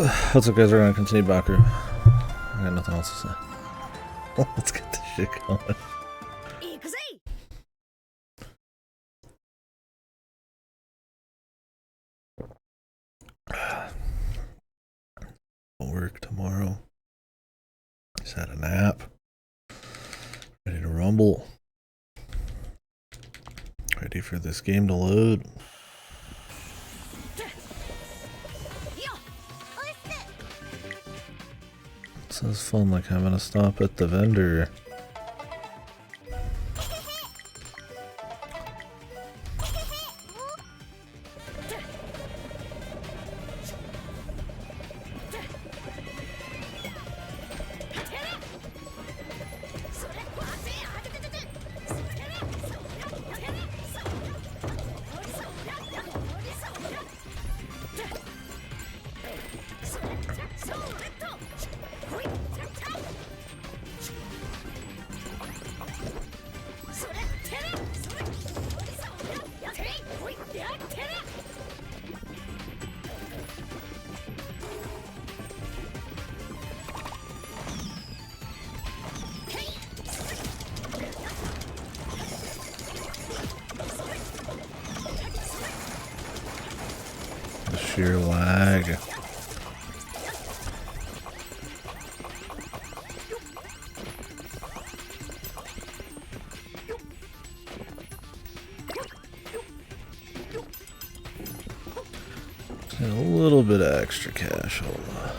What's up, guys? We're gonna continue Bakeru. I got nothing else to say. Let's get this shit going. I'll work tomorrow. Just had a nap. Ready to rumble. Ready for this game to load. Sounds fun, like having to stop at the vendor. The sheer lag. And a little bit of extra cash, hold on.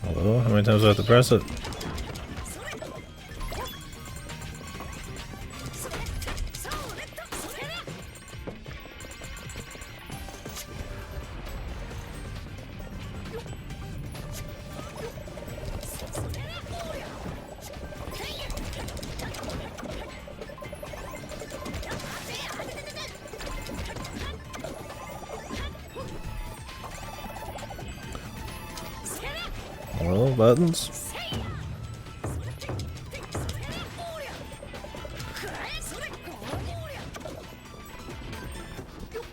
Hello? How many times do I have to press it? Hello, buttons?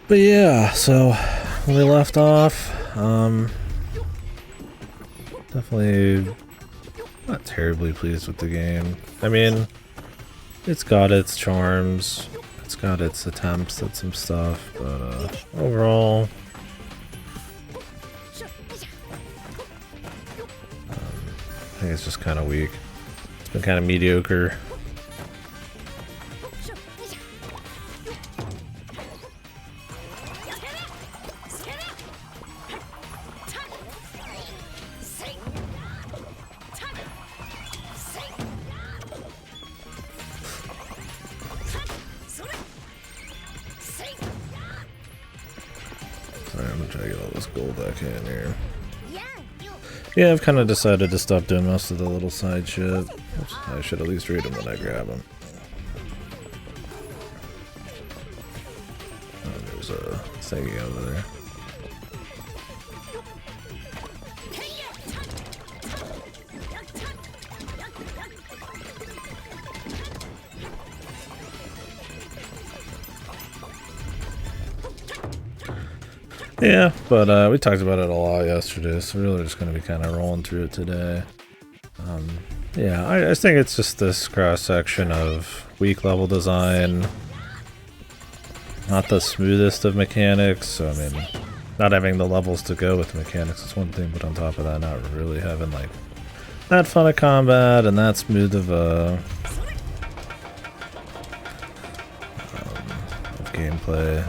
But yeah, so when we left off, definitely not terribly pleased with the game. I mean, it's got its charms, it's got its attempts at some stuff, but overall, I think it's just kind of weak. It's been kind of mediocre. Sorry, I'm gonna try to get all this gold back in here. Yeah, I've kind of decided to stop doing most of the little side shit. I should at least read them when I grab them. Oh, there's a thingy over there. Yeah, but we talked about it a lot yesterday, so really we're just going to be kind of rolling through it today. Yeah, I think it's just this cross-section of weak level design, not the smoothest of mechanics, so I mean, not having the levels to go with the mechanics is one thing, but on top of that, not really having like that fun of combat and that smooth of gameplay.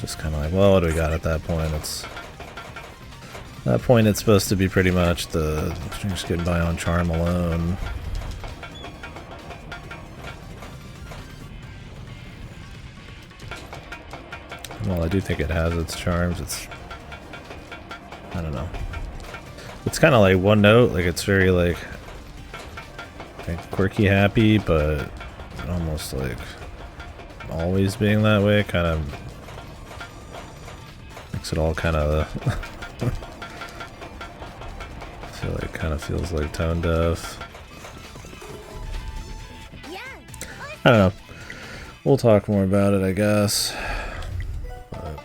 Just kind of like, well, what do we got at that point? It's supposed to be pretty much the just getting by on charm alone. Well, I do think it has its charms. I don't know. It's kind of like one note, like it's very like, I think quirky happy, but almost like always being that way kind of makes it all kind of I feel like it kind of feels like tone deaf. I don't know. We'll talk more about it, I guess. But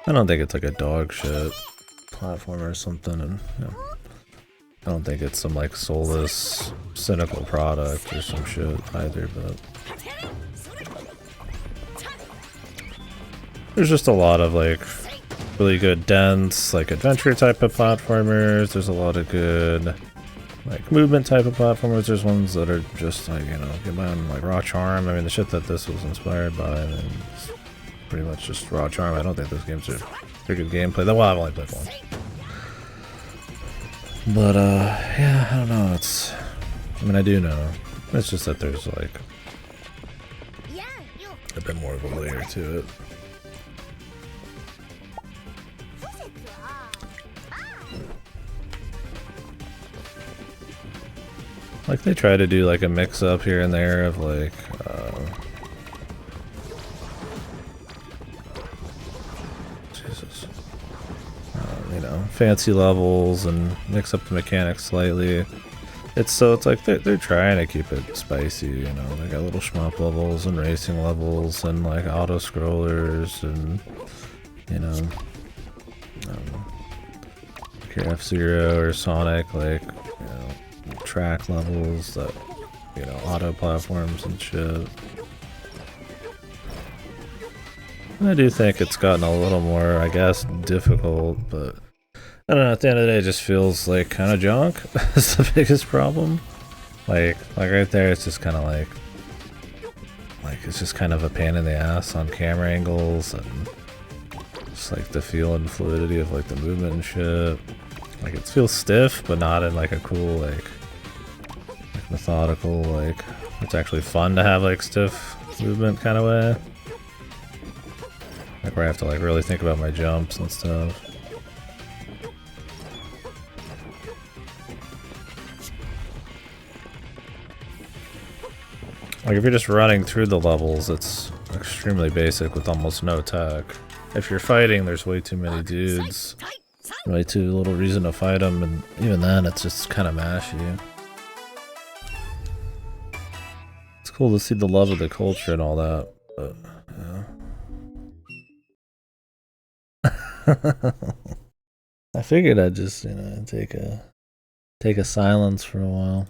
I don't think it's like a dog shit platformer or something, and you know, I don't think it's some like soulless, cynical product or some shit either, but there's just a lot of like really good dense, like adventure type of platformers. There's a lot of good like movement type of platformers. There's ones that are just like, you know, get on like raw charm. I mean, the shit that this was inspired by, I mean, it's pretty much just raw charm. I don't think those games are pretty good gameplay. Well, I've only played one. But, yeah, I don't know. It's, I mean, I do know. It's just that there's like a bit more of a layer to it. Like, they try to do like a mix up here and there of like, Jesus. You know, fancy levels and mix up the mechanics slightly. It's like they're trying to keep it spicy, you know. They got little shmup levels and racing levels and like auto scrollers and, you know, like your F-Zero or Sonic, like, you know, track levels that, you know, auto platforms and shit. I do think it's gotten a little more, I guess, difficult, but I don't know, at the end of the day it just feels like kind of junk. That's the biggest problem. Like right there it's just kind of like it's just kind of a pain in the ass on camera angles and just like the feel and fluidity of like the movement and shit. Like it feels stiff but not in like a cool like methodical, like it's actually fun to have like stiff movement kind of way. Like where I have to like really think about my jumps and stuff. Like if you're just running through the levels, it's extremely basic with almost no tech. If you're fighting, there's way too many dudes, way too little reason to fight them, and even then it's just kind of mashy. It's cool to see the love of the culture and all that, but yeah. I figured I'd just, you know, take a silence for a while.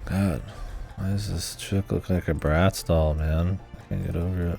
God, why does this chick look like a Bratz doll, man? I can't get over it.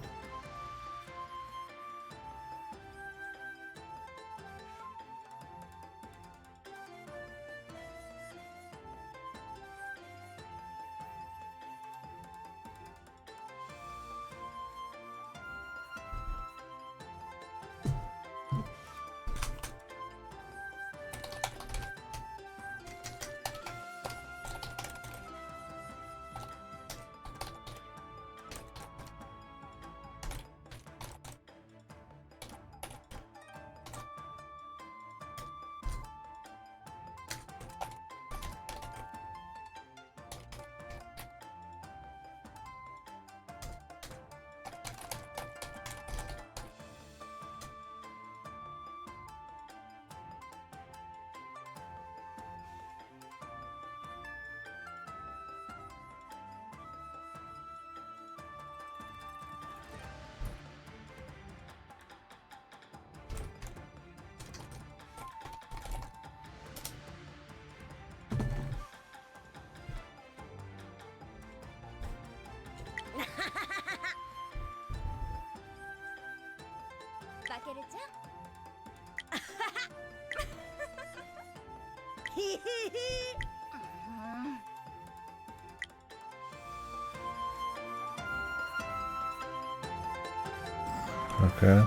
Okay.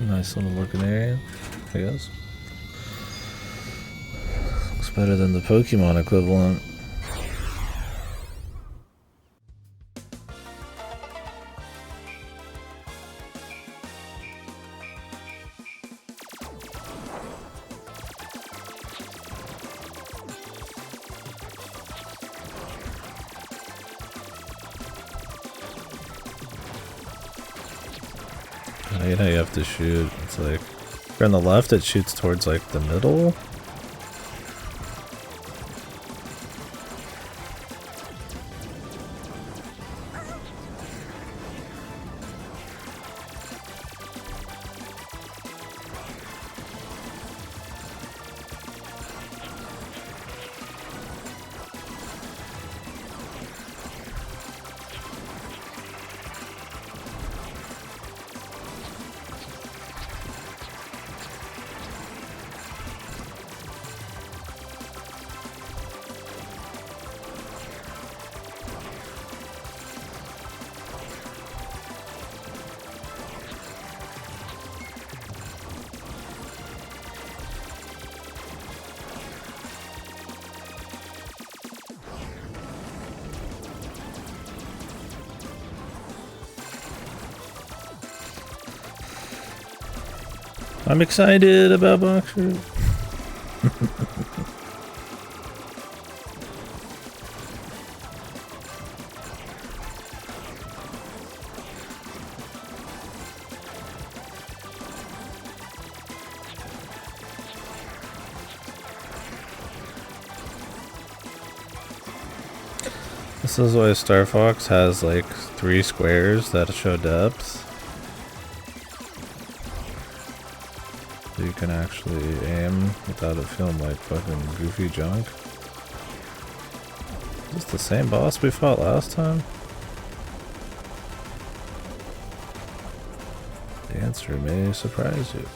Nice little looking area, I guess. Looks better than the Pokemon equivalent. I hate how you have to shoot. It's like, if you're on the left, it shoots towards like the middle. I'm excited about Bakeru. This is why Star Fox has like 3 squares that show depth. So you can actually aim without it feeling like fucking goofy junk. Is this the same boss we fought last time? The answer may surprise you.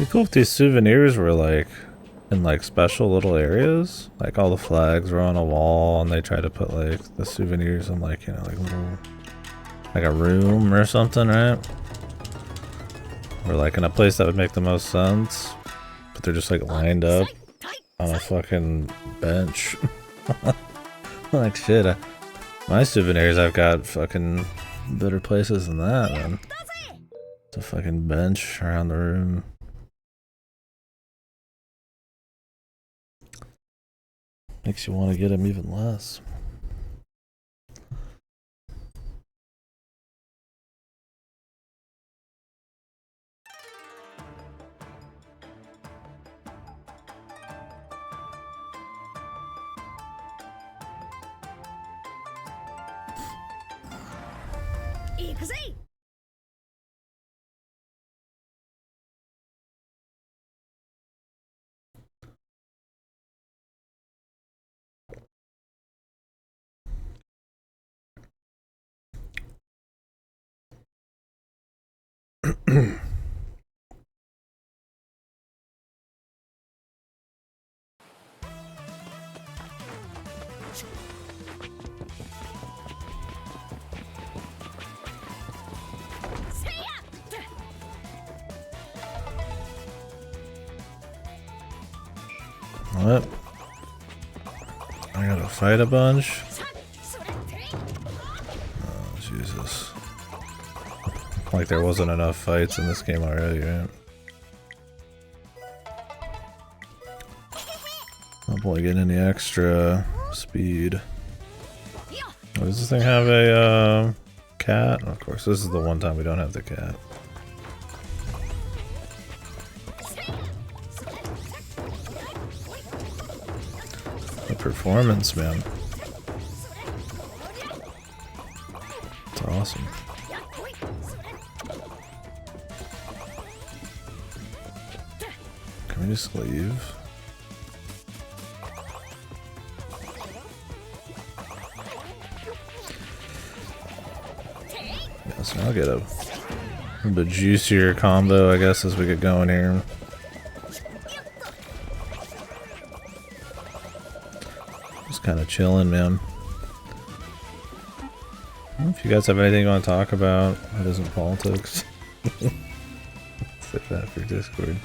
It'd be cool if these souvenirs were like in like special little areas. Like all the flags were on a wall and they try to put like the souvenirs in like, you know, like little, like a room or something, right? Or like in a place that would make the most sense. But they're just like lined up on a fucking bench. Like shit. My souvenirs, I've got fucking better places than that, man. It's a fucking bench around the room. Makes you want to get him even less. What? I gotta fight a bunch? Oh, Jesus. Like there wasn't enough fights in this game already, right? Oh boy, getting any extra speed. Oh, does this thing have a cat? Of course, this is the one time we don't have the cat. The performance, man. It's awesome. Can we just leave? Yeah, so I'll get a bit juicier combo, I guess, as we get going here. Just kind of chilling, man. Well, if you guys have anything you want to talk about that isn't politics, save that for Discord.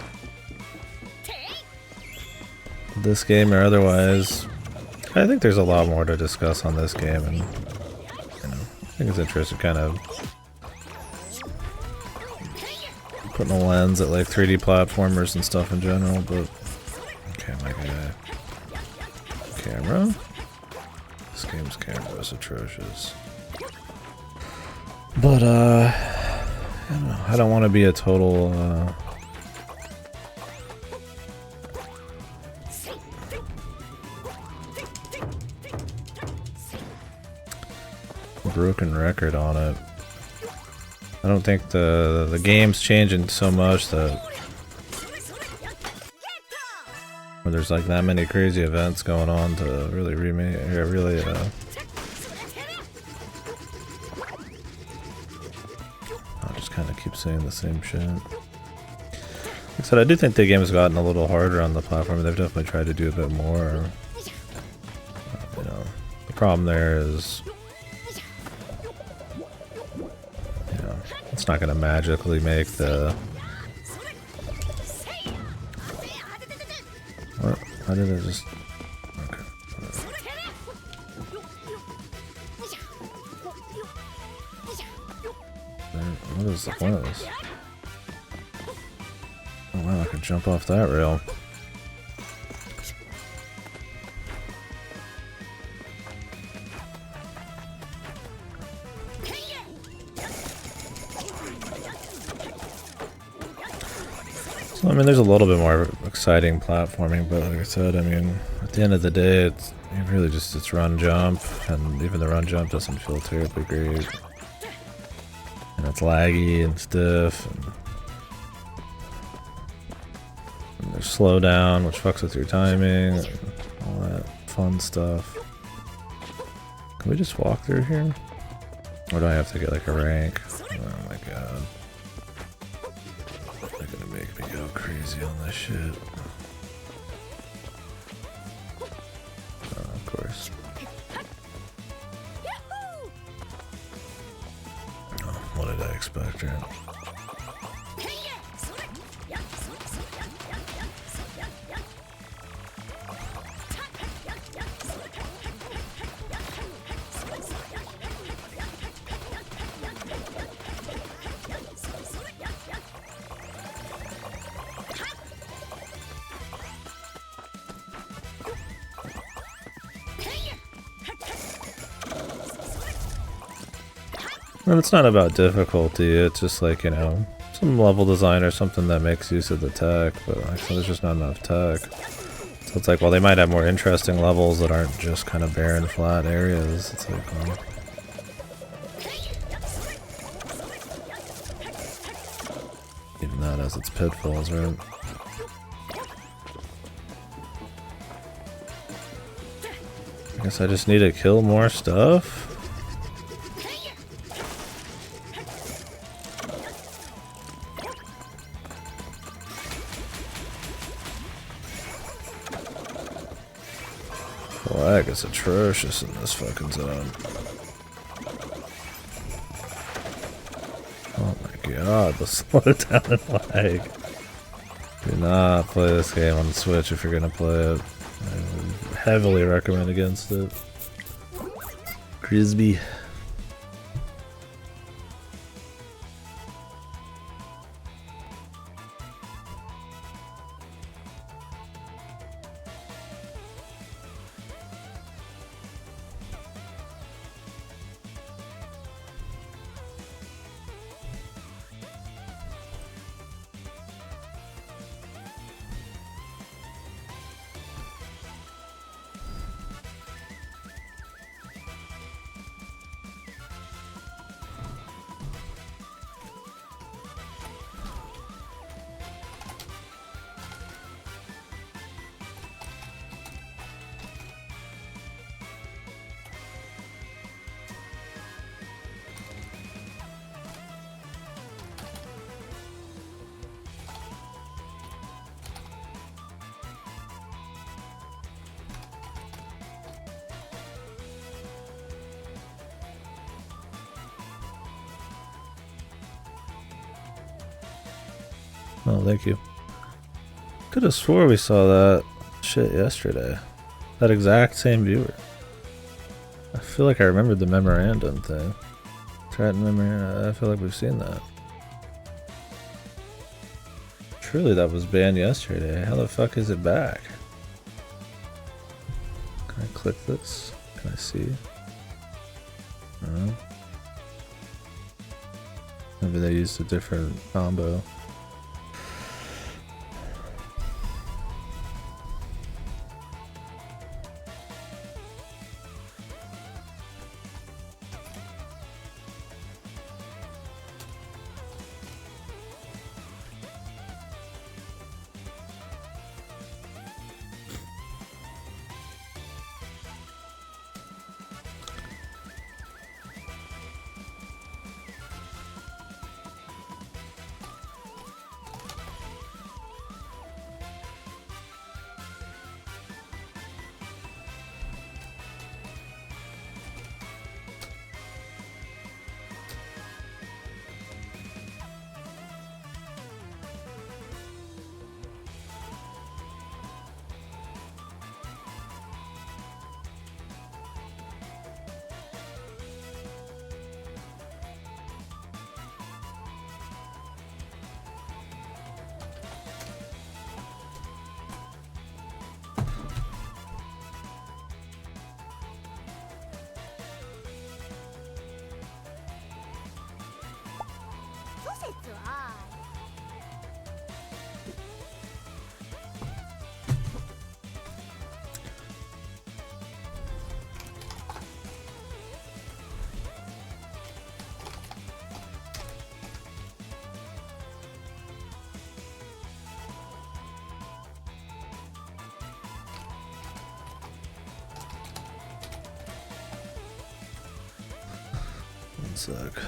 This game or otherwise, I think there's a lot more to discuss on this game, and you know, I think it's interesting kind of putting a lens at like 3D platformers and stuff in general, but okay, my guy. Camera? This game's camera is atrocious. But I don't know, I don't want to be a total broken record on it. I don't think the game's changing so much that where there's like that many crazy events going on to really remake or really I'll just kind of keep saying the same shit. Like I said, I do think the game has gotten a little harder on the platform. They've definitely tried to do a bit more. You know, the problem there is, you know, it's not going to magically make the. What? How did I just? Okay. What is the point of this? Oh wow, I can jump off that rail. So, I mean, there's a little bit more exciting platforming, but like I said, I mean, at the end of the day, it's really just it's run jump, and even the run jump doesn't feel terribly great. And it's laggy and stiff, and there's slow down, which fucks with your timing, and all that fun stuff. Can we just walk through here? Or do I have to get like a rank? Oh my god. They're gonna make me go crazy on this shit. Oh, of course. Oh, what did I expect, right? And it's not about difficulty, it's just like, you know, some level design or something that makes use of the tech, but like, so there's just not enough tech. So it's like, well, they might have more interesting levels that aren't just kind of barren, flat areas. It's like, well, even that has its pitfalls, right? I guess I just need to kill more stuff? Lag is atrocious in this fucking zone. Oh my god, the slowdown and lag. Do not play this game on the Switch if you're gonna play it. I would heavily recommend against it. Crispy. Oh, thank you. Could have swore we saw that shit yesterday. That exact same viewer. I feel like I remembered the memorandum thing. Stratton memorandum. I feel like we've seen that. Truly, that was banned yesterday. How the fuck is it back? Can I click this? Can I see? No. Maybe they used a different combo. One sec.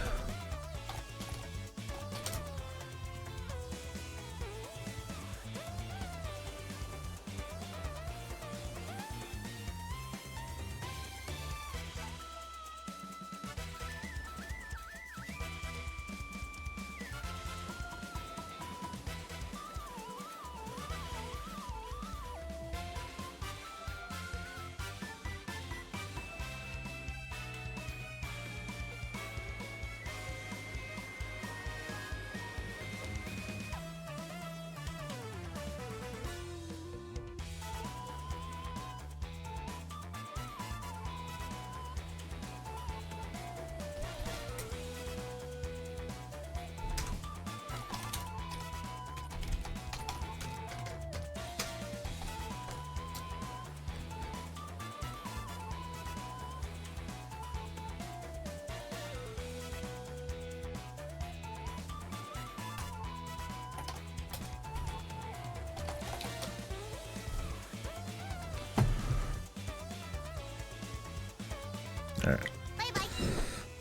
Alright.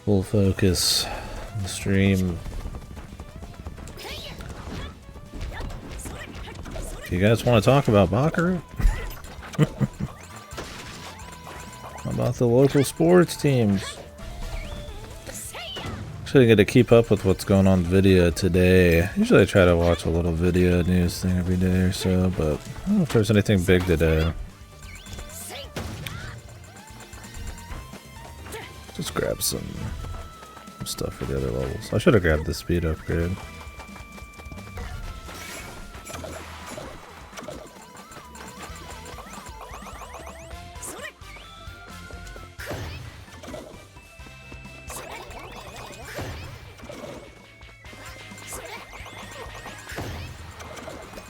Full focus on the stream. Do you guys want to talk about Bakeru? How about the local sports teams? Actually, get to keep up with what's going on video today. Usually I try to watch a little video news thing every day or so, but I don't know if there's anything big today. Just grab some stuff for the other levels. I should have grabbed the speed upgrade.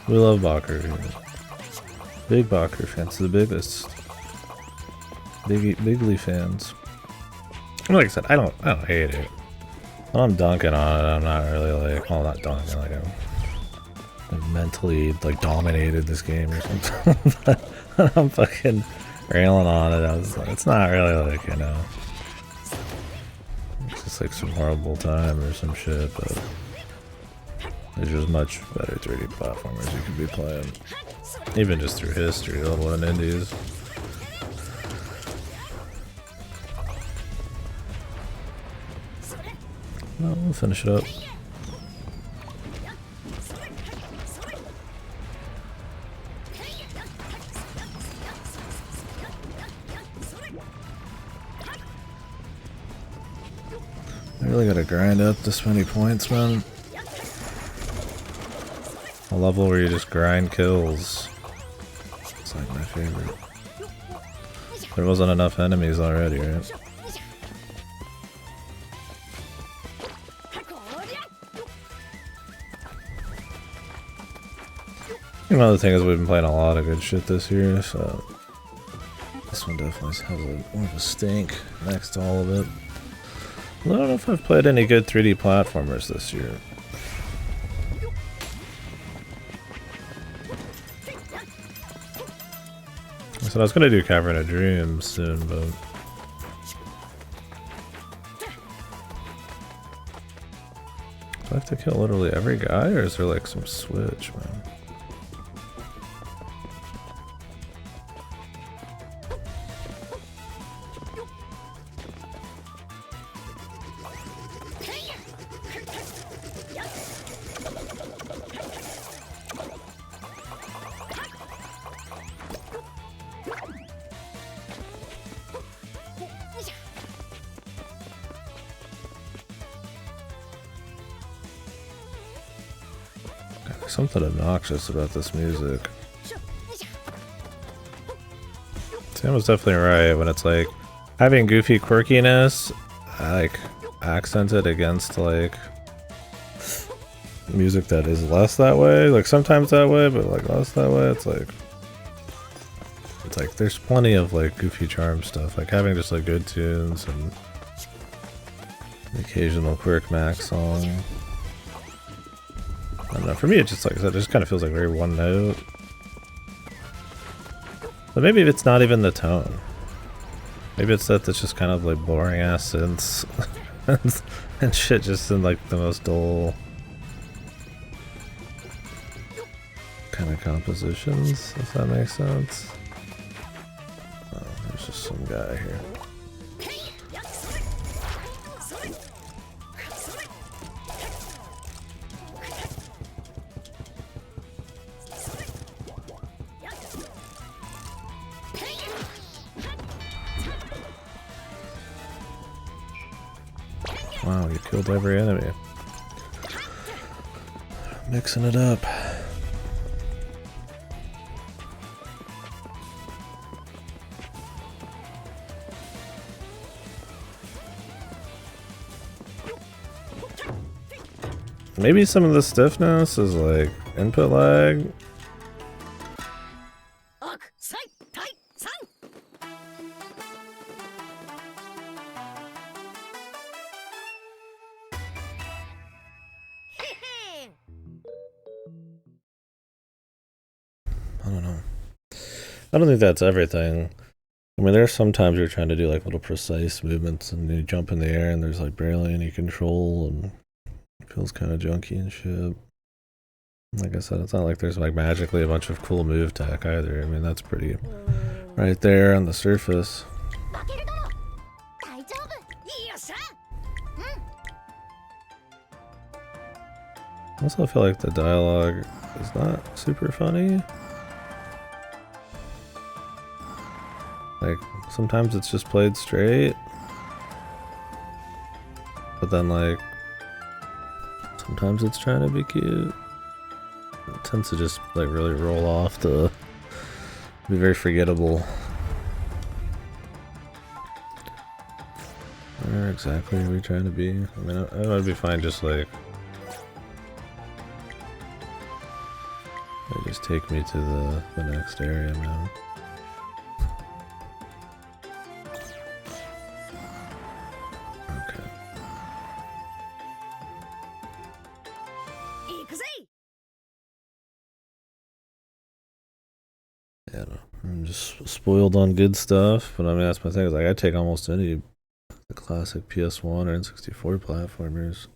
We love Bakeru here. Big Bakeru fans, the biggest. Bigly fans. Like I said, I don't hate it. When I'm dunking on it, I'm not really like, well, not dunking, like I'm mentally like dominated this game or something. But I'm fucking railing on it. I was like, it's not really like, you know, it's just like some horrible time or some shit, but there's just much better 3D platformers you could be playing. Even just through history, let alone indies. No, we'll finish it up. I really gotta grind up this many points, man. A level where you just grind kills. It's like my favorite. There wasn't enough enemies already, right? Another thing is we've been playing a lot of good shit this year, so this one definitely has more of a stink next to all of it. I don't know if I've played any good 3D platformers this year. I said I was gonna do Cavern of Dreams soon, but do I have to kill literally every guy, or is there like some switch, man? Something obnoxious about this music. Sam was definitely right when it's like having goofy quirkiness, like accented against like music that is less that way. Like sometimes that way, but like less that way. It's like there's plenty of like goofy charm stuff. Like having just like good tunes and the occasional quirk max song. I don't know, for me it just like I said, it just kind of feels like very one note. But maybe it's not even the tone. Maybe it's that it's just kind of like boring ass synths and shit just in like the most dull kind of compositions, if that makes sense. Oh, there's just some guy here. Wow, you killed every enemy. Mixing it up. Maybe some of the stiffness is like input lag. I don't know. I don't think that's everything. I mean, there's sometimes you're trying to do like little precise movements and you jump in the air and there's like barely any control and it feels kind of junky and shit. Like I said, it's not like there's like magically a bunch of cool move tech either. I mean, that's pretty right there on the surface. I also feel like the dialogue is not super funny. Like, sometimes it's just played straight. But then, like, sometimes it's trying to be cute. It tends to just, like, really roll off to be very forgettable. Where exactly are we trying to be? I mean, I would be fine just, like... They just take me to the next area, man. Yeah, I'm just spoiled on good stuff, but I mean that's my thing. Is like I take almost any the classic PS1 or N64 platformers.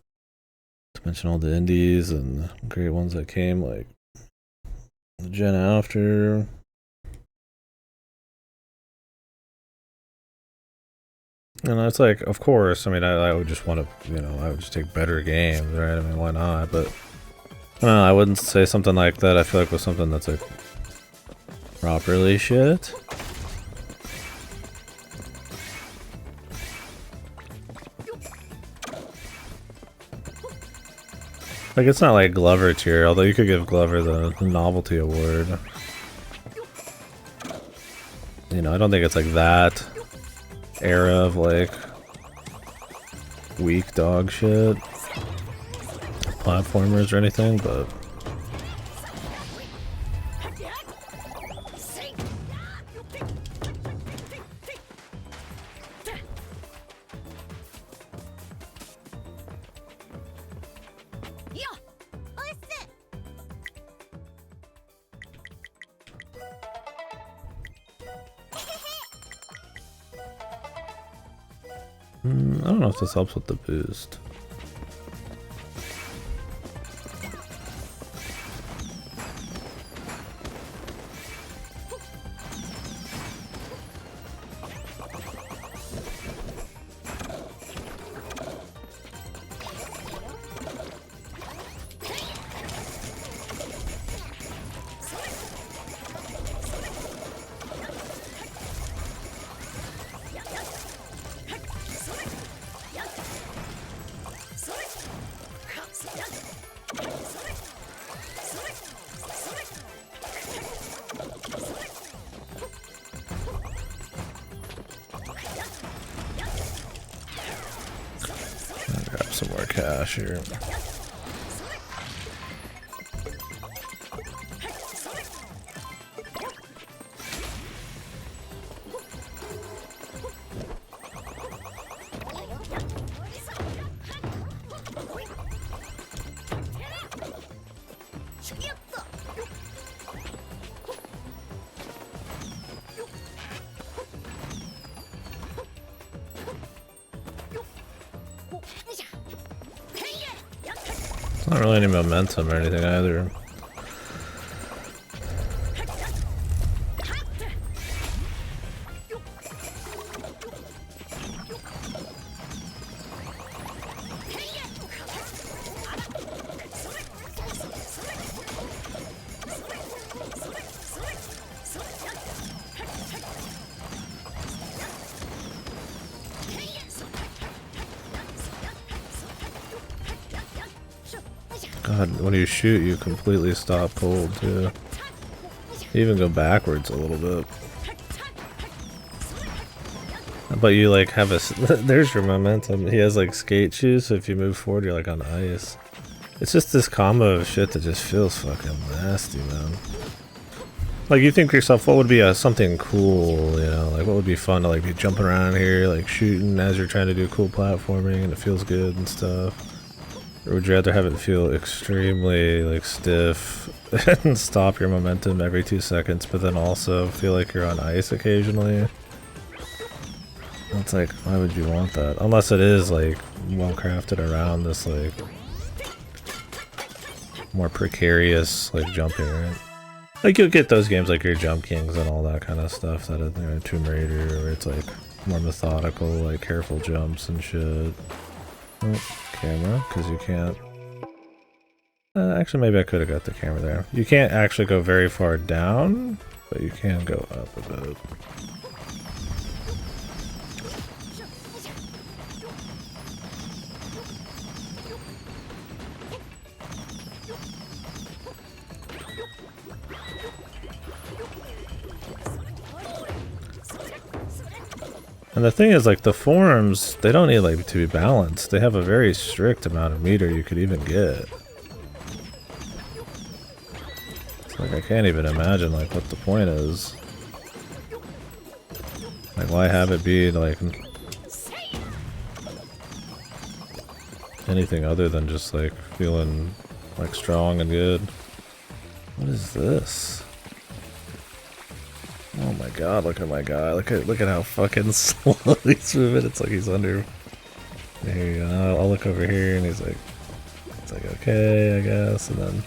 To mention all the indies and the great ones that came like the gen after. And it's like, of course, I mean, I would just want to, you know, I would just take better games, right? I mean, why not? But I don't know, I wouldn't say something like that. I feel like with something that's like properly shit. Like, it's not like Glover tier, although you could give Glover the novelty award. You know, I don't think it's like that era of like weak dog shit platformers or anything, but I don't know if this helps with the boost. Grab some more cash here. Not really any momentum or anything either. God, when you shoot, you completely stop cold, too. You even go backwards a little bit. But you, like, have a... There's your momentum. He has, like, skate shoes, so if you move forward, you're, like, on ice. It's just this combo of shit that just feels fucking nasty, man. Like, you think to yourself, what would be something cool, you know? Like, what would be fun to, like, be jumping around here, like, shooting as you're trying to do cool platforming, and it feels good and stuff? Or would you rather have it feel extremely, like, stiff and stop your momentum every 2 seconds, but then also feel like you're on ice occasionally? It's like, why would you want that? Unless it is, like, well crafted around this, like, more precarious, like, jumping, right? Like, you'll get those games like your Jump Kings and all that kind of stuff, that, you know, Tomb Raider, where it's, like, more methodical, like, careful jumps and shit. Oh, camera, because you can't... actually, maybe I could have got the camera there. You can't actually go very far down, but you can go up a bit. And the thing is, like, the forms, they don't need, like, to be balanced. They have a very strict amount of meter you could even get. It's like, I can't even imagine, like, what the point is. Like, why have it be, like, anything other than just, like, feeling, like, strong and good? What is this? Oh my god, look at my guy. Look at how fucking slow he's moving. It's like he's under. There you go. I'll look over here and he's like, it's like, okay, I guess, and then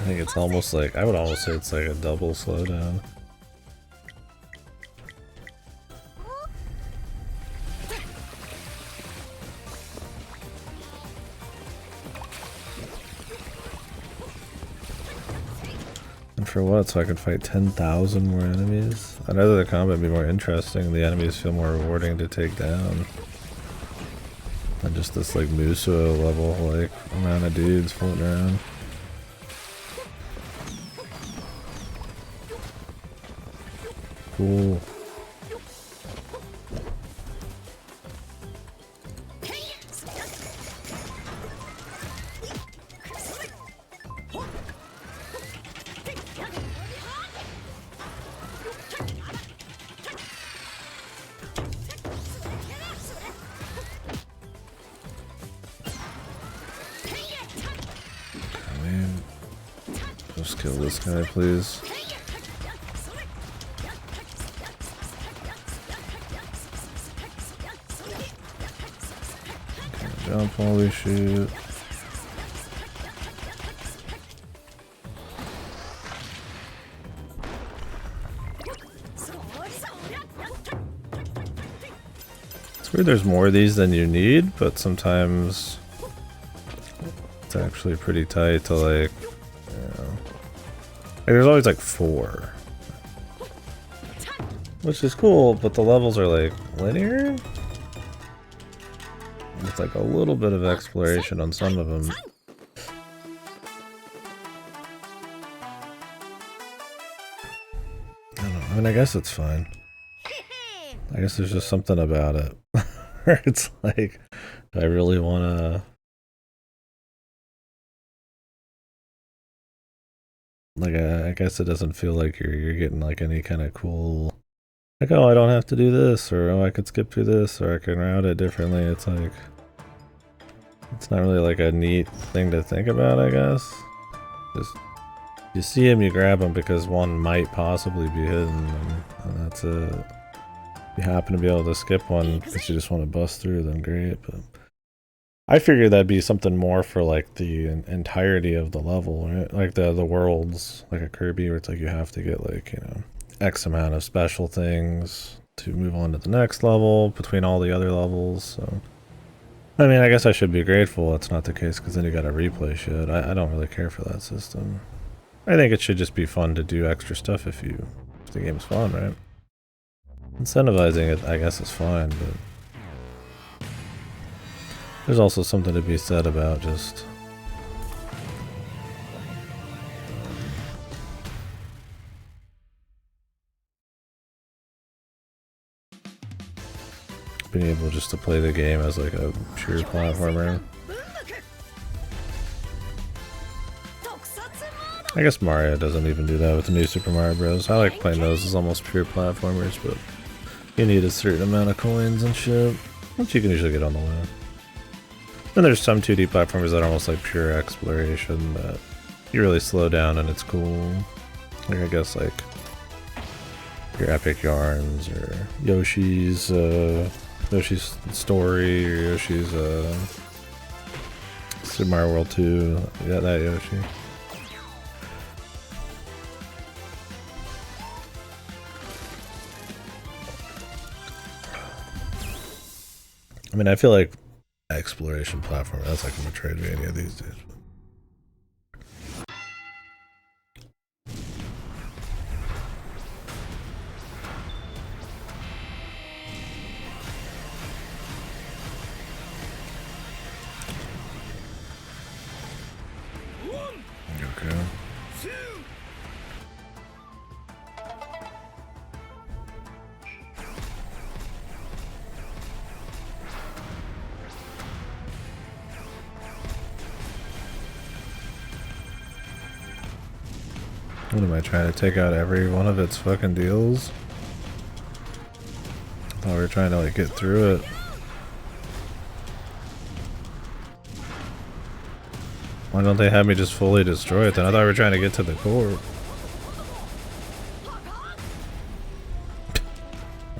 I think it's almost like, I would almost say it's like a double slowdown. For what? So I could fight 10,000 more enemies? I'd rather the combat be more interesting, the enemies feel more rewarding to take down than just this, like, Muso level, like, amount of dudes floating around. Cool. Just kill this guy, please. Okay, jump while we shoot. It's weird there's more of these than you need, but sometimes it's actually pretty tight to, like, there's always like 4, which is cool, but the levels are like linear. It's like a little bit of exploration on some of them. I don't know. I mean, I guess it's fine. I guess there's just something about it where it's like, do I really want to? Like, I guess it doesn't feel like you're getting like any kind of cool, like, oh, I don't have to do this, or oh, I could skip through this, or I can route it differently. It's like, it's not really like a neat thing to think about, I guess. Just, you see him, you grab him because one might possibly be hidden, and that's it. If you happen to be able to skip one, if you just want to bust through, then great, but I figured that'd be something more for like the entirety of the level, right? Like the worlds, like a Kirby, where it's like you have to get like, you know, X amount of special things to move on to the next level between all the other levels. So, I mean, I guess I should be grateful that's not the case, because then you gotta replay shit. I don't really care for that system. I think it should just be fun to do extra stuff if the game's fun, right? Incentivizing it, I guess, is fine, but there's also something to be said about just being able just to play the game as like a pure platformer. I guess Mario doesn't even do that with the new Super Mario Bros. I like playing those as almost pure platformers, but you need a certain amount of coins and shit, which you can usually get on the way. Then there's some 2D platformers that are almost like pure exploration that you really slow down and it's cool. Like I guess like your Epic Yarns or Yoshi's Story or Yoshi's Super Mario World 2. Yeah, that Yoshi. I mean, I feel like exploration platform, that's like a Metroidvania these days. Okay. What am I trying to take out every one of its fucking deals? I thought we were trying to like get through it. Why don't they have me just fully destroy it then? I thought we were trying to get to the core.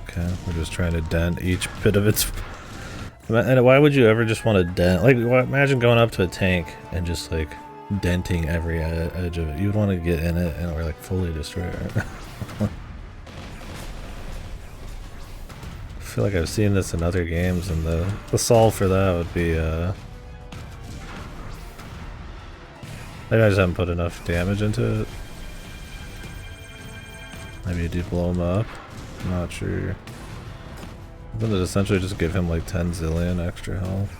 Okay, we're just trying to dent each bit of its... And why would you ever just want to dent? Like, imagine going up to a tank and just like denting every edge of it. You would want to get in it and we're like fully destroy it. I feel like I've seen this in other games, and the solve for that would be maybe I just haven't put enough damage into it. Maybe you do blow him up. I'm not sure. But it essentially just give him like 10 zillion extra health.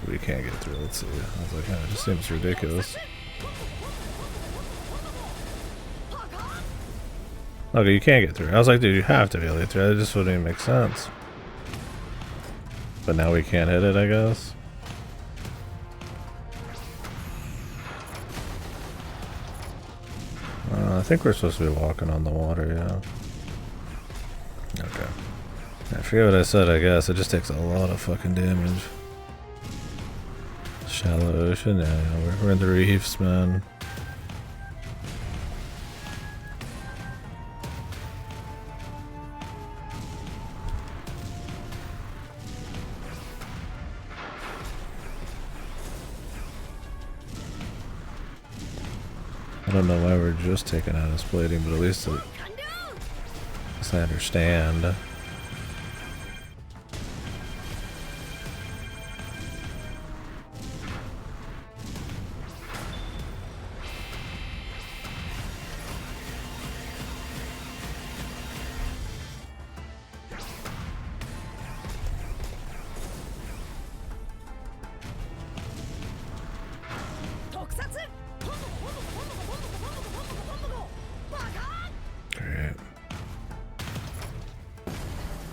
We can't get through. Let's see. I was like, it just seems ridiculous. Okay, you can't get through. I was like, dude, you have to be able to get through. It just wouldn't even make sense. But now we can't hit it, I guess. I think we're supposed to be walking on the water, yeah. Okay. I forget what I said, I guess. It just takes a lot of fucking damage. Shallow ocean? Yeah, we're in the reefs, man. I don't know why we're just taking out his plating, but at least I understand.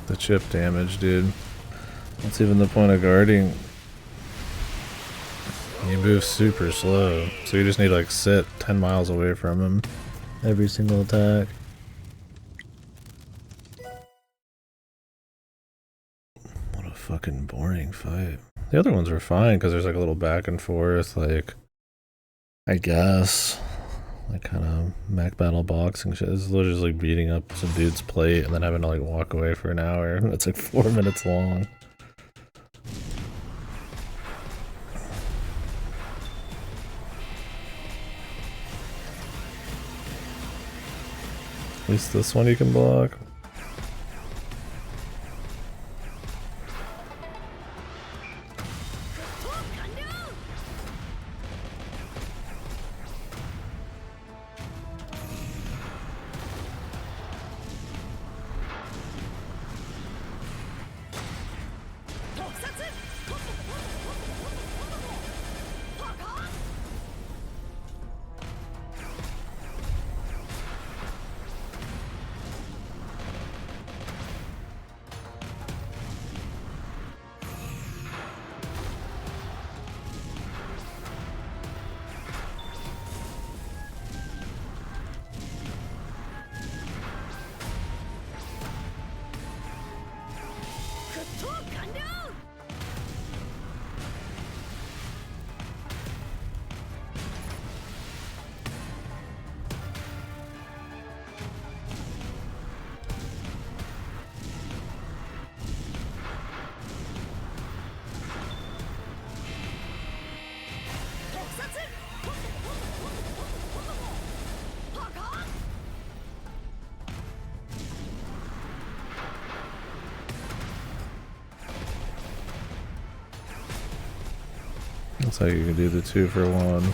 The chip damage, dude. What's even the point of guarding? He moves super slow, so you just need to like sit 10 miles away from him every single attack. What a fucking boring fight. The other ones were fine because there's like a little back and forth, like, I guess. like kind of mech battle boxing shit. This is literally just like beating up some dude's plate and then having to like walk away for an hour. It's like 4 minutes long. At least this one you can block. Looks like you can do the 2 for 1.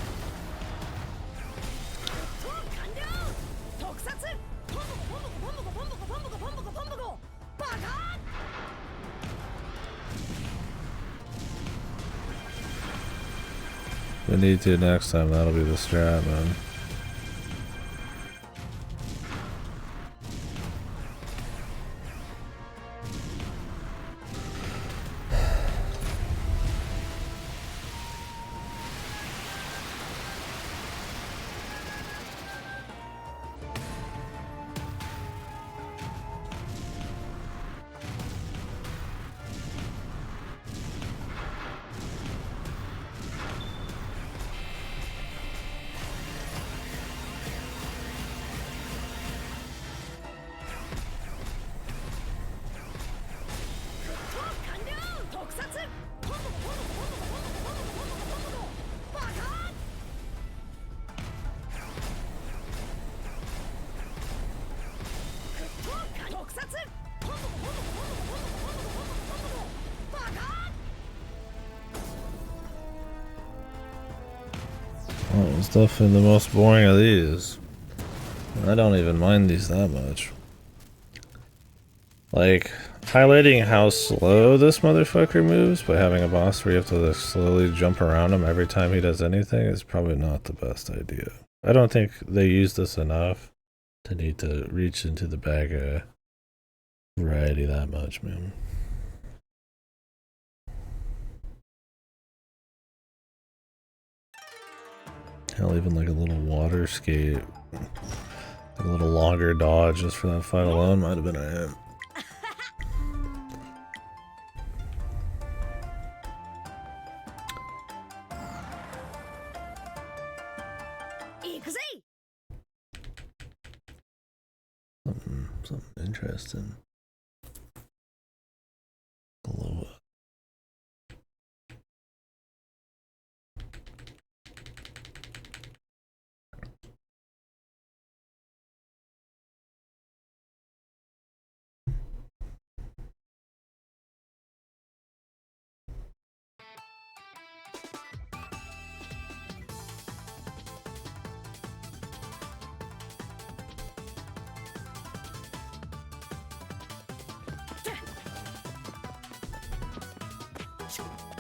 We need to next time, that'll be the strat, man. Oh, it's definitely the most boring of these. I don't even mind these that much. Like, highlighting how slow this motherfucker moves by having a boss where you have to like, slowly jump around him every time he does anything is probably not the best idea. I don't think they use this enough to need to reach into the bag of variety that much, man. Hell, even like a little water skate, like a little longer dodge just for that fight alone might have been a hit. Something interesting. Blow up.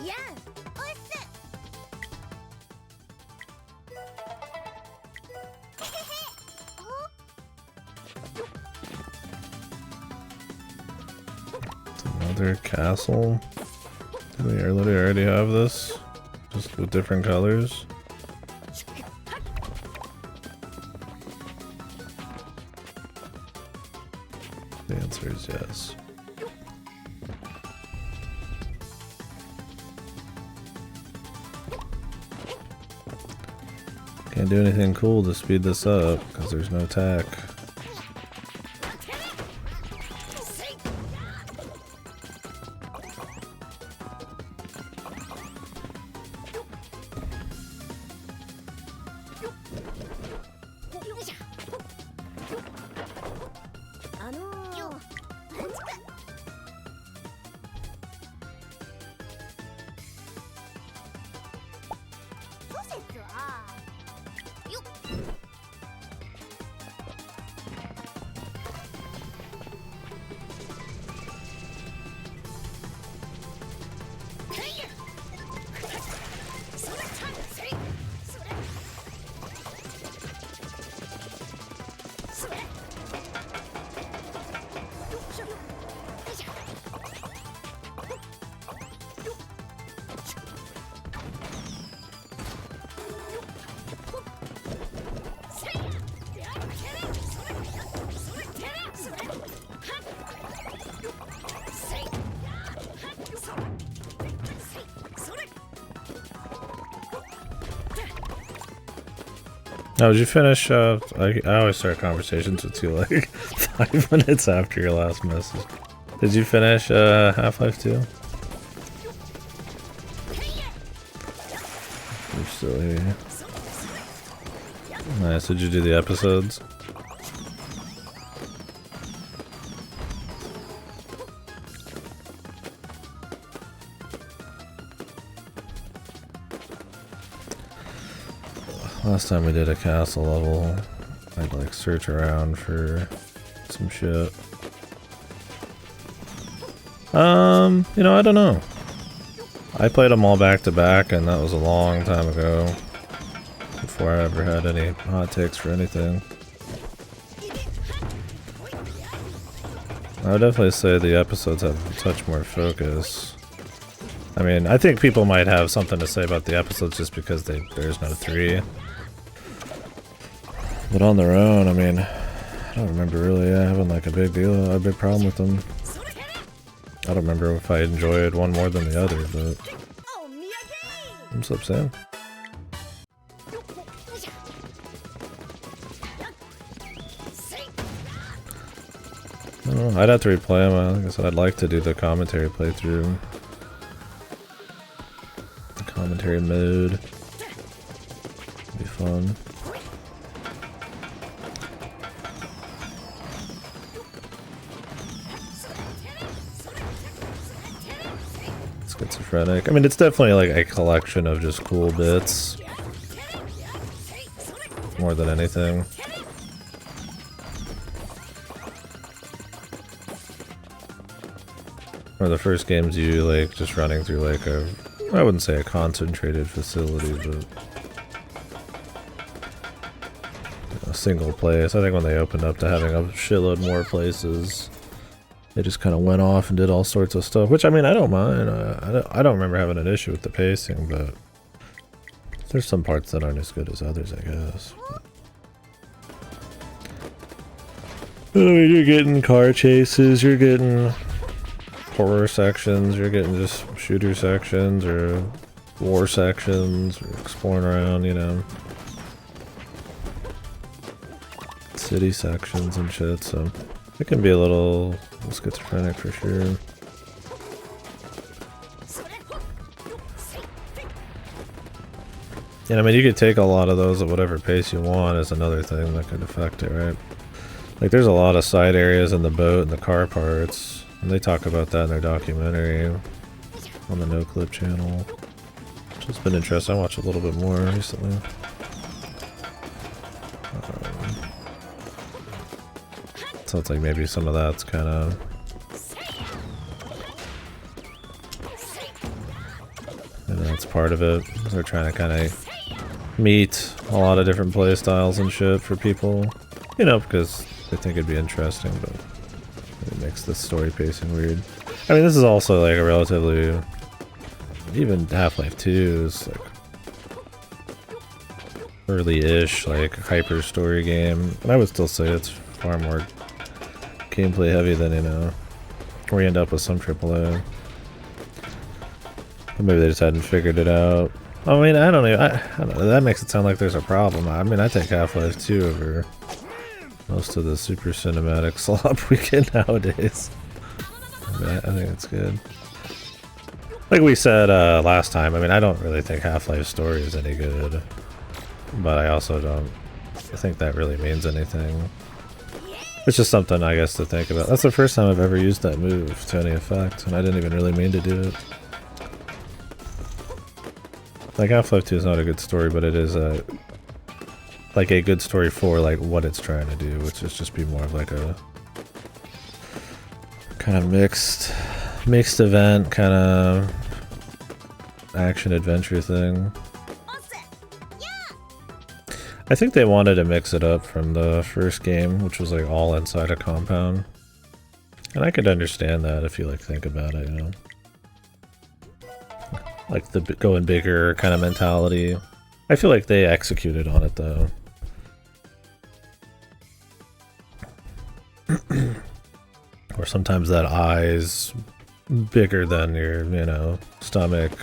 Yeah. Another castle. Do we literally already have this? Just with different colors? The answer is yes. Can't do anything cool to speed this up because there's no tech. Oh, did you finish? I always start conversations with you like 5 minutes after your last message. Did you finish Half-Life 2? You're still here. Nice. Did you do the episodes? Last time we did a castle level, I'd like search around for some shit. You know, I don't know. I played them all back to back, and that was a long time ago. Before I ever had any hot takes for anything. I would definitely say the episodes have a touch more focus. I mean, I think people might have something to say about the episodes just because there's no 3. But on their own, I mean, I don't remember really having like a big problem with them. I don't remember if I enjoyed one more than the other, but what's up, Sam? I don't know, I'd have to replay them. Like I said, I'd like to do the commentary playthrough. The commentary mode. It'd be fun. Schizophrenic. I mean, it's definitely like a collection of just cool bits. More than anything. Or the first game's you like just running through like I wouldn't say a concentrated facility, but a single place. I think when they opened up to having a shitload more places, they just kind of went off and did all sorts of stuff, which I mean, I don't mind. I don't remember having an issue with the pacing, but there's some parts that aren't as good as others, I guess. I mean, you're getting car chases, you're getting horror sections, you're getting just shooter sections or war sections, or exploring around, you know, city sections and shit, so it can be a little schizophrenic for sure. And I mean, you could take a lot of those at whatever pace you want is another thing that could affect it, right? Like there's a lot of side areas in the boat and the car parts, and they talk about that in their documentary on the No Clip channel, which has been interesting. I watched a little bit more recently. So it's like maybe some of that's kind of that's part of it. They're trying to kind of meet a lot of different play styles and shit for people, you know, because they think it'd be interesting, but it makes the story pacing weird. I mean, this is also like a relatively, even Half-Life 2 is like early-ish, like hyper story game, and I would still say it's far more gameplay heavy than, you know, where you end up with some AAA. Or maybe they just hadn't figured it out. I mean, I don't know. That makes it sound like there's a problem. I mean, I take Half-Life 2 over most of the super cinematic slop we get nowadays. I mean, I think it's good. Like we said last time, I mean, I don't really think Half-Life's story is any good. But I also don't think that really means anything. It's just something, I guess, to think about. That's the first time I've ever used that move to any effect, and I didn't even really mean to do it. Like, Half-Life 2 is not a good story, but it is like a good story for like what it's trying to do, which is just be more of like a kind of mixed event, kind of action-adventure thing. I think they wanted to mix it up from the first game, which was like all inside a compound. And I could understand that if you like think about it, you know. Like the going bigger kind of mentality. I feel like they executed on it though. Or sometimes that eye's bigger than your, you know, stomach.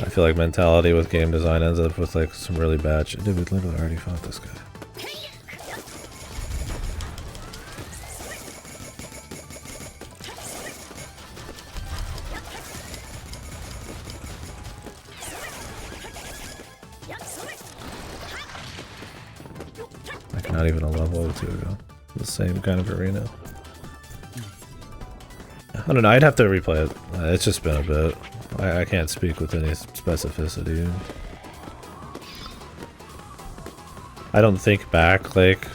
I feel like mentality with game design ends up with like some really bad shit. Dude, we literally already fought this guy. Like not even a level or two ago. The same kind of arena. I don't know, I'd have to replay it. It's just been a bit. I can't speak with any specificity. I don't think back like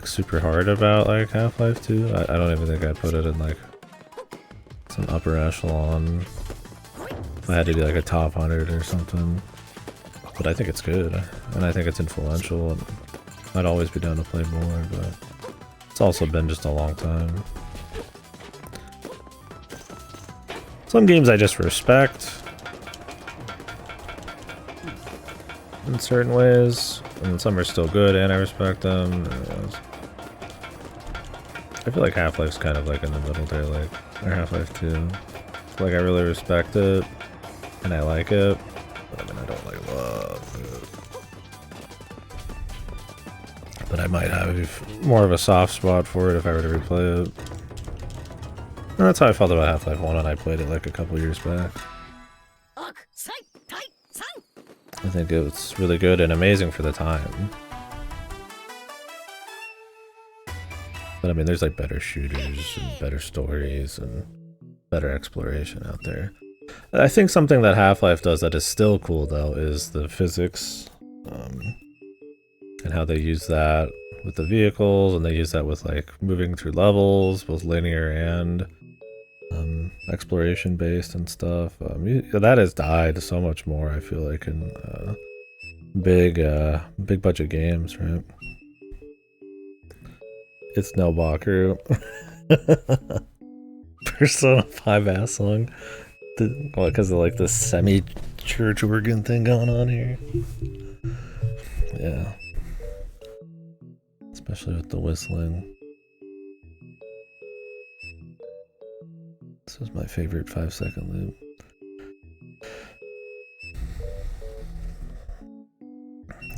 super hard about like Half-Life 2. I don't even think I put it in like some upper echelon. If I had to do like a top 100 or something. But I think it's good, and I think it's influential, and I'd always be down to play more, but it's also been just a long time. Some games I just respect in certain ways, and some are still good and I respect them. I feel like Half-Life's kind of like in the middle there, like, or Half-Life 2. Like I really respect it, and I like it, but I mean I don't like love it. But I might have more of a soft spot for it if I were to replay it. And that's how I felt about Half-Life 1 when I played it like a couple years back. I think it was really good and amazing for the time. But I mean, there's like better shooters and better stories and better exploration out there. I think something that Half-Life does that is still cool though is the physics. And how they use that with the vehicles, and they use that with like moving through levels, both linear and exploration based and stuff. That has died so much more, I feel like, in big budget games, right? It's no Bakeru. Persona 5 ass song. Well, because of like this semi-church organ thing going on here. Yeah. Especially with the whistling. This is my favorite 5-second loop.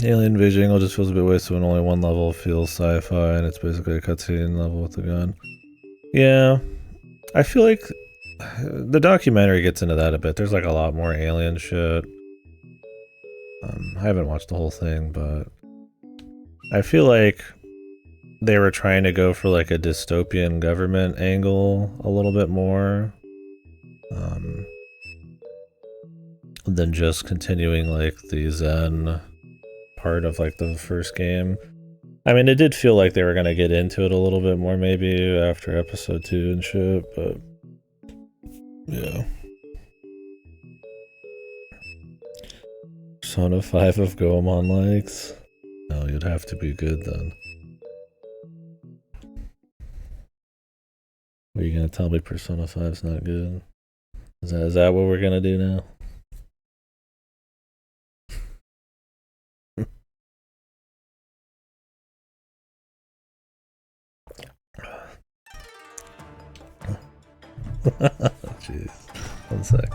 Alien Vision just feels a bit wasted when only one level feels sci-fi and it's basically a cutscene level with a gun. Yeah, I feel like the documentary gets into that a bit. There's like a lot more alien shit. I haven't watched the whole thing, but I feel like they were trying to go for like a dystopian government angle a little bit more than just continuing like the Zen part of like the first game. I mean, it did feel like they were gonna get into it a little bit more maybe after episode 2 and shit, but yeah. Persona 5 of Goemon likes? No, you'd have to be good then. Are you gonna tell me Persona 5's not good? Is that what we're gonna do now? Jeez. 1 sec.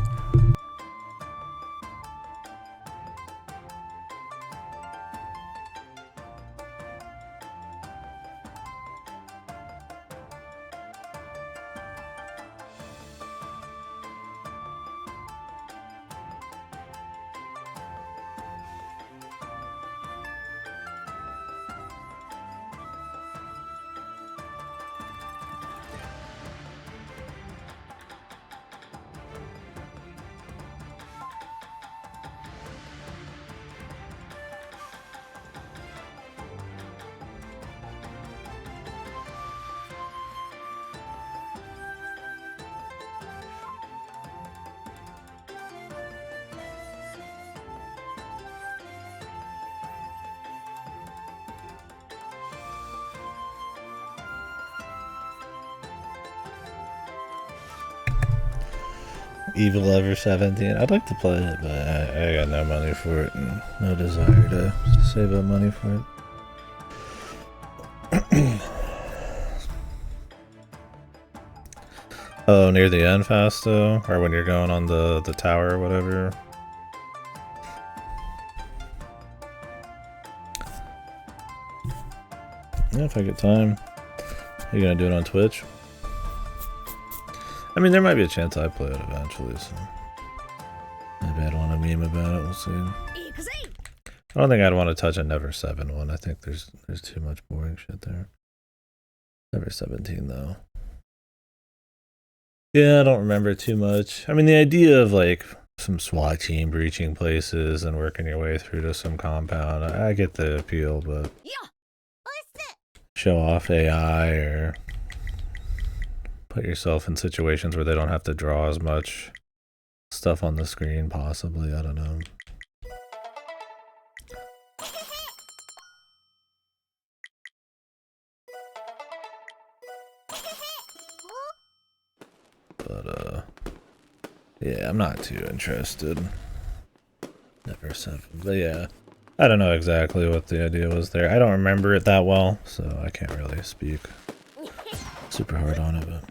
Evil Ever 17. I'd like to play it, but I got no money for it and no desire to save up money for it. Oh, near the end fast though? Or when you're going on the tower or whatever? Yeah, if I get time. Are you gonna do it on Twitch? I mean, there might be a chance I play it eventually, so maybe I'd want to meme about it. We'll see. I don't think I'd want to touch a Never 7 one. I think there's too much boring shit there. Never 17 though. Yeah, I don't remember too much. I mean, the idea of like some SWAT team breaching places and working your way through to some compound, I get the appeal, but show off AI or put yourself in situations where they don't have to draw as much stuff on the screen, possibly. I don't know. But, yeah, I'm not too interested. Never 7. But yeah, I don't know exactly what the idea was there. I don't remember it that well, so I can't really speak super hard on it, but...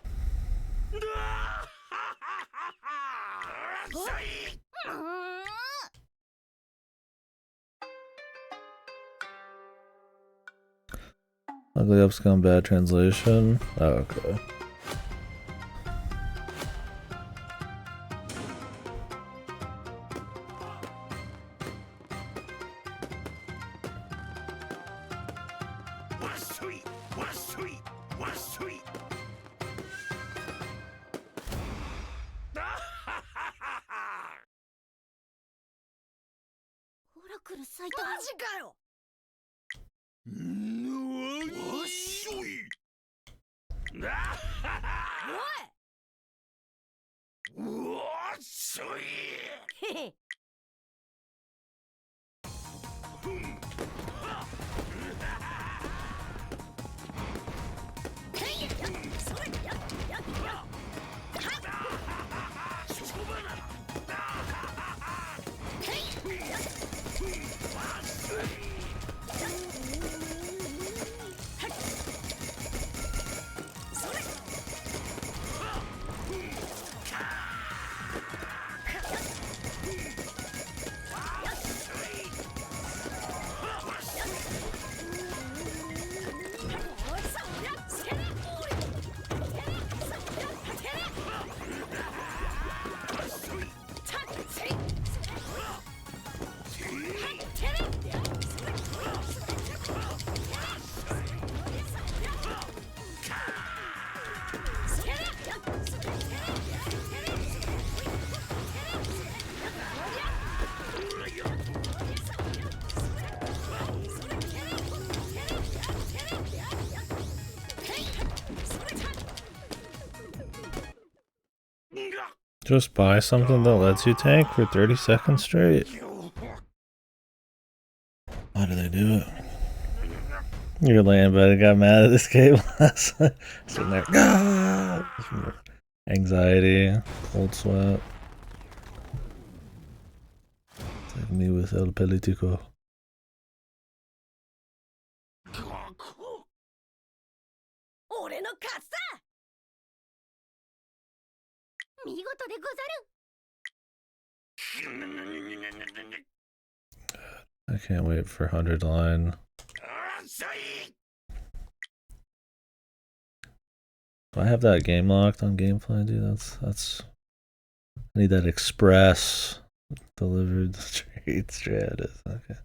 Ugly Upscum, bad translation. Oh, okay. Just buy something that lets you tank for 30 seconds straight. Why do they do it? Your land buddy got mad at this game last night. Sitting there. Ah! Anxiety, cold sweat. It's like me with El Politico. I can't wait for 100 line. Do I have that game locked on Gameplay, dude? That's. I need that express delivered straight. It is okay.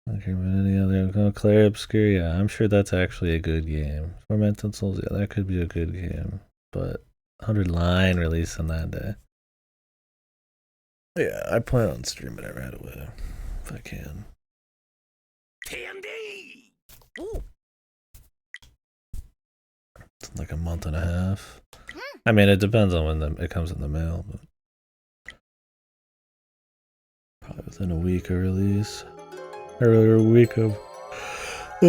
Okay, but any other Claire Obscure? Yeah, I'm sure that's actually a good game. Tormented Souls, yeah, that could be a good game. But 100 line release on that day. Yeah, I plan on streaming it right away if I can. It's like a month and a half. I mean, it depends on when it comes in the mail, but probably within a week of release. Earlier a week of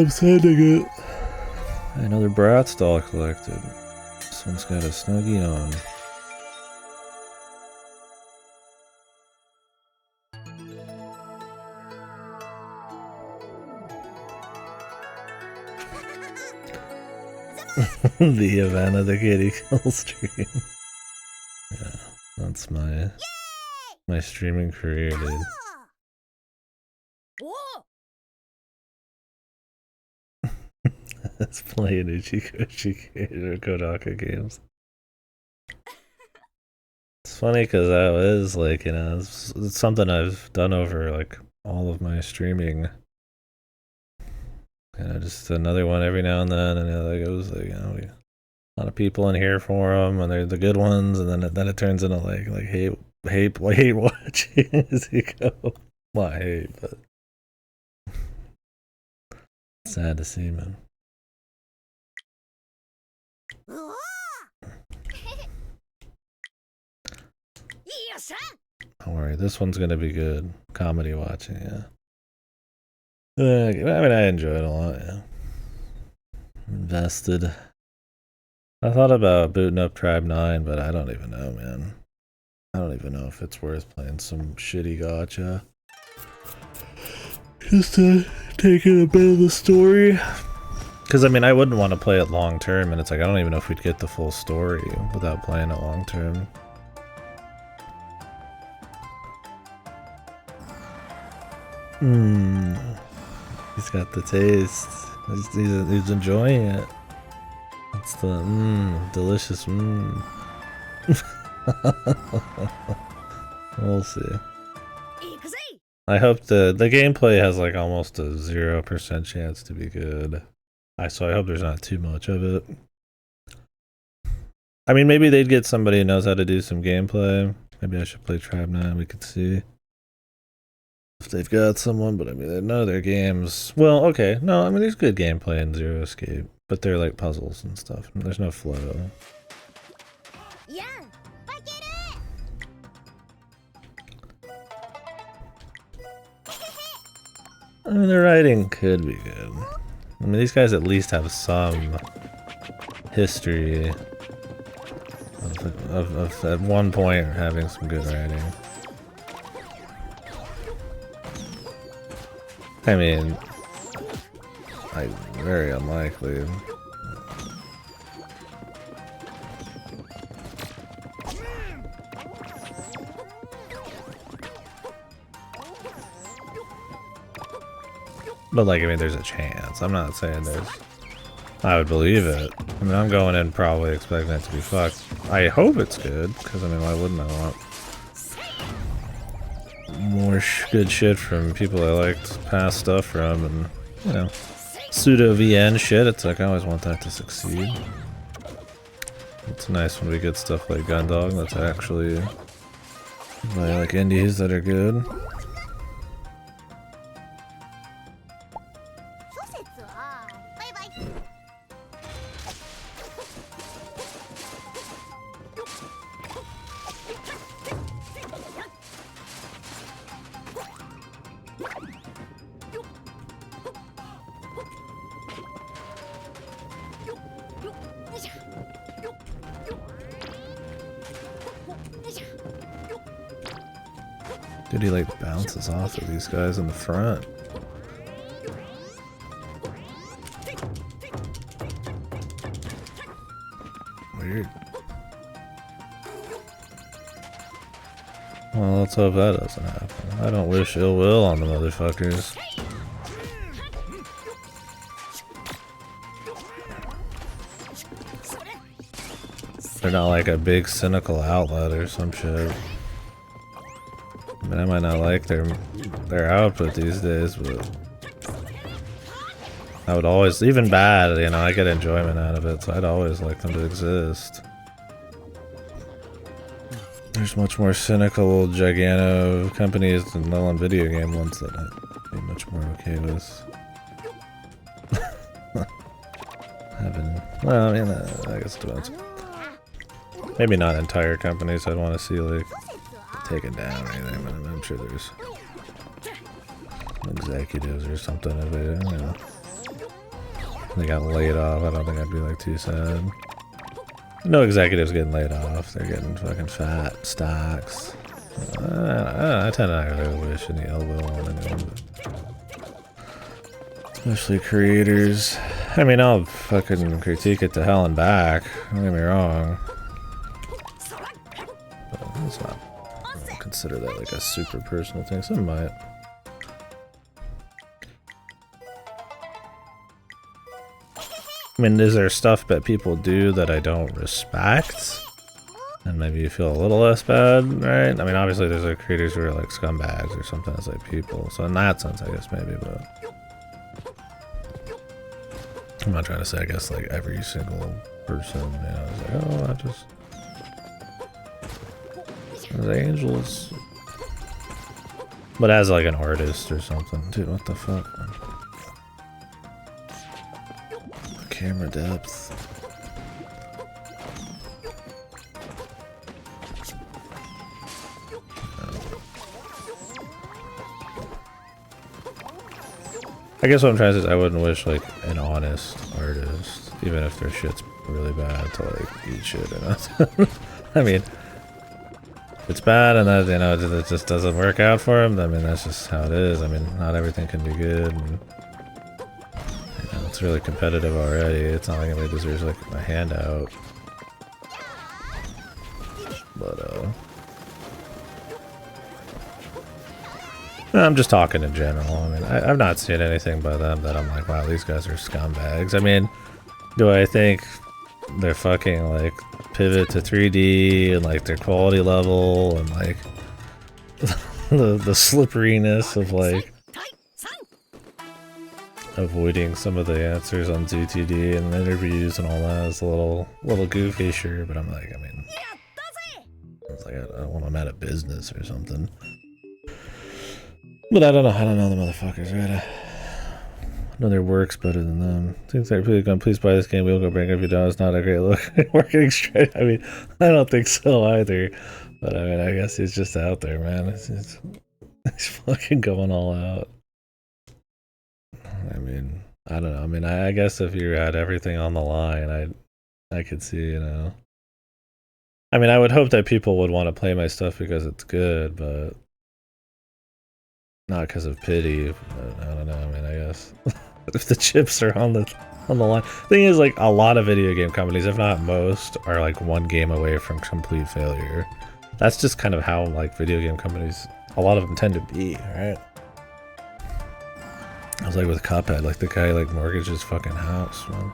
sending it. Another Bratz doll collected. This one's got a Snuggie on. The event of the kitty kill stream. Yeah, that's my streaming career, dude. Let's play Uchikoshi or Kodaka games. It's funny because that was like, you know, it's something I've done over like all of my streaming. You know, just another one every now and then, and it goes like, you know, a lot of people in here for them, and they're the good ones, and then it turns into like hate watching as you go. Well, I hate, but sad to see, man. Don't worry, this one's gonna be good. Comedy watching, yeah. I mean, I enjoy it a lot, yeah. Invested. I thought about booting up Tribe 9, but I don't even know, man. I don't even know if it's worth playing some shitty gacha. Just to take in a bit of the story. Because, I mean, I wouldn't want to play it long term, and it's like, I don't even know if we'd get the full story without playing it long term. He's got the taste. He's enjoying it. It's the delicious. We'll see. I hope the gameplay has like almost a 0% chance to be good. So I hope there's not too much of it. I mean, maybe they'd get somebody who knows how to do some gameplay. Maybe I should play Tribe 9. We could see if they've got someone, but I mean, none of their games. Well, okay, no, I mean, there's good gameplay in Zero Escape, but they're like puzzles and stuff. There's no flow. Yeah, Bakeru. I mean, the writing could be good. I mean, these guys at least have some history of at one point having some good writing. I mean, very unlikely. But like, I mean, there's a chance. I'm not saying I would believe it. I mean, I'm going in probably expecting it to be fucked. I hope it's good, because I mean, why wouldn't I want more good shit from people I liked past stuff from, and, you know, pseudo VN shit. It's like, I always want that to succeed. It's nice when we get stuff like Gundog that's actually by like indies that are good. Dude, he like bounces off of these guys in the front. Weird. Well, let's hope that doesn't happen. I don't wish ill will on the motherfuckers. They're not like a big cynical outlet or some shit. I mean, I might not like their output these days, but I would always, even bad, you know, I get enjoyment out of it, so I'd always like them to exist. There's much more cynical Gigano companies than low on video game ones that I'd be much more okay with. Well, I mean, I guess it depends. Maybe not entire companies I'd want to see like taken down or anything, but I'm sure there's executives or something if they, you know, they got laid off. I don't think I'd be like too sad. No executives getting laid off. They're getting fucking fat stocks. I tend to not really wish any ill will on anyone, but especially creators. I mean, I'll fucking critique it to hell and back. Don't get me wrong. But it's not. I don't consider that like a super personal thing. Some might. I mean, is there stuff that people do that I don't respect? And maybe you feel a little less bad, right? I mean, obviously there's like creators who are like scumbags or something as like people. So in that sense, I guess maybe, but I'm not trying to say, I guess, like every single person, you know, is like, oh, I just... There's angels. But as like an artist or something. Dude, what the fuck? Camera depth. I guess what I'm trying to say is I wouldn't wish like an honest artist, even if their shit's really bad, to like eat shit, you know? I mean, it's bad and that, you know, it just doesn't work out for him. I mean, that's just how it is. I mean, not everything can be good. And, you know, it's really competitive already. It's not like anybody deserves like a handout. But, I'm just talking in general. I mean, I've not seen anything by them that I'm like, wow, these guys are scumbags. I mean, do I think they're fucking like pivot to 3D and like their quality level and like the slipperiness of like avoiding some of the answers on ZTD and interviews and all that is a little goofy, sure, but I'm like, I mean, it's like I don't want them out of business or something. But I don't know the motherfuckers, right? I know their work's better than them. Things like, please buy this game, we'll go bring $50. It's not a great look. Working straight. I mean, I don't think so either. But I mean, I guess he's just out there, man. He's fucking going all out. I mean, I don't know. I mean, I guess if you had everything on the line, I could see, you know. I mean, I would hope that people would want to play my stuff because it's good, but not because of pity. But I don't know. I mean, I guess if the chips are on the line. Thing is, like, a lot of video game companies, if not most, are like one game away from complete failure. That's just kind of how like video game companies, a lot of them tend to be, right? I was like with Cuphead, like the guy like mortgaged his fucking house, man.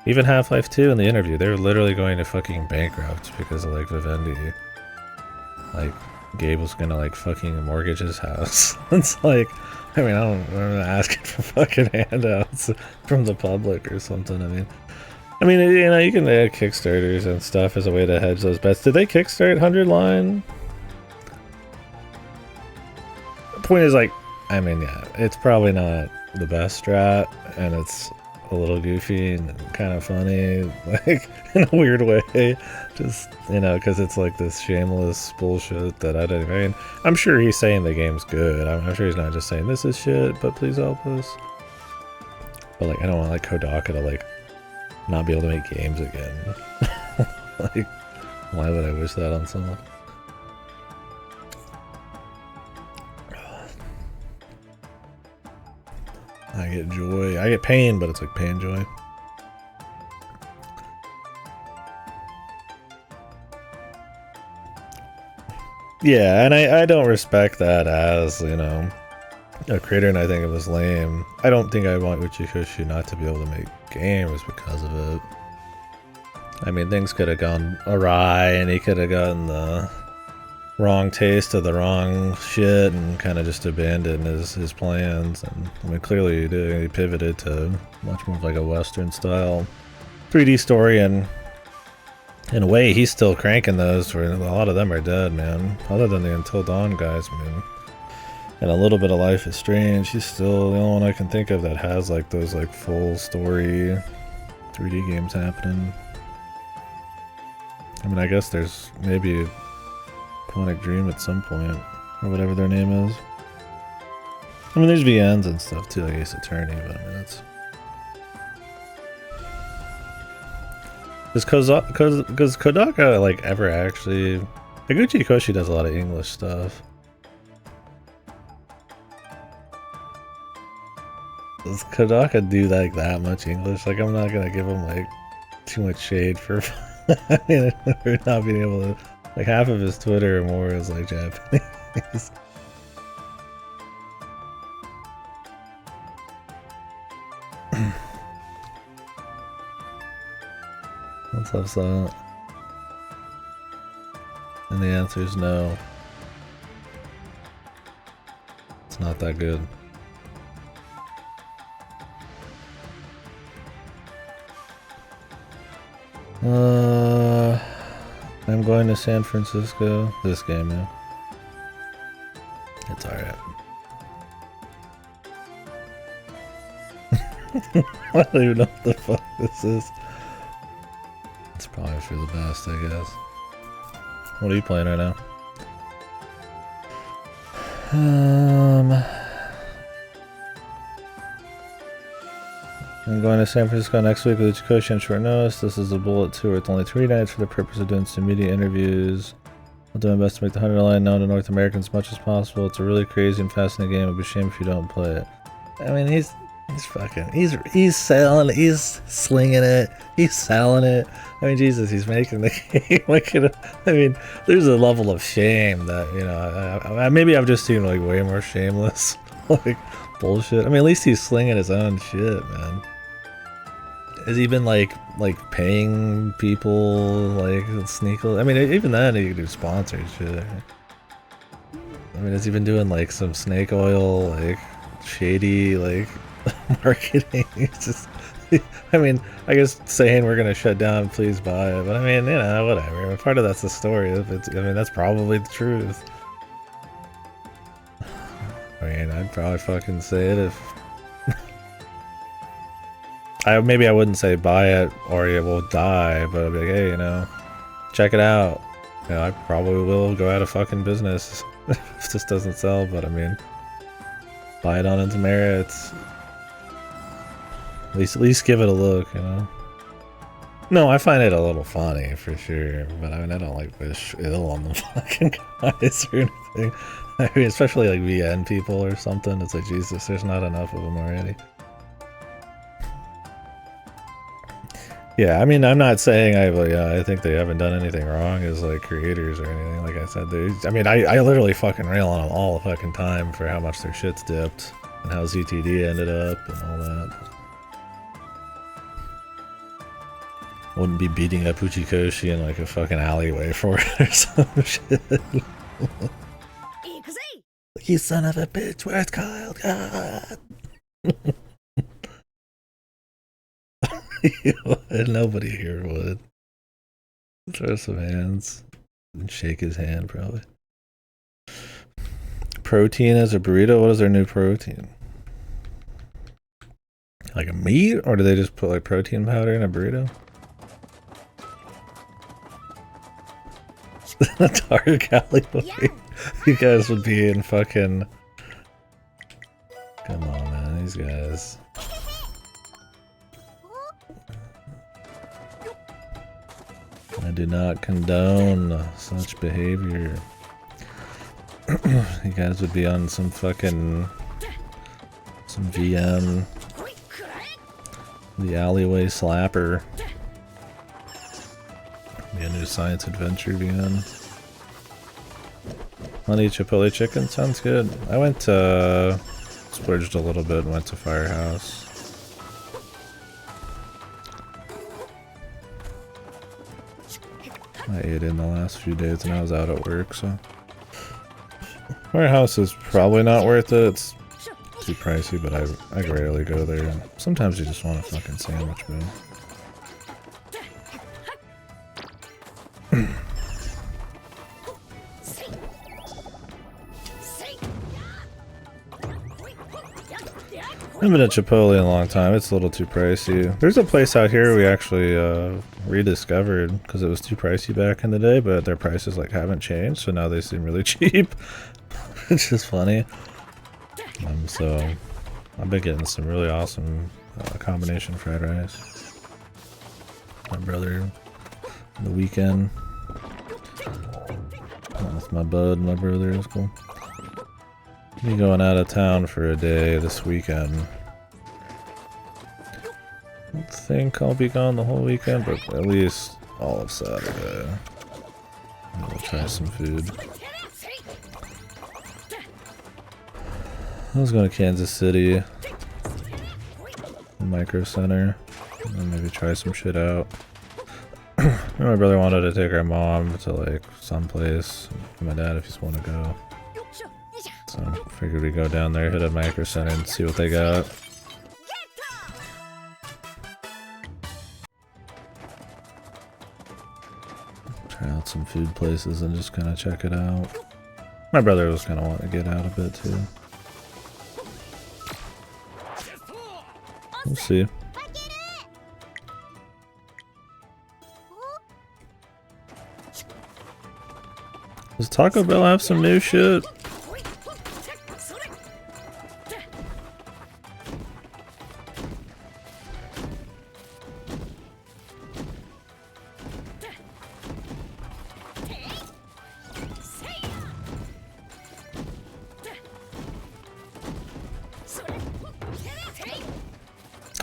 Even Half-Life 2 in the interview, they were literally going to fucking bankrupt because of like Vivendi. Like, Gabe was gonna like fucking mortgage his house. It's like, I mean, I'm not asking for fucking handouts from the public or something. I mean, you know, you can add Kickstarters and stuff as a way to hedge those bets. Did they kickstart 100 Line? The point is, like, I mean, yeah, it's probably not the best strat, and it's a little goofy and kind of funny, like, in a weird way. Just, you know, because it's like this shameless bullshit that I don't even... I'm sure he's saying the game's good. I'm sure he's not just saying, this is shit, but please help us. But, like, I don't want, like, Kodaka to, like, not be able to make games again. Like, why would I wish that on someone? I get joy. I get pain, but it's like pain joy. Yeah, and I don't respect that as, you know, a creator, and I think it was lame. I don't think I want Uchikoshi not to be able to make games because of it. I mean, things could have gone awry, and he could have gotten the wrong taste of the wrong shit and kind of just abandoned his plans. And I mean, clearly he did. He pivoted to much more of like a Western style 3D story, and in a way he's still cranking those. For a lot of them are dead, man. Other than the Until Dawn guys, man. And a little bit of Life is Strange. He's still the only one I can think of that has like those like full story 3D games happening. I mean, I guess there's maybe Quantic Dream at some point, or whatever their name is. I mean, there's VNs and stuff too, like Ace Attorney, but I mean, that's... Does Kodaka, like, ever actually... Higuchi Koshi does a lot of English stuff. Does Kodaka do like that much English? Like, I'm not gonna give him like too much shade for, I mean, for not being able to. Like, half of his Twitter or more is like Japanese. What's up, Silent? And the answer is no. It's not that good. I'm going to San Francisco. This game, yeah. It's alright. I don't even know what the fuck this is. It's probably for the best, I guess. What are you playing right now? I'm going to San Francisco next week with Chikoshi on short notice. This is a bullet tour with only 3 nights for the purpose of doing some media interviews. I'll do my best to make the 100 line known to North Americans as much as possible. It's a really crazy and fascinating game. It'd be a shame if you don't play it. I mean, he's selling it. He's slinging it. He's selling it. I mean, Jesus, he's making the game. I mean, there's a level of shame that, you know, maybe I've just seen like way more shameless like bullshit. I mean, at least he's slinging his own shit, man. Has he been like paying people like sneakily? I mean, even then he could do sponsored shit. I mean, has he been doing like some snake oil, like shady like marketing? It's just, I mean, I guess saying we're gonna shut down, please buy it. But I mean, you know, whatever. I mean, part of that's the story. I mean, that's probably the truth. I mean, I'd probably fucking say it if. Maybe I wouldn't say buy it or you will die, but I'd be like, hey, you know, check it out. You know, I probably will go out of fucking business if this doesn't sell, but I mean, buy it on its merits. At least give it a look, you know. No, I find it a little funny for sure, but I mean, I don't like wish ill on the fucking guys or anything. I mean, especially like VN people or something. It's like, Jesus, there's not enough of them already. Yeah, I mean, I'm not saying I think they haven't done anything wrong as like creators or anything. Like I said, I mean, I literally fucking rail on them all the fucking time for how much their shit's dipped and how ZTD ended up and all that. Wouldn't be beating up Uchikoshi in like a fucking alleyway for it or some shit. You son of a bitch, where's Kyle? God. Nobody here would. Throw some hands and shake his hand, probably. Protein as a burrito? What is their new protein? Like a meat? Or do they just put like protein powder in a burrito? Dark alleyway. Yeah. You guys would be in fucking. Come on, man. These guys. I do not condone such behavior. You guys would be on some fucking. Some VM. The alleyway slapper. Be a new science adventure VM. Honey chipotle chicken sounds good. I went to splurged a little bit and went to Firehouse. I ate in the last few days and I was out at work, so Firehouse is probably not worth it. It's too pricey, but I rarely go there. Sometimes you just want a fucking sandwich, man. I haven't been at Chipotle in a long time. It's a little too pricey. There's a place out here we actually rediscovered because it was too pricey back in the day, but their prices like haven't changed, so now they seem really cheap, which is funny. So I've been getting some really awesome combination fried rice. My brother on the weekend. With my bud, my brother, is cool. Me going out of town for a day this weekend. think I'll be gone the whole weekend, but at least all of Saturday. We'll try some food. I was going to Kansas City, Micro Center, and maybe try some shit out. My brother wanted to take our mom to like someplace. My dad, if he's want to go. So I figured we'd go down there, hit a Micro Center, and see what they got. Try out some food places and just kind of check it out. My brother was kind of wanting to get out a bit too. We'll see. Does Taco Bell have some new shit?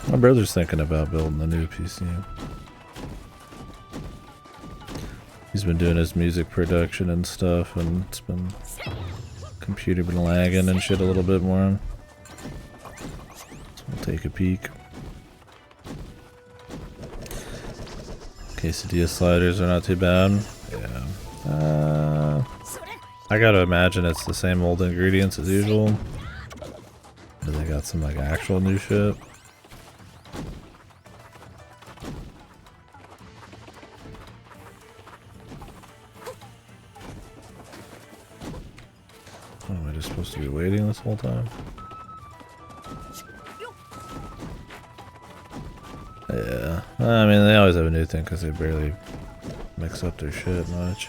My brother's thinking about building a new PC. He's been doing his music production and stuff, and it's been computer been lagging and shit a little bit more. So we'll take a peek. Quesadilla sliders are not too bad. Yeah. I gotta imagine it's the same old ingredients as usual. But they got some like actual new shit. Oh, am I just supposed to be waiting this whole time? Yeah. I mean, they always have a new thing because they barely mix up their shit much.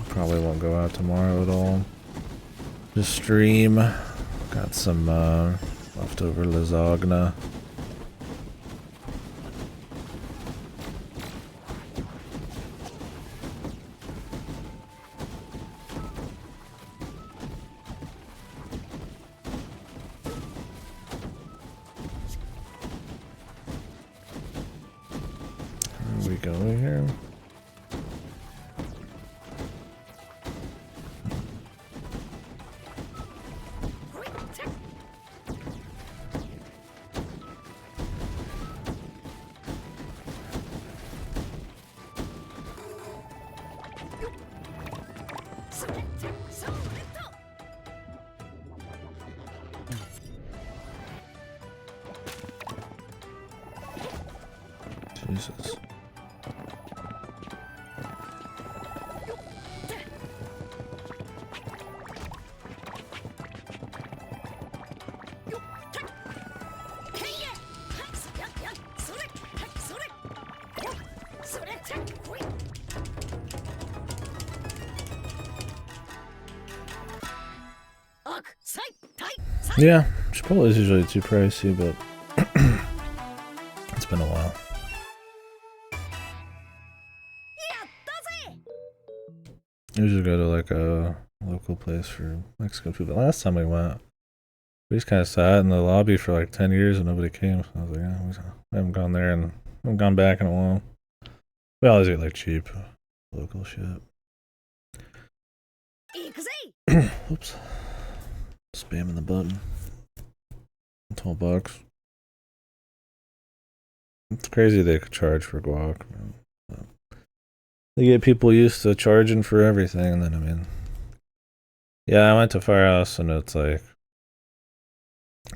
Probably won't go out tomorrow at all. Just stream. Got some leftover lasagna. Where are we going here? Jesus. Yeah, Chipotle is usually too pricey, but it's been a while. I usually go to like a local place for Mexican food, but last time we went, we just kind of sat in the lobby for like 10 years and nobody came. So I was like, yeah, I haven't gone there and I haven't gone back in a while. We always get like cheap local shit. Oops. Spamming the button. $12. It's crazy they could charge for guac. They get people used to charging for everything, and then I mean, yeah, I went to Firehouse and it's like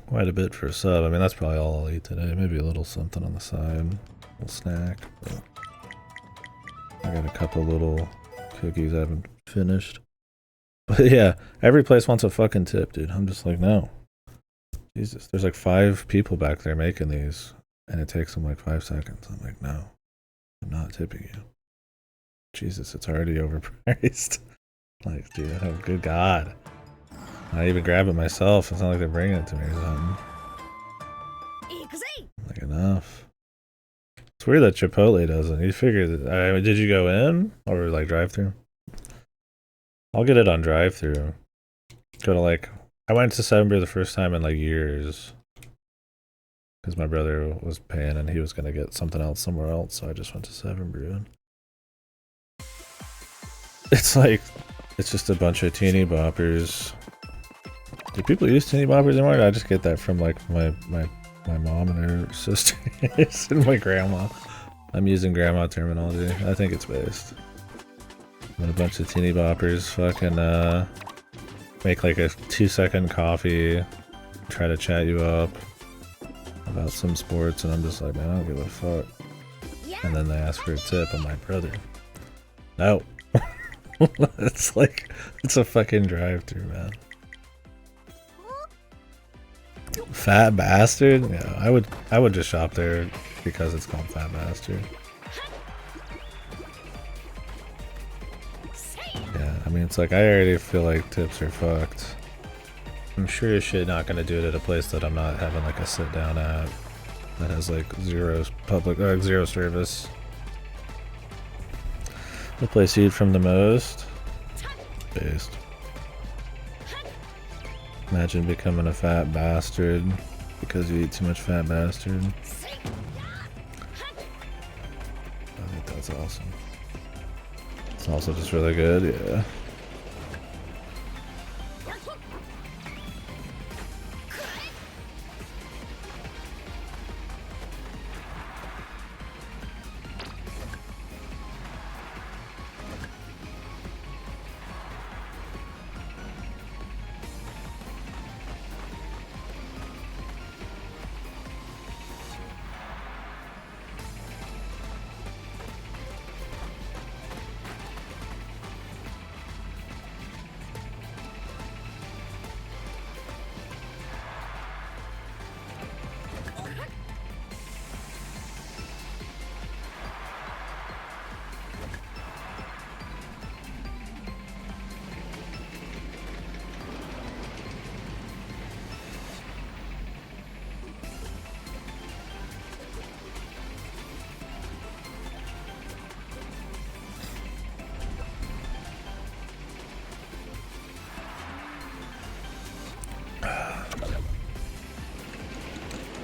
quite a bit for a sub. I mean, that's probably all I'll eat today. Maybe a little something on the side, a little snack. But I got a couple little cookies I haven't finished. But yeah, every place wants a fucking tip, dude. I'm just like, no. Jesus, there's like 5 people back there making these, and it takes them like 5 seconds. I'm like, no, I'm not tipping you. Jesus, it's already overpriced. Like, dude, oh, good God. I even grab it myself. It's not like they're bringing it to me or something. Like, enough. It's weird that Chipotle doesn't. You figured that. Did you go in? Or like drive through? I'll get it on drive-through. Go to like, I went to Seven Brew the first time in like years. Because my brother was paying and he was going to get something else somewhere else, so I just went to Seven Brew. It's like, it's just a bunch of teeny boppers. Do people use teeny boppers anymore? I just get that from like my mom and her sisters and my grandma. I'm using grandma terminology. I think it's based. And a bunch of teeny boppers fucking make like a 2-second coffee, try to chat you up about some sports, and I'm just like, man, I don't give a fuck. And then they ask for a tip. I'm like, brother, no. It's like, it's a fucking drive-through, man. Fat Bastard? Yeah, I would just shop there because it's called Fat Bastard. Yeah, I mean, it's like, I already feel like tips are fucked. I'm sure as shit not gonna do it at a place that I'm not having like a sit down at that has like zero service. The place you eat from the most? Based. Imagine becoming a fat bastard because you eat too much Fat Bastard. I think that's awesome. It's also just really good, yeah.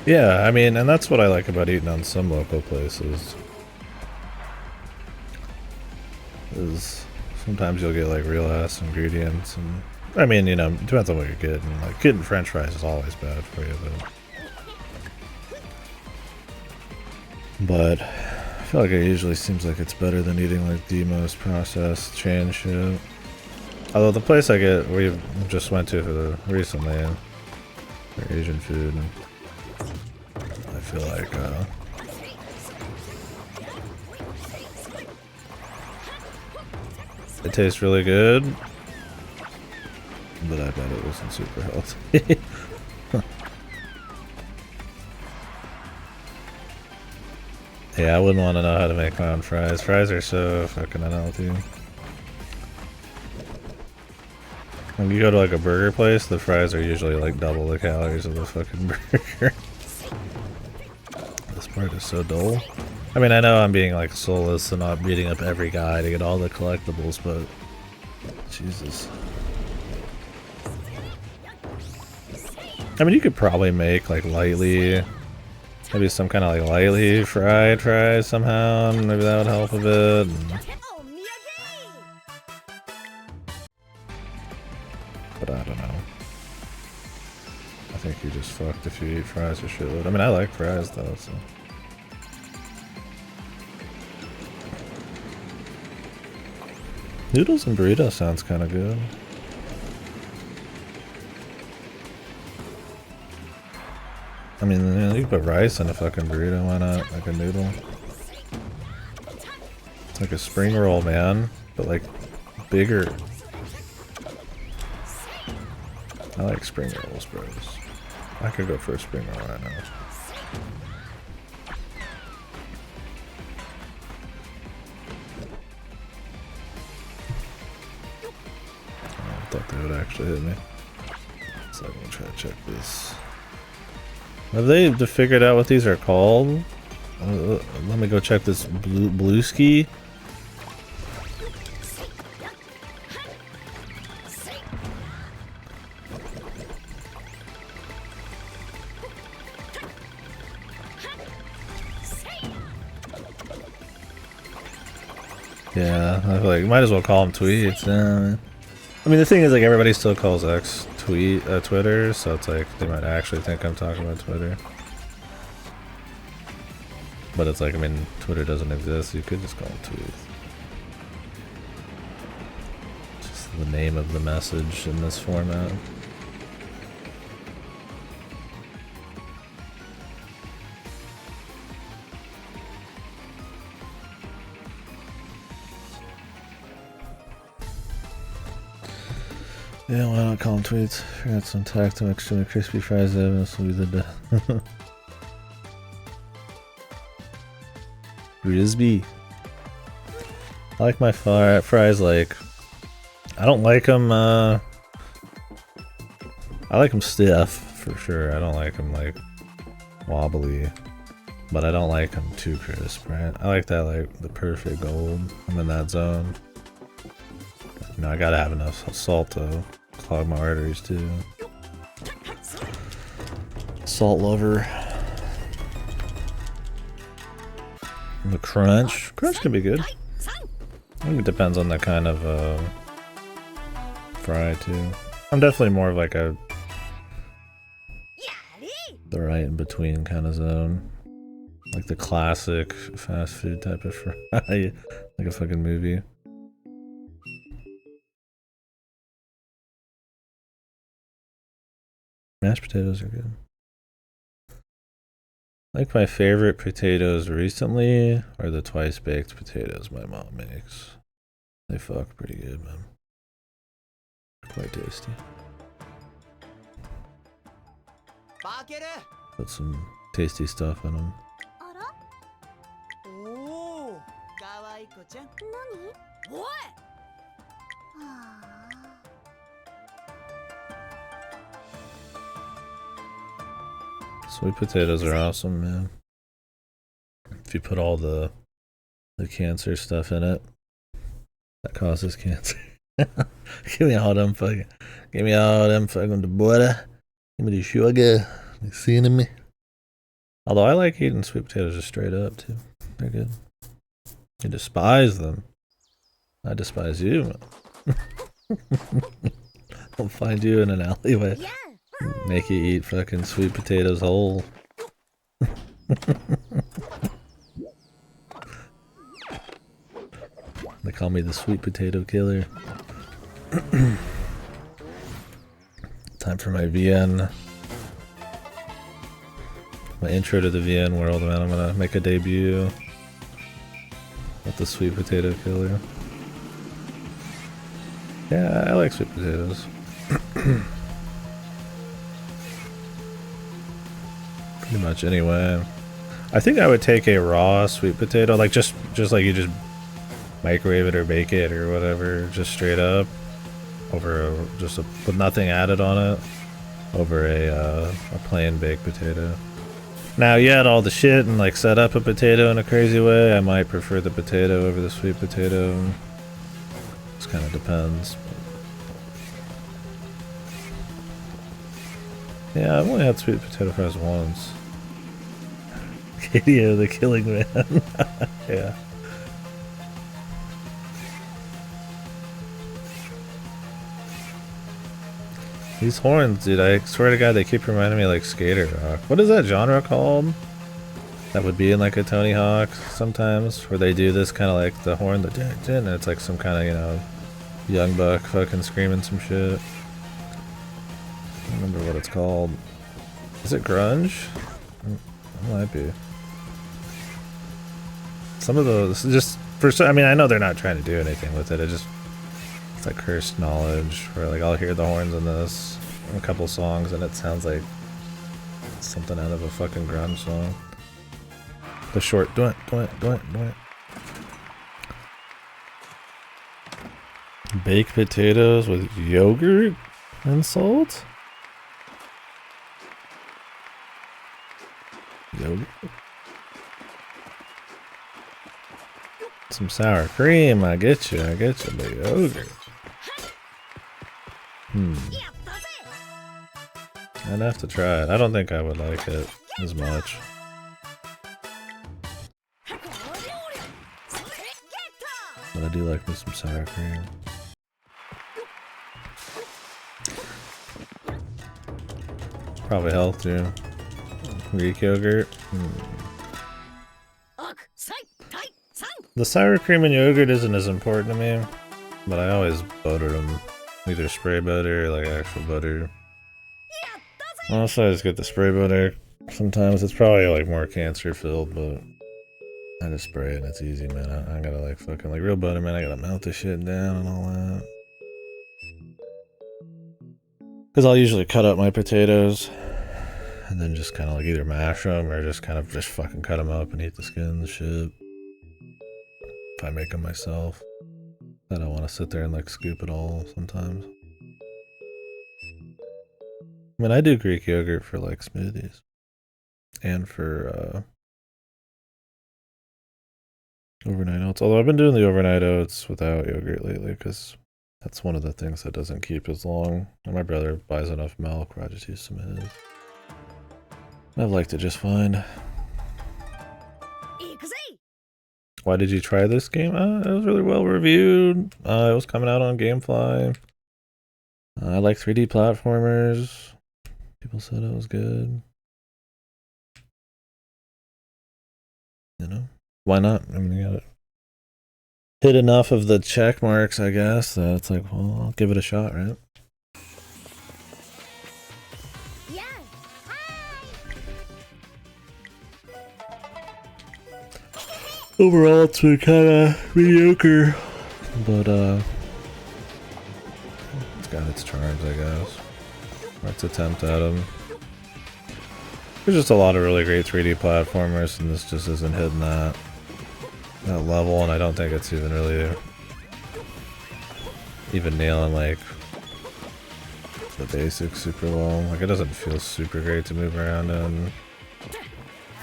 Yeah, I mean, and that's what I like about eating on some local places. Is sometimes you'll get like real ass ingredients, and I mean, you know, it depends on what you're getting. Like getting French fries is always bad for you, but I feel like it usually seems like it's better than eating like the most processed chain shit. Although the place we just went to recently for Asian food, and I feel like it tastes really good, but I bet it wasn't super healthy. Yeah, I wouldn't want to know how to make my own fries. Fries are so fucking unhealthy. When you go to like a burger place, the fries are usually like double the calories of the fucking burger. This part is so dull. I mean, I know I'm being like soulless and not beating up every guy to get all the collectibles, but Jesus. I mean, you could probably make like maybe some kind of like lightly fried fries somehow, and maybe that would help a bit. But I don't know. I think you're just fucked if you eat fries or shitload. I mean, I like fries though, so. Noodles and burrito sounds kind of good. I mean, you know, you can put rice in a fucking burrito, why not? Like a noodle. It's like a spring roll, man, but like bigger. I like spring rolls, bros. I could go for a spring roll right now. I thought they would actually hit me. So I'm gonna try to check this. Have they figured out what these are called? Let me go check this blue ski. Yeah, I feel like you might as well call them tweets. I mean, the thing is, like, everybody still calls X Twitter, so it's like they might actually think I'm talking about Twitter. But it's like, I mean, Twitter doesn't exist, so you could just call it tweets. Just the name of the message in this format. Yeah, why not call them tweets? I got some taco extra crispy fries there, this will be the day. Frisbee. I like my fries like... I don't like them, I like them stiff, for sure. I don't like them, like, wobbly. But I don't like them too crisp, right? I like that, like, the perfect gold. I'm in that zone. You know, I gotta have enough salt to clog my arteries too. Salt lover. The crunch. Crunch can be good. I think it depends on the kind of fry too. I'm definitely more of like the right in between kind of zone. Like the classic fast food type of fry. Like a fucking movie. Mashed potatoes are good. Like my favorite potatoes recently are the twice baked potatoes my mom makes. They fuck pretty good, man. Quite tasty. Bakeru. Put some tasty stuff in them. あら Oh, かわいい子ちゃん。何おいはあ Sweet potatoes are awesome, man. If you put all the cancer stuff in it, that causes cancer. Give me all them fucking the butter. Give me the sugar. You seeing me? Although I like eating sweet potatoes just straight up too. They're good. You despise them. I despise you. I'll find you in an alleyway. Yeah. Make you eat fucking sweet potatoes whole. They call me the sweet potato killer. Time for my VN. My intro to the VN world, man. I'm gonna make a debut with the sweet potato killer. Yeah, I like sweet potatoes. Pretty much anyway. I think I would take a raw sweet potato, like just like you just microwave it or bake it or whatever, just straight up over with nothing added on it, over a plain baked potato. Now you add all the shit and like set up a potato in a crazy way, I might prefer the potato over the sweet potato. Just kind of depends. Yeah, I've only had sweet potato fries once. Katie, the killing man. Yeah. These horns, dude, I swear to God, they keep reminding me of like Skater Rock. What is that genre called? That would be in like a Tony Hawk sometimes, where they do this kind of like the horn, the dun, dun, and it's like some kind of, you know, young buck fucking screaming some shit. I don't remember what it's called. Is it grunge? It might be. Some of those, just for, I mean, I know they're not trying to do anything with it. It's like cursed knowledge, where like I'll hear the horns in this in a couple songs, and it sounds like something out of a fucking grunge song. The short, do it. Baked potatoes with yogurt and salt. Yogurt. Some sour cream, I get you, but yogurt. I'd have to try it. I don't think I would like it as much. But I do like me some sour cream. Probably healthier. Greek yogurt. The sour cream and yogurt isn't as important to me, but I always butter them. Either spray butter or like actual butter. Honestly, I just get the spray butter. Sometimes it's probably like more cancer filled, but I just spray it and it's easy, man. I gotta like fucking like real butter, man. I gotta melt this shit down and all that. Because I'll usually cut up my potatoes and then just kind of like either mash them or just kind of just fucking cut them up and eat the skin and shit. If I make them myself. I don't want to sit there and like scoop it all sometimes. I mean, I do Greek yogurt for like smoothies. And for overnight oats. Although I've been doing the overnight oats without yogurt lately because that's one of the things that doesn't keep as long. And my brother buys enough milk where I just use some of his. I've liked it just fine. Why did you try this game? It was really well reviewed. It was coming out on Gamefly. I like 3D platformers. People said it was good. You know, why not? I mean, you gotta hit enough of the check marks, I guess, that it's like, well, I'll give it a shot, right? Overall, it's been kind of mediocre, but it's got its charms, I guess. Or its attempt at them. There's just a lot of really great 3D platformers, and this just isn't hitting that level, and I don't think it's even really nailing like the basics super well. Like it doesn't feel super great to move around in.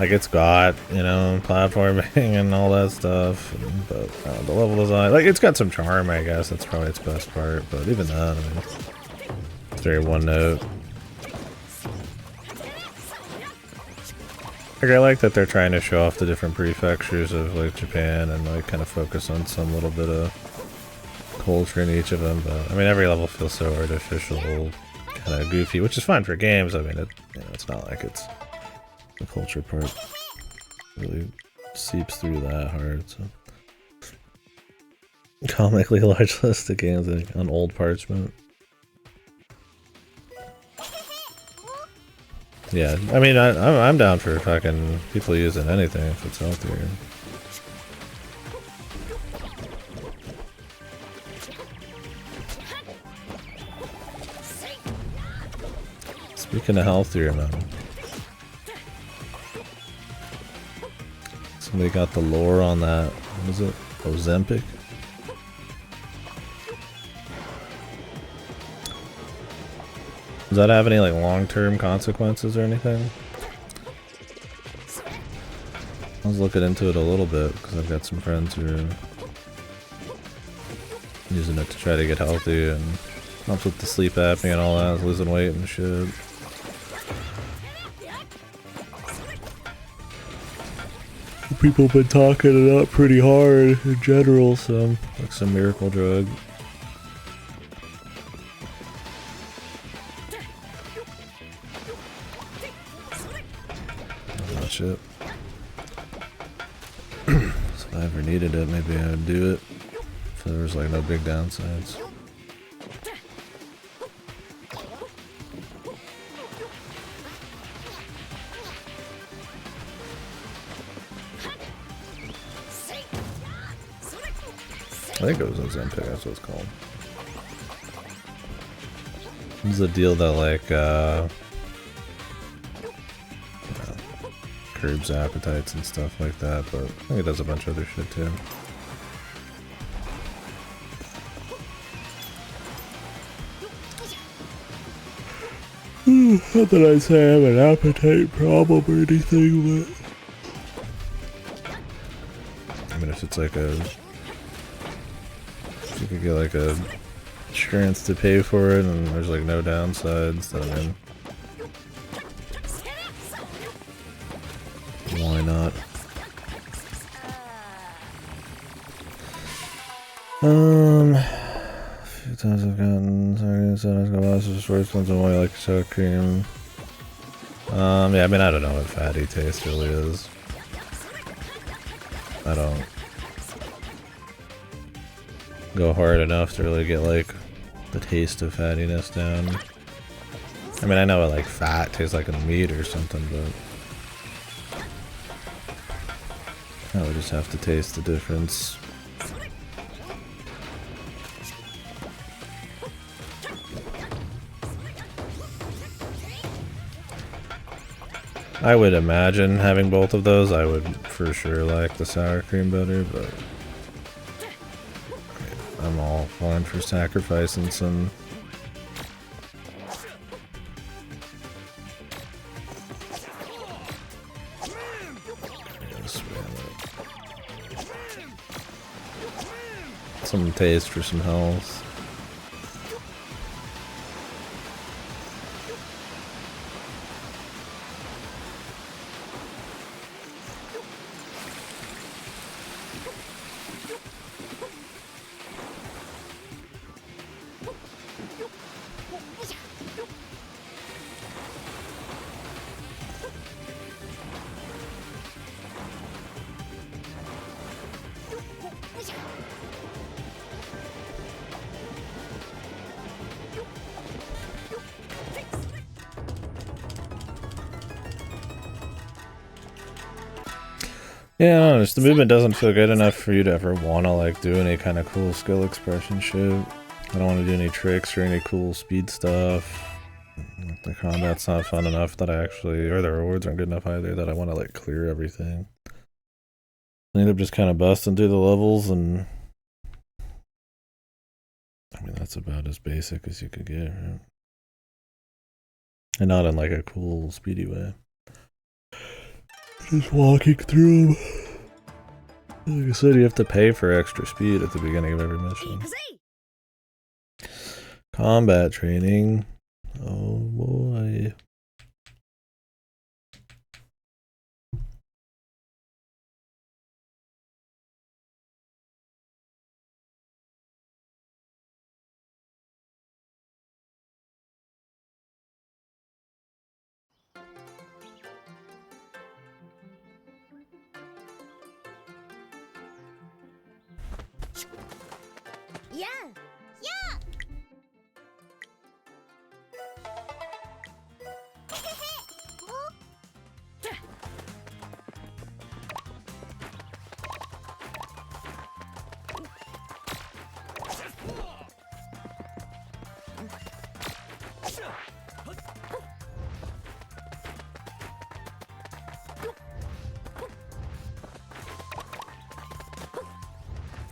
Like it's got, you know, platforming and all that stuff, but the level design, like it's got some charm, I guess. That's probably its best part, but even that, I mean, it's very one note. Like I like that they're trying to show off the different prefectures of like Japan and like kind of focus on some little bit of culture in each of them, but I mean every level feels so artificial, kind of goofy, which is fine for games. I mean, it's not like it's the culture part really seeps through that hard. So comically large list of games like, on old parchment. Yeah, I mean I'm down for fucking people using anything if it's healthier. Speaking of healthier, man. Somebody got the lore on that. What is it? Ozempic? Does that have any like long-term consequences or anything? I was looking into it a little bit because I've got some friends who are using it to try to get healthy and helps with the sleep apnea and all that, losing weight and shit. People have been talking it up pretty hard in general, so like some miracle drug. Oh shit. So if I ever needed it, maybe I would do it. If there was like no big downsides. I think it was Ozempic, that's what it's called. This is a deal that like curbs appetites and stuff like that, but I think it does a bunch of other shit too. Not that I'd say I have an appetite problem or anything, but I mean if it's like a you could get like a insurance to pay for it and there's like no downsides, then I mean, why not? A few times I've gotten first ones and I like sour cream. Yeah, I mean, I don't know what fatty taste really is. I don't go hard enough to really get like the taste of fattiness down. I mean, I know what like fat tastes like in meat or something, but I would just have to taste the difference. I would imagine having both of those, I would for sure like the sour cream better, but I'm all fine for sacrificing some. Some taste for some health. Yeah, no, just the movement doesn't feel good enough for you to ever want to like do any kind of cool skill expression shit. I don't want to do any tricks or any cool speed stuff. The combat's not fun enough that I actually, or the rewards aren't good enough either that I want to like clear everything. I end up just kind of busting through the levels, and I mean that's about as basic as you could get, right? And not in like a cool, speedy way. Just walking through them. Like I said, you have to pay for extra speed at the beginning of every mission. Combat training. Oh boy. Yeah. Yeah.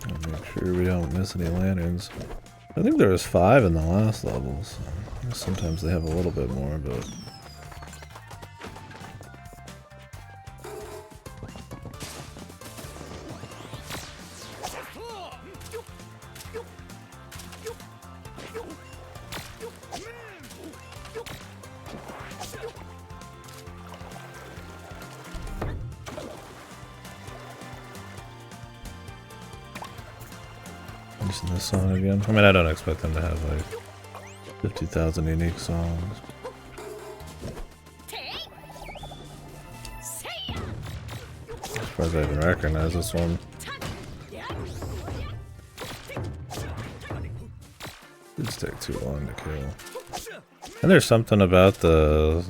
I'll make sure we don't miss any lanterns. I think there was 5 in the last level, so sometimes they have a little bit more, but using this song again. I mean, I don't expect them to have like 50,000 unique songs. I'm surprised I even recognize this one. It'd take too long to kill. And there's something about the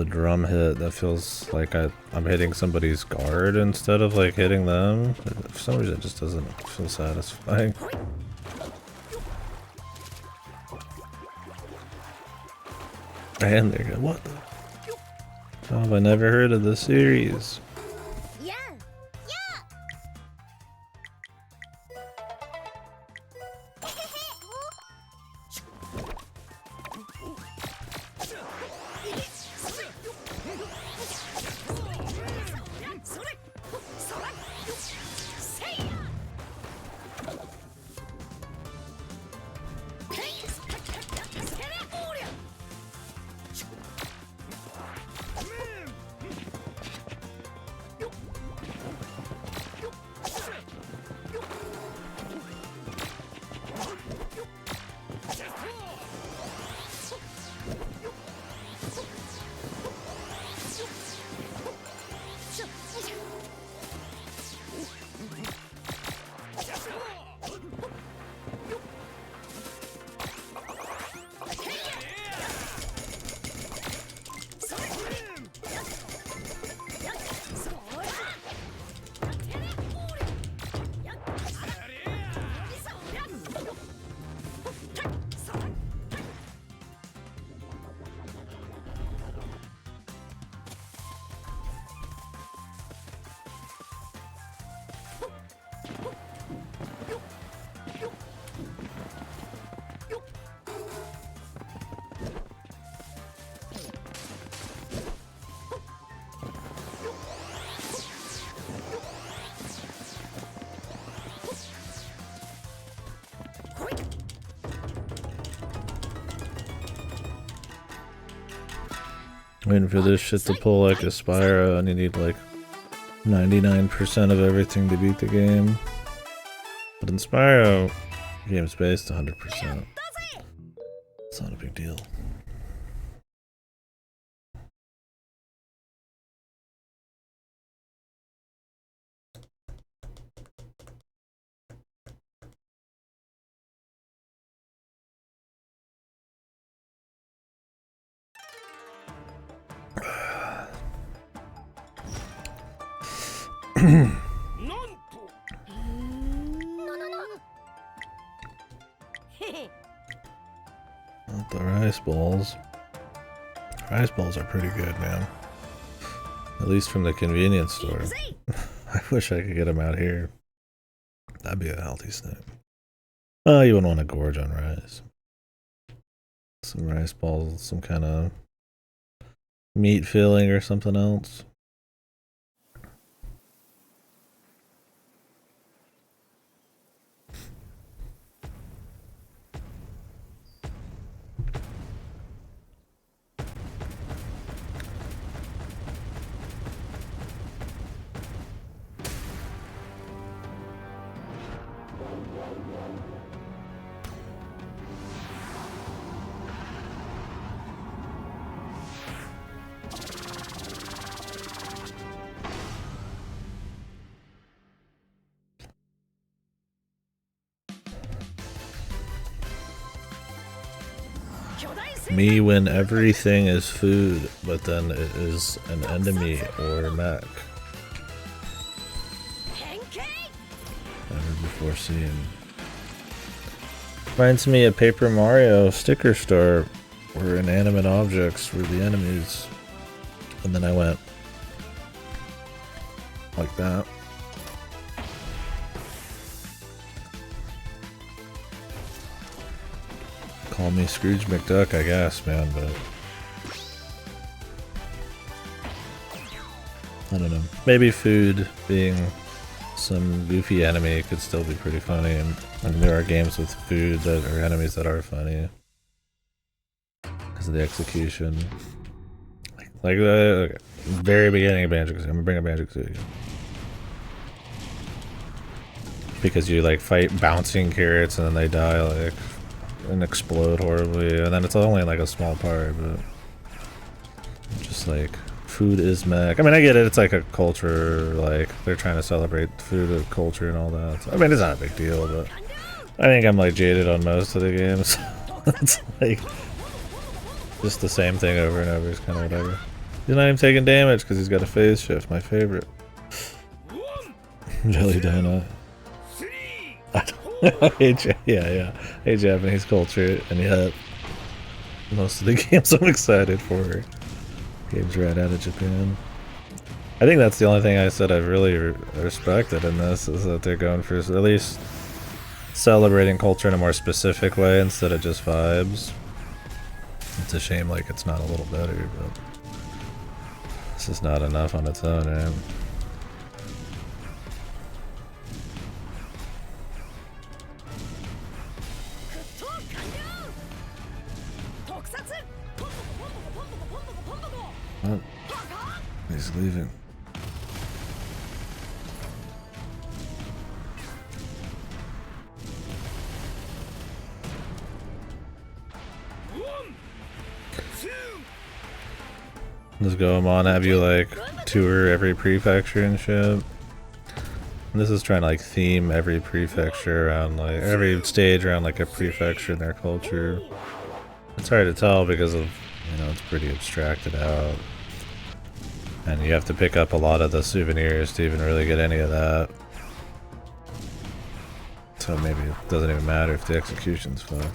drum hit that feels like I'm hitting somebody's guard instead of like hitting them. For some reason it just doesn't feel satisfying. And they're good. What the? How have I never heard of this series? Yeah. Waiting for this shit to pull like a Spyro, and you need like 99% of everything to beat the game. But in Spyro, the game's based 100%. It's not a big deal. Not the rice balls. Rice balls are pretty good, man. At least from the convenience store. I wish I could get them out here. That'd be a healthy snack. Oh, you wouldn't want to gorge on rice. Some rice balls, some kind of meat filling or something else. Me when everything is food, but then it is an enemy or mech. Never before seen. Reminds me of Paper Mario sticker store, where inanimate objects were the enemies. And then I went like that. Call me Scrooge McDuck, I guess, man, but I don't know. Maybe food being some goofy enemy could still be pretty funny, and I mean, there are games with food that are enemies that are funny because of the execution. Like the very beginning of Banjo-Kazooie. I'm gonna bring up Banjo-Kazooie because you like fight bouncing carrots and then they die like and explode horribly, and then it's only like a small part, but just like food is mech. I mean, I get it, it's like a culture, like they're trying to celebrate food culture and all that. So, I mean, it's not a big deal, but I think I'm like jaded on most of the games. It's like just the same thing over and over. It's kind of whatever. He's not even taking damage because he's got a phase shift. My favorite. Jelly Dino. I hate Japanese culture, and yet most of the games I'm excited for games right out of Japan. I think that's the only thing I said I've really respected in this, is that they're going for at least celebrating culture in a more specific way instead of just vibes. It's a shame like it's not a little better, but this is not enough on its own, right? Oh, he's leaving. Let's go, Amon, have you like tour every prefecture and shit. And this is trying to like theme every prefecture around like every stage around like a prefecture and their culture. It's hard to tell because of, you know, it's pretty abstracted out. And you have to pick up a lot of the souvenirs to even really get any of that. So maybe it doesn't even matter if the execution's fucked.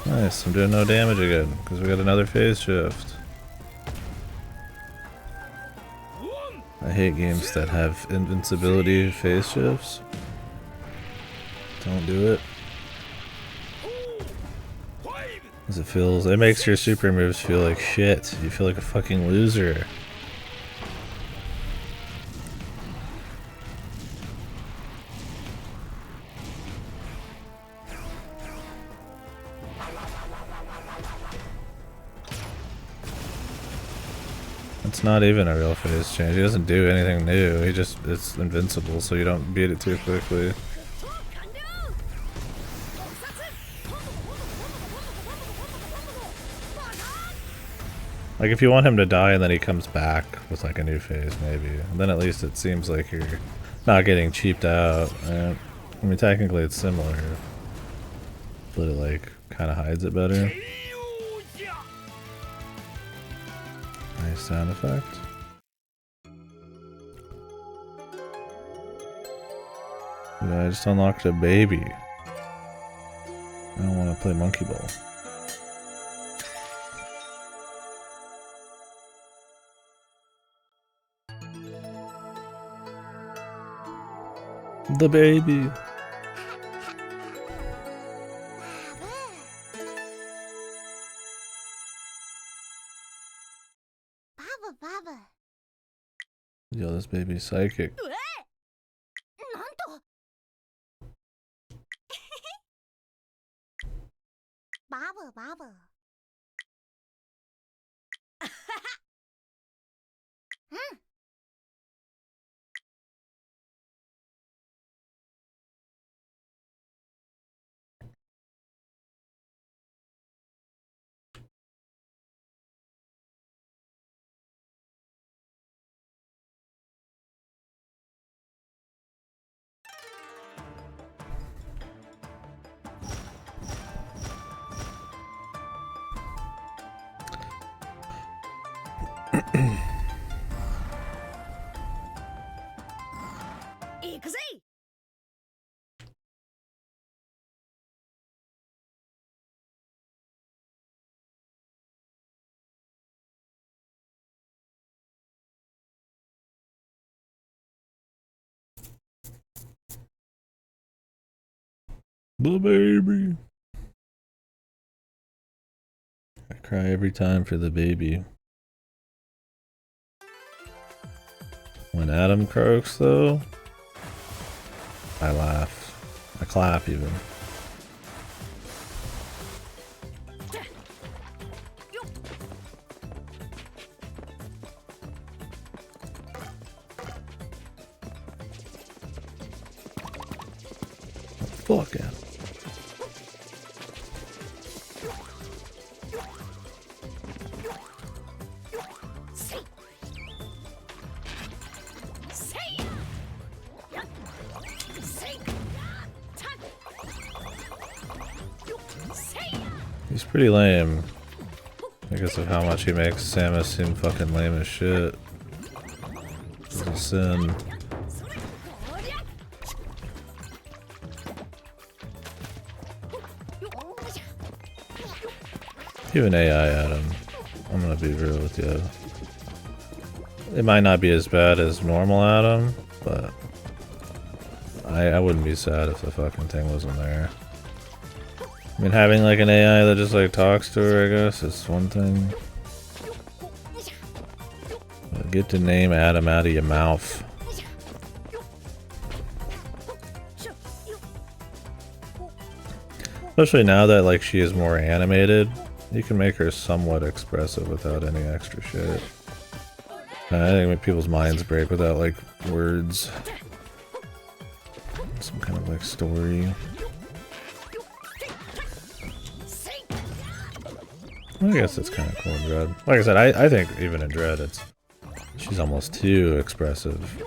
Nice, I'm doing no damage again, because we got another phase shift. I hate games that have invincibility phase shifts. Don't do it. As it makes your super moves feel like shit. You feel like a fucking loser. It's not even a real phase change. He doesn't do anything new. He just, it's invincible, so you don't beat it too quickly. Like if you want him to die and then he comes back with like a new phase maybe, and then at least it seems like you're not getting cheaped out. Right? I mean technically it's similar, but it like kind of hides it better. Nice sound effect. I just unlocked a baby. I don't want to play monkey ball. The baby. Baba, Baba. Yo, this baby's psychic. Baba, Baba. The baby. I cry every time for the baby. When Adam croaks though, I laugh. I clap even. Fuck yeah. He's pretty lame. Because of how much he makes Samus seem fucking lame as shit. It's a sin. Even AI Adam. I'm gonna be real with you. It might not be as bad as normal Adam, but I wouldn't be sad if the fucking thing wasn't there. I mean, having like an AI that just like talks to her, I guess, is one thing. But get to name Adam out of your mouth. Especially now that like she is more animated, you can make her somewhat expressive without any extra shit. I think people's minds break without like words. Some kind of like story. I guess it's kind of cool in Dread. Like I said, I think even in Dread, she's almost too expressive.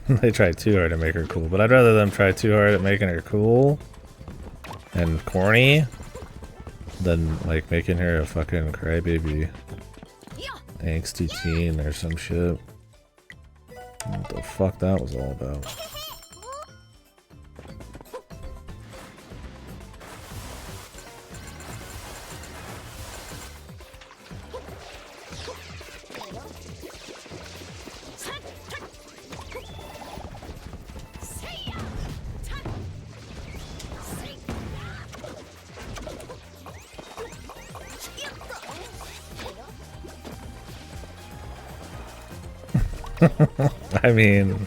They try too hard to make her cool, but I'd rather them try too hard at making her cool and corny than like making her a fucking crybaby, angsty teen or some shit. What the fuck that was all about? I mean,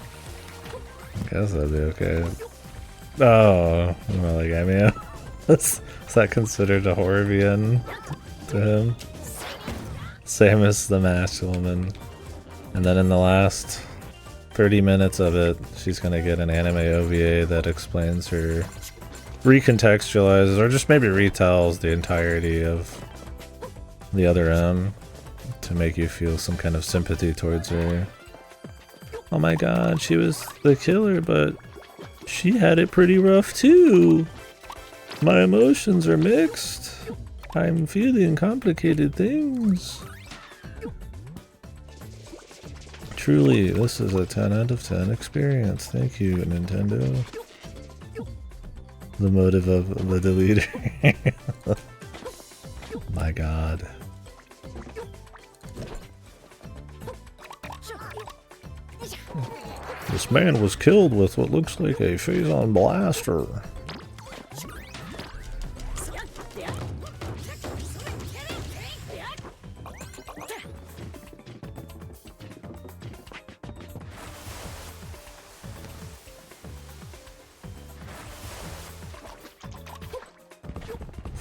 I guess that'd be okay. Oh, like I mean, Is that considered a horror VN to him? Same as the Masked Woman. And then in the last 30 minutes of it, she's gonna get an anime OVA that explains her, recontextualizes, or just maybe retells the entirety of the other M to make you feel some kind of sympathy towards her. Oh my god, she was the killer, but she had it pretty rough too. My emotions are mixed. I'm feeling complicated things. Truly, this is a 10 out of 10 experience. Thank you, Nintendo. The motive of the deleter. My god. This man was killed with what looks like a phazon blaster.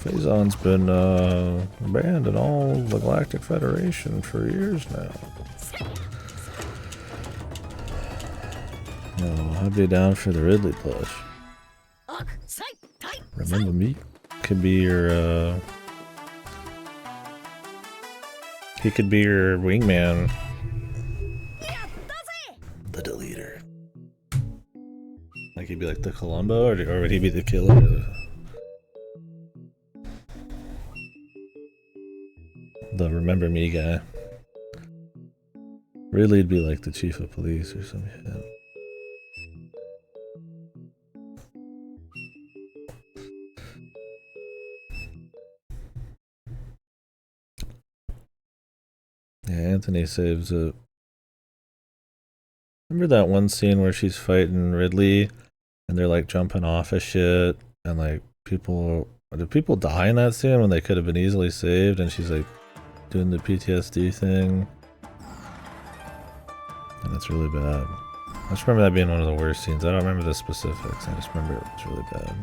Phazon's been banned in all the Galactic Federation for years now. Oh, I'd be down for the Ridley plush. Remember me? Could be your he could be your wingman. The deleter. Like he'd be like the Columbo, or would he be the killer? The Remember Me guy. Ridley'd be like the chief of police or some shit. Yeah, Anthony saves it. Remember that one scene where she's fighting Ridley and they're like jumping off of shit and like did people die in that scene when they could have been easily saved, and she's like doing the PTSD thing? And that's really bad. I just remember that being one of the worst scenes. I don't remember the specifics, I just remember it was really bad.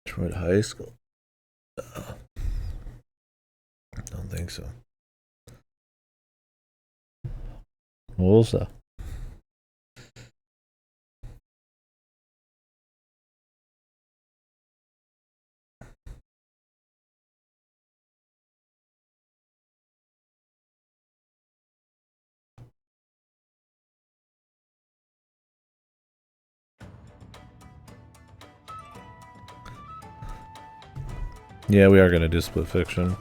Detroit High School? I don't think so. What was that? Yeah, we are gonna do Split Fiction.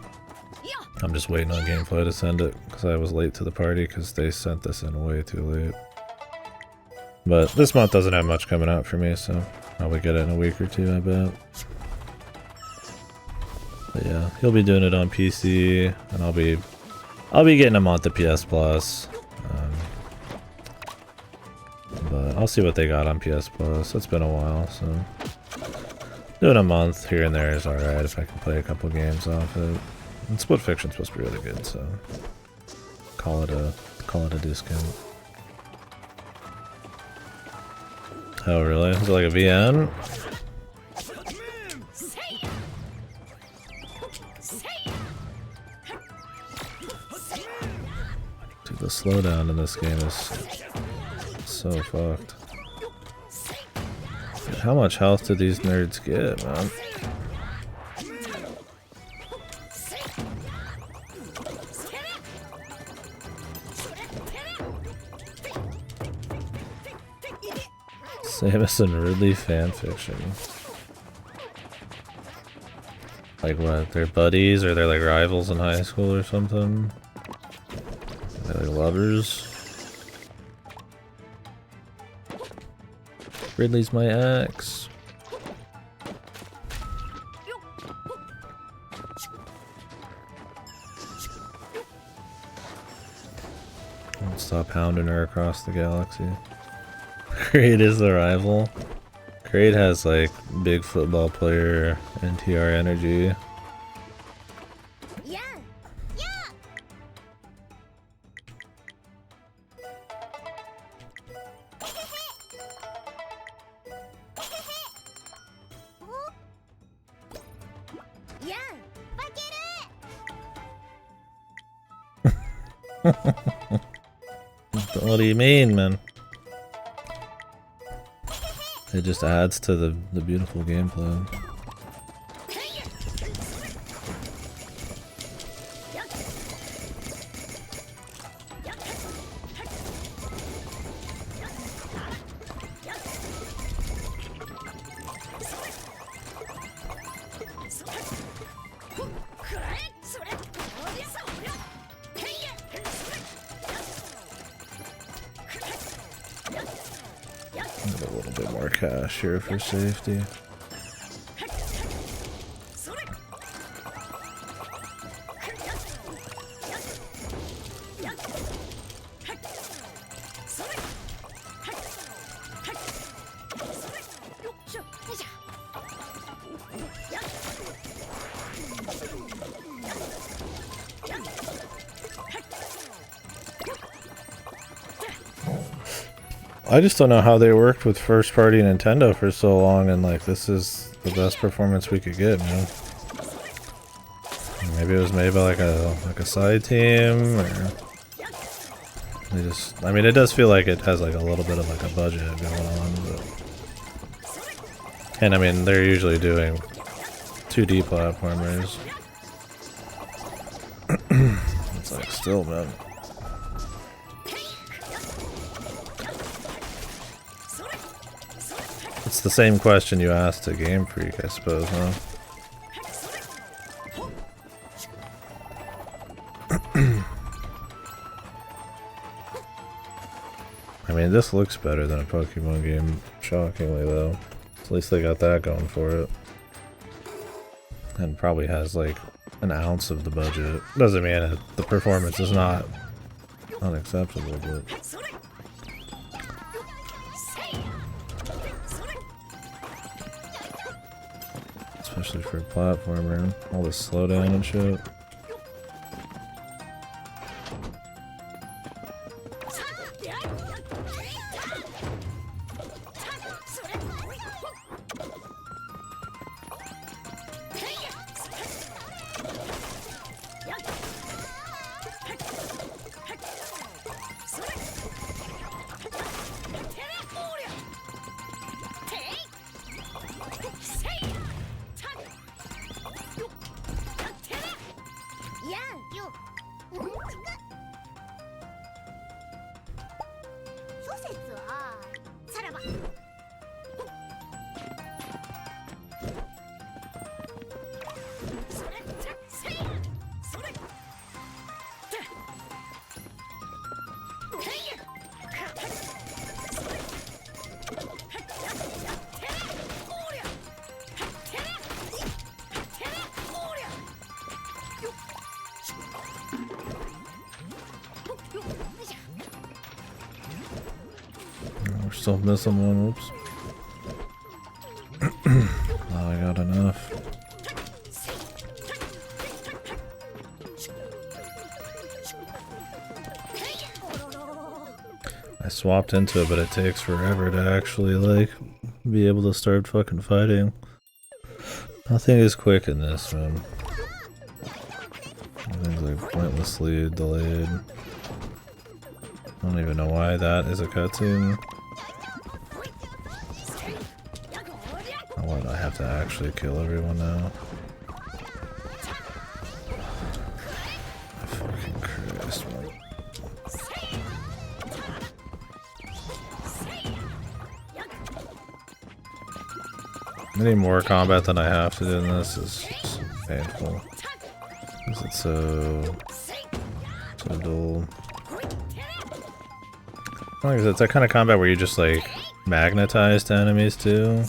I'm just waiting on Gamefly to send it because I was late to the party because they sent this in way too late. But this month doesn't have much coming out for me, so probably get it in a week or two, I bet. But yeah, he'll be doing it on PC, and I'll be getting him on the PS Plus. But I'll see what they got on PS Plus. It's been a while, so doing a month here and there is alright if I can play a couple games off it. And Split Fiction's supposed to be really good, so call it a discount. Oh really? Is it like a VN? Dude, the slowdown in this game is so fucked. Dude, how much health did these nerds get, man? Samus and Ridley fanfiction. Like what? They're buddies, or they're like rivals in high school or something? They're like lovers? Ridley's my ex. Don't stop hounding her across the galaxy. Kraid is the rival. Kraid has like big football player NTR energy. What do you mean, man? It just adds to the beautiful gameplay. Get a little bit more cash here for safety. I just don't know how they worked with first-party Nintendo for so long, and like this is the best performance we could get, man. Maybe it was made by like a side team, or they just. I mean, it does feel like it has like a little bit of like a budget going on, but. And I mean, they're usually doing 2D platformers. It's like still, man. It's the same question you asked to Game Freak, I suppose, huh? I mean, this looks better than a Pokemon game, shockingly, though. At least they got that going for it. And probably has, like, an ounce of the budget. Doesn't mean the performance is not unacceptable, but... Especially for a platformer, all this slowdown and shit. We're still missing one, oops. Oh, I got enough. I swapped into it, but it takes forever to actually, like, be able to start fucking fighting. Nothing is quick in this, man. Everything's, like, pointlessly delayed. I don't even know why that is a cutscene. Oh, what, I have to actually kill everyone now? Fucking Christ, man. Any more combat than I have to do in this is just painful. Because it's so dull. Like it's that kind of combat where you just like magnetize to enemies too.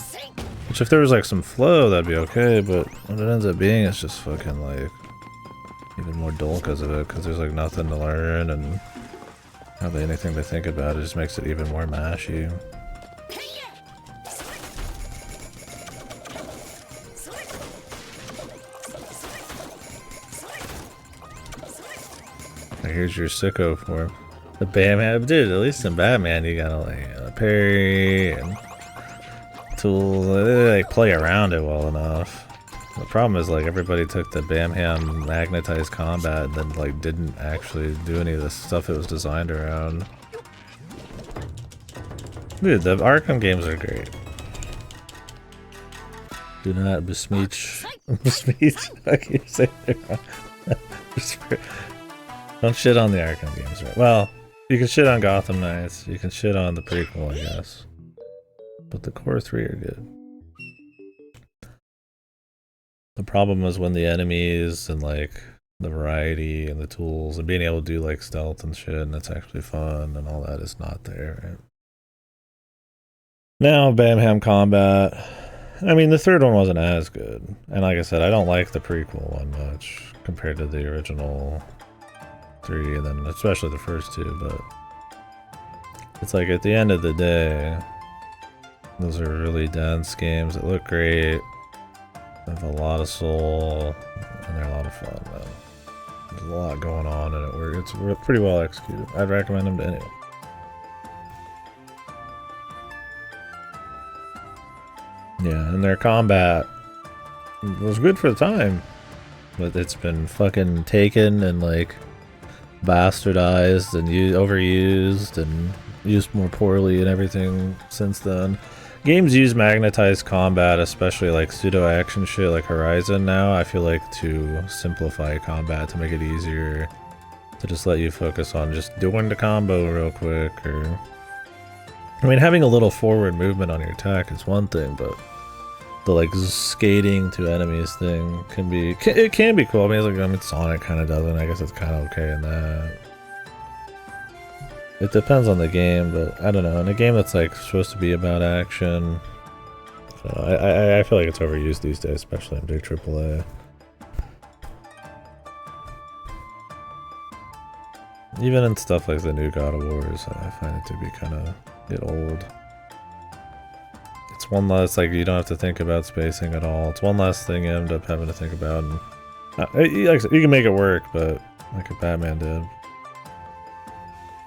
Which if there was like some flow that'd be okay, but what it ends up being is just fucking like even more dull because of it, because there's like nothing to learn and hardly anything to think about. It just makes it even more mashy. Here's your sicko form. The Batman, dude, at least in Batman you gotta like parry and tools, they like play around it well enough. The problem is like everybody took the Bamham magnetized combat and then like didn't actually do any of the stuff it was designed around. Dude, the Arkham games are great. Do not besmirch. Besmirch. I keep saying it wrong. Don't shit on the Arkham games, right? Well, you can shit on Gotham Knights. You can shit on the prequel, I guess. But the core three are good. The problem was when the enemies and like the variety and the tools and being able to do like stealth and shit, and that's actually fun and all that is not there, right? Now, Bamham combat. I mean, the third one wasn't as good. And like I said, I don't like the prequel one much compared to the original 3, and then especially the first 2, but it's like at the end of the day, those are really dense games that look great, have a lot of soul, and they're a lot of fun, man. There's a lot going on in it where it's pretty well executed. I'd recommend them to anyone. Yeah, and their combat was good for the time, but it's been fucking taken and like bastardized and overused and used more poorly and everything since then. Games use magnetized combat, especially like pseudo action shit like Horizon now, I feel like, to simplify combat, to make it easier, to just let you focus on just doing the combo real quick. Or I mean, having a little forward movement on your attack is one thing, but the like skating to enemies thing can be cool. I mean, Sonic kind of does it. I guess it's kind of okay in that. It depends on the game, but I don't know. In a game that's like supposed to be about action, I feel like it's overused these days, especially in big AAA. Even in stuff like the new God of Wars, I find it to be kind of get old. It's one less, like, you don't have to think about spacing at all. It's one less thing you end up having to think about. And like I said, you can make it work, but like a Batman did.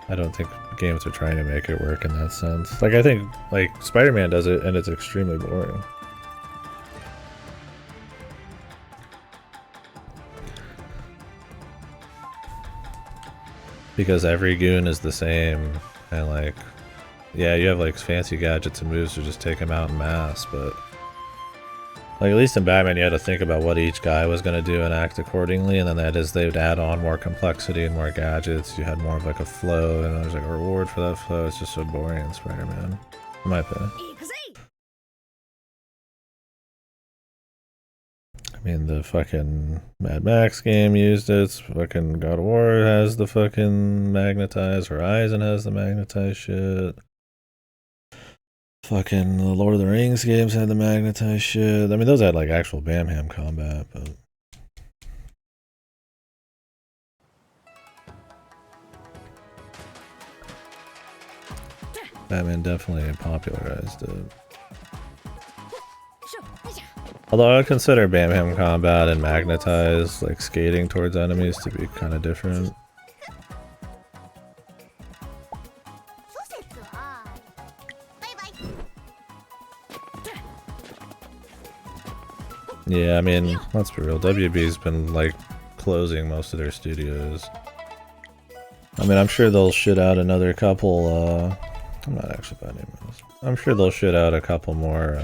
I don't think games are trying to make it work in that sense. Like, I think, like, Spider-Man does it, and it's extremely boring. Because every goon is the same, and like, yeah, you have like fancy gadgets and moves to just take them out in mass, but like at least in Batman you had to think about what each guy was going to do and act accordingly, and then that is they would add on more complexity and more gadgets. You had more of like a flow, and there's like a reward for that flow. It's just so boring in Spider-Man, in my opinion. I mean, the fucking Mad Max game used it. Fucking God of War has the fucking magnetized. Horizon has the magnetized shit. Fucking the Lord of the Rings games had the magnetized shit. I mean, those had like actual Bamham combat, but Batman definitely popularized it. Although I would consider Bamham combat and magnetized, like skating towards enemies, to be kind of different. Yeah, I mean, let's be real, WB's been like closing most of their studios. I mean, I'm sure they'll shit out another couple, I'm not actually buying any of those. I'm sure they'll shit out a couple more,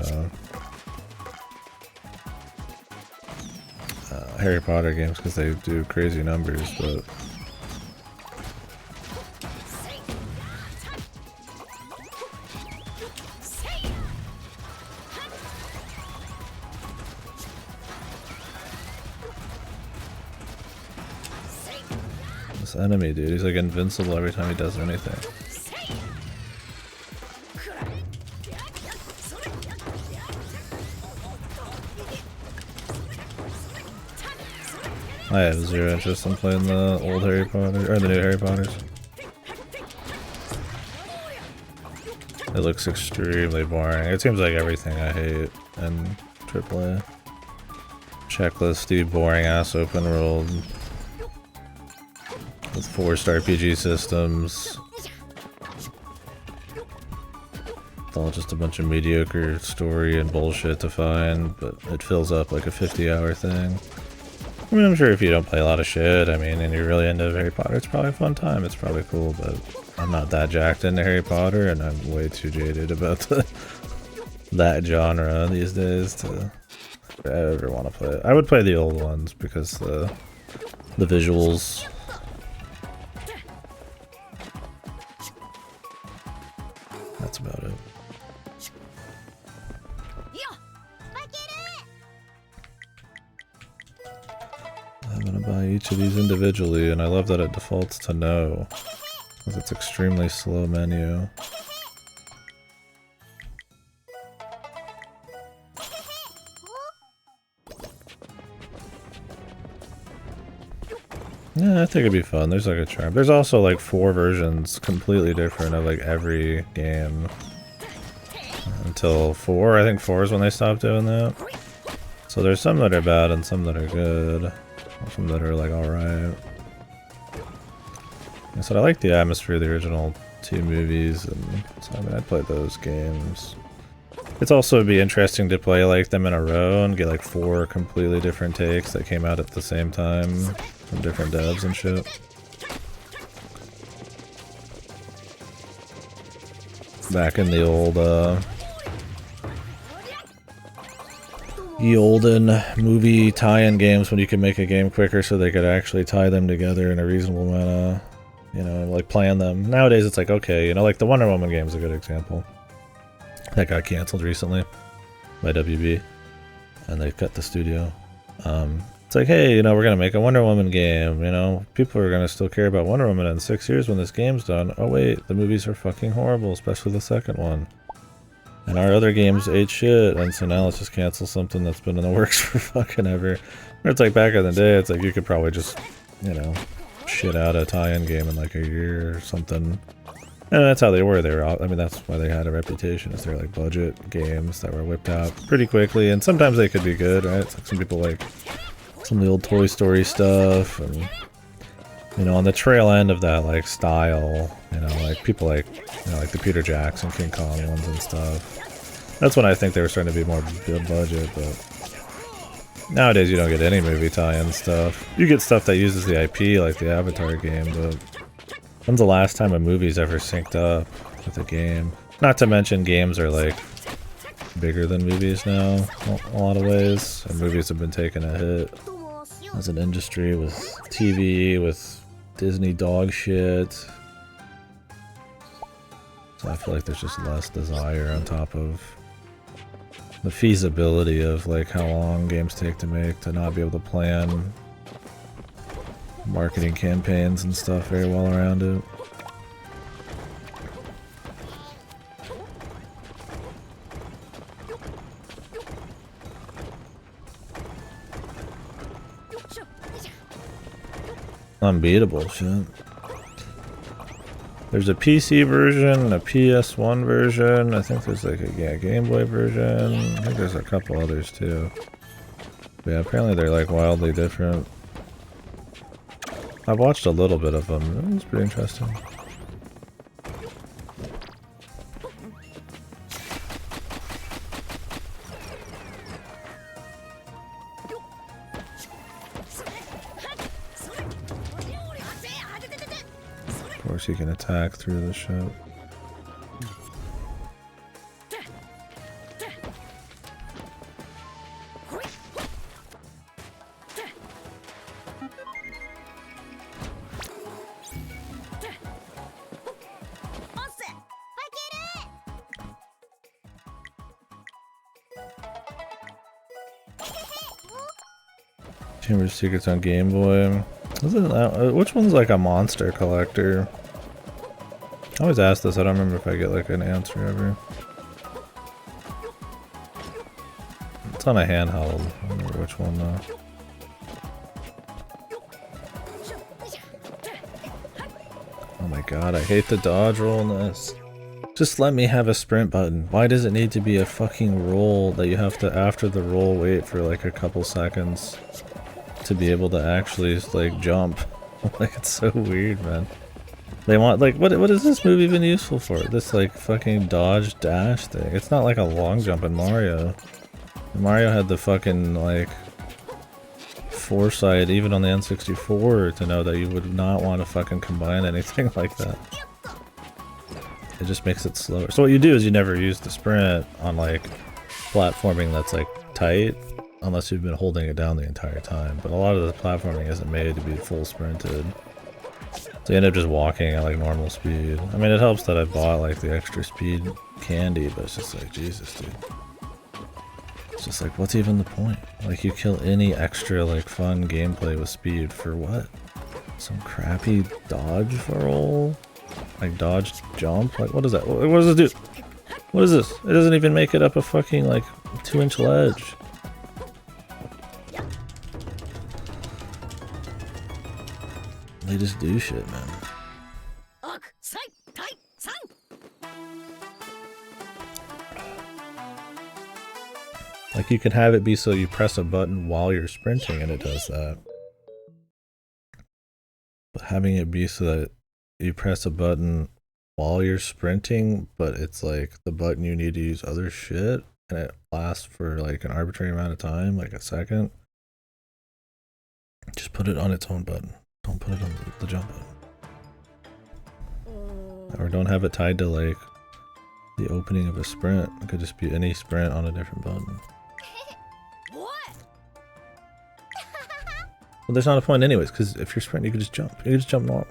Harry Potter games because they do crazy numbers, but this enemy dude, he's like invincible every time he does anything. I have zero interest in playing the old Harry Potter, or the new Harry Potters. It looks extremely boring. It seems like everything I hate in AAA. Checklisty, boring ass open world with forced RPG systems. It's all just a bunch of mediocre story and bullshit to find, but it fills up like a 50-hour thing. I mean, I'm sure if you don't play a lot of shit, I mean, and you're really into Harry Potter, it's probably a fun time. It's probably cool, but I'm not that jacked into Harry Potter, and I'm way too jaded about that genre these days to ever want to play it. I would play the old ones because the visuals. That's about it. I'm gonna buy each of these individually, and I love that it defaults to no, because it's extremely slow menu. Yeah, I think it'd be fun. There's like a charm. There's also like 4 versions completely different of like every game. Until 4, I think 4 is when they stopped doing that. So there's some that are bad and some that are good. Some that are like alright. I said I like the atmosphere of the original 2 movies, and so I mean I'd play those games. It's also be interesting to play like them in a row and get like 4 completely different takes that came out at the same time from different devs and shit. Back in the old olden movie tie-in games when you could make a game quicker so they could actually tie them together in a reasonable manner, you know, like plan them. Nowadays it's like, okay, you know, like the Wonder Woman game is a good example. That got cancelled recently by WB, and they cut the studio. It's like, hey, you know, we're gonna make a Wonder Woman game, you know, people are gonna still care about Wonder Woman in 6 years when this game's done. Oh wait, the movies are fucking horrible, especially the second one. And our other games ate shit, and so now let's just cancel something that's been in the works for fucking ever. It's like back in the day, it's like you could probably just, you know, shit out a tie-in game in like a year or something. And that's how they were. They were, I mean, that's why they had a reputation, is they're like budget games that were whipped out pretty quickly, and sometimes they could be good, right? It's like some people like some of the old Toy Story stuff, and you know, on the trail end of that like style, you know, like people like, you know, like the Peter Jackson, King Kong ones and stuff. That's when I think they were starting to be more good budget, but nowadays you don't get any movie tie-in stuff. You get stuff that uses the IP, like the Avatar game, but when's the last time a movie's ever synced up with a game? Not to mention games are like bigger than movies now, a lot of ways, and movies have been taking a hit as an industry with TV, with Disney dog shit. So I feel like there's just less desire on top of the feasibility of like how long games take to make, to not be able to plan marketing campaigns and stuff very well around it. Unbeatable shit. There's a PC version, a PS1 version, I think there's like a Game Boy version, I think there's a couple others too. But yeah, apparently they're like wildly different. I've watched a little bit of them, it's pretty interesting. Of course you can attack through the ship. Chamber of Secrets on Game Boy. Isn't that, which one's like a monster collector? I always ask this, I don't remember if I get like an answer ever. It's on a handheld, I don't remember which one though. Oh my god, I hate the dodge roll in this. Just let me have a sprint button. Why does it need to be a fucking roll that you have to, after the roll, wait for like a couple seconds to be able to actually like jump? Like, it's so weird, man. They want, like, what is this move even useful for? This, like, fucking dodge dash thing. It's not like a long jump in Mario. Mario had the fucking, like, foresight, even on the N64, to know that you would not want to fucking combine anything like that. It just makes it slower. So what you do is you never use the sprint on, like, platforming that's, like, tight, unless you've been holding it down the entire time. But a lot of the platforming isn't made to be full sprinted. So you end up just walking at like normal speed. I mean, it helps that I bought like the extra speed candy, but it's just like, Jesus, dude. It's just like, what's even the point? Like, you kill any extra like fun gameplay with speed for what? Some crappy dodge roll? Like dodge jump? Like, what is that? What does it do? What is this? It doesn't even make it up a fucking like 2-inch ledge. They just do shit, man. Like, you can have it be so you press a button while you're sprinting and it does that. But having it be so that you press a button while you're sprinting, but it's like the button you need to use other shit, and it lasts for like an arbitrary amount of time, like a second. Just put it on its own button. Don't put it on the jump button. Or don't have it tied to like the opening of a sprint. It could just be any sprint on a different button. Well, there's not a point anyways, because if you're sprinting, you can just jump. You can just jump normal.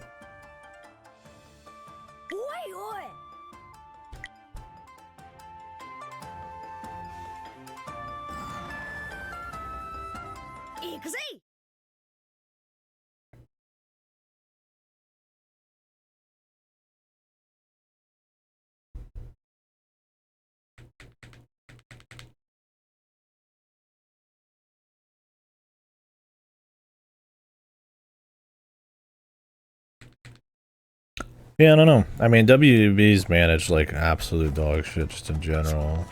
Yeah, I don't know. I mean, WB's managed like absolute dog shit just in general.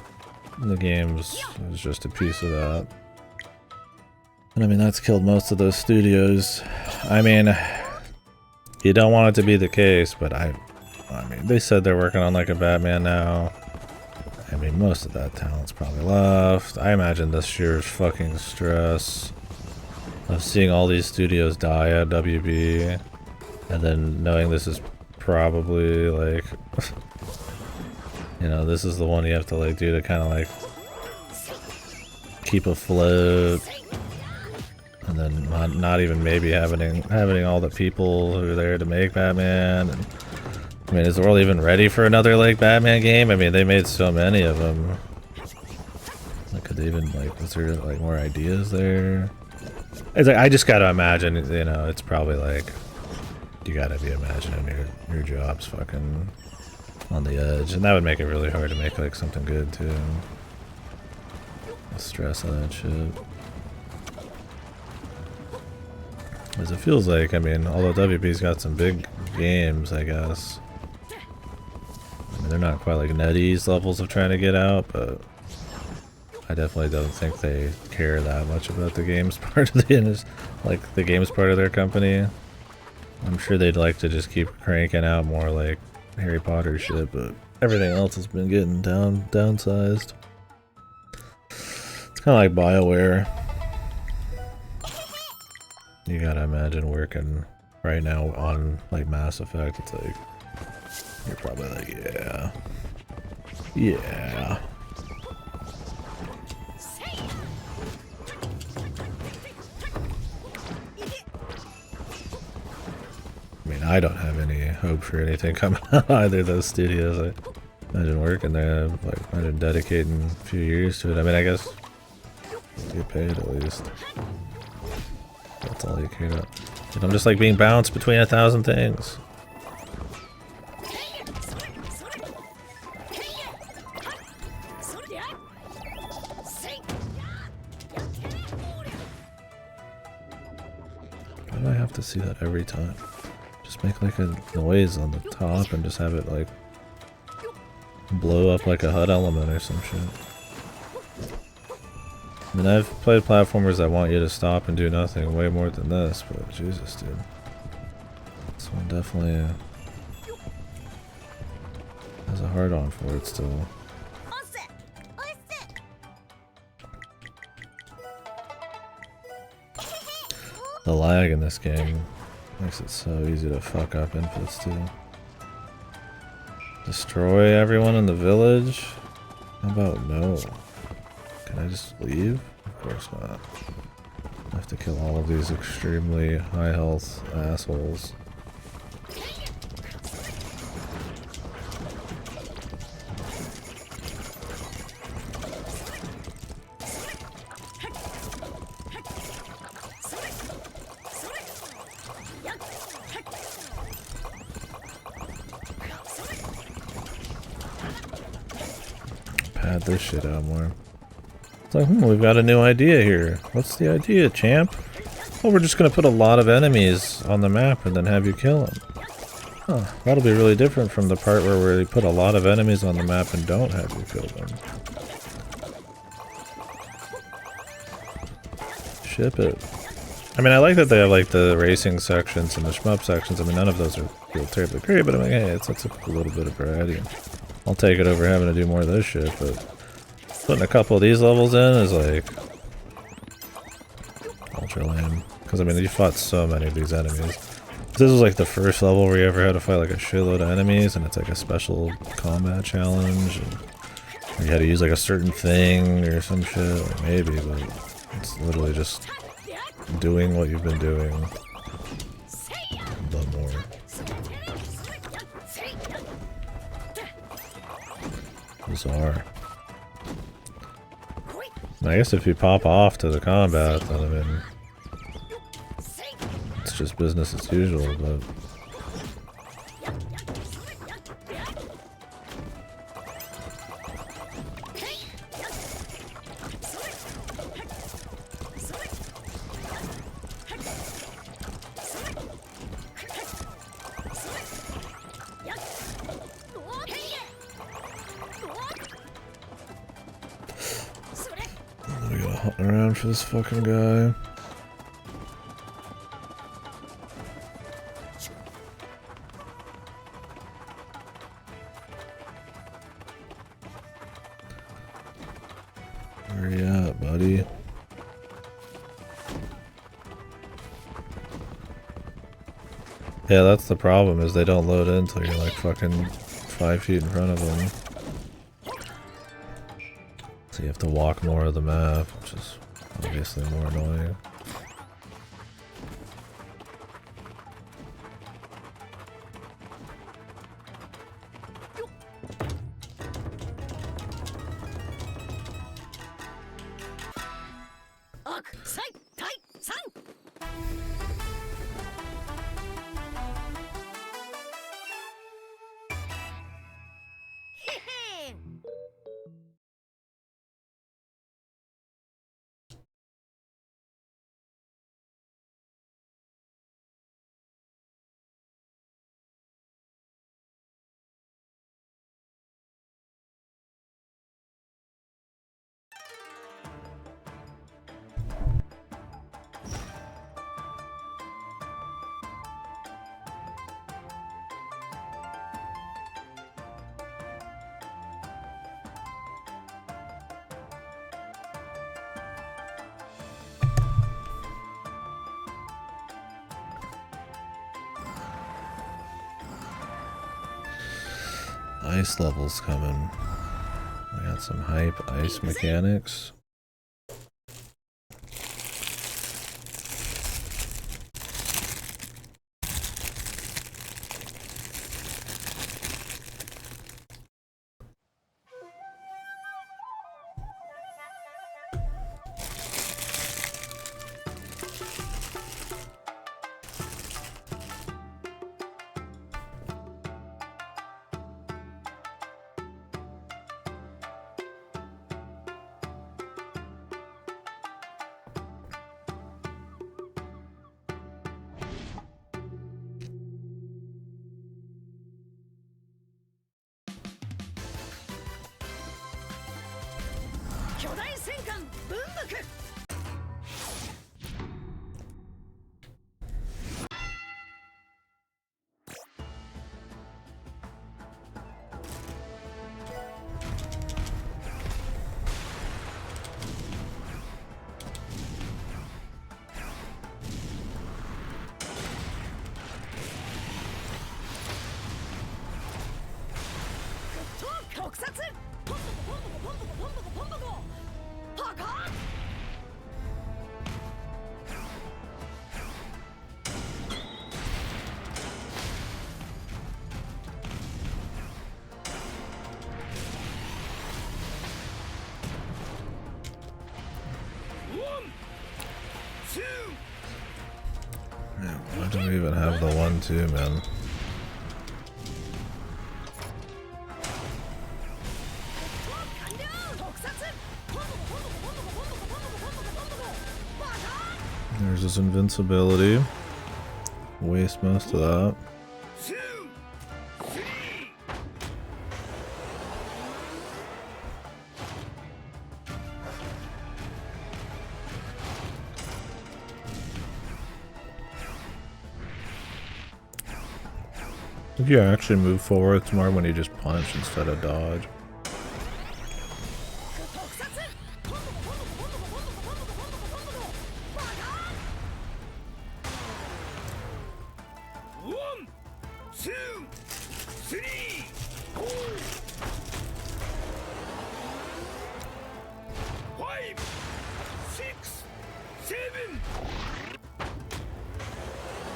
The game's is just a piece of that. And I mean, that's killed most of those studios. I mean, you don't want it to be the case, but I mean, they said they're working on like a Batman now. I mean, most of that talent's probably left. I imagine this year's fucking stress of seeing all these studios die at WB, and then knowing this is probably like, you know, this is the one you have to like do to kind of like keep afloat, and then not even maybe having all the people who are there to make Batman. And, I mean, is the world even ready for another like Batman game? I mean, they made so many of them. Like, could they even like, was there like more ideas there? It's like, I just gotta imagine, you know, it's probably like, you gotta be imagining your job's fucking on the edge, and that would make it really hard to make like something good too. The stress of that shit. Because it feels like, I mean, although WB's got some big games, I guess. I mean, they're not quite like NetEase levels of trying to get out, but I definitely don't think they care that much about the games part of the industry, like the games part of their company. I'm sure they'd like to just keep cranking out more like Harry Potter shit, but everything else has been getting downsized. It's kind of like BioWare. You gotta imagine working right now on like Mass Effect. It's like, you're probably like, yeah. Yeah. I mean, I don't have any hope for anything coming out either of those studios. I imagine working there, like, imagine dedicating a few years to it. I mean, I guess you get paid at least. That's all you care about. And I'm just like being bounced between 1,000 things. Why do I have to see that every time? Just make like a noise on the top and just have it like blow up like a HUD element or some shit. I mean, I've played platformers that want you to stop and do nothing way more than this, but Jesus, dude. This one definitely has a hard on for it still. The lag in this game makes it so easy to fuck up inputs too. Destroy everyone in the village? How about no? Can I just leave? Of course not. I have to kill all of these extremely high health assholes. Pad this shit out more. It's like, we've got a new idea here. What's the idea, champ? Well, we're just gonna put a lot of enemies on the map and then have you kill them. Huh, that'll be really different from the part where we put a lot of enemies on the map and don't have you kill them. Ship it. I mean, I like that they have like the racing sections and the shmup sections. I mean, none of those are feel terribly great, but I'm like, hey, it's a little bit of variety. I'll take it over having to do more of this shit, but putting a couple of these levels in is like ultra lame. Because I mean, you fought so many of these enemies. This was like the first level where you ever had to fight like a shitload of enemies, and it's like a special combat challenge. And you had to use like a certain thing or some shit, or maybe, but it's literally just doing what you've been doing, but more. Bizarre. I guess if you pop off to the combat, then I mean, it's just business as usual, but... we gotta hunt around for this fucking guy. Where you at, buddy? Yeah, that's the problem, is they don't load in until you're like fucking 5 feet in front of them. So you have to walk more of the map, which is obviously more annoying. Ice levels coming. I got some hype ice mechanics. Yeah, why do we even have the 1-2, man? There's his invincibility. Waste most of that. If you actually move forward, it's more when you just punch instead of dodge.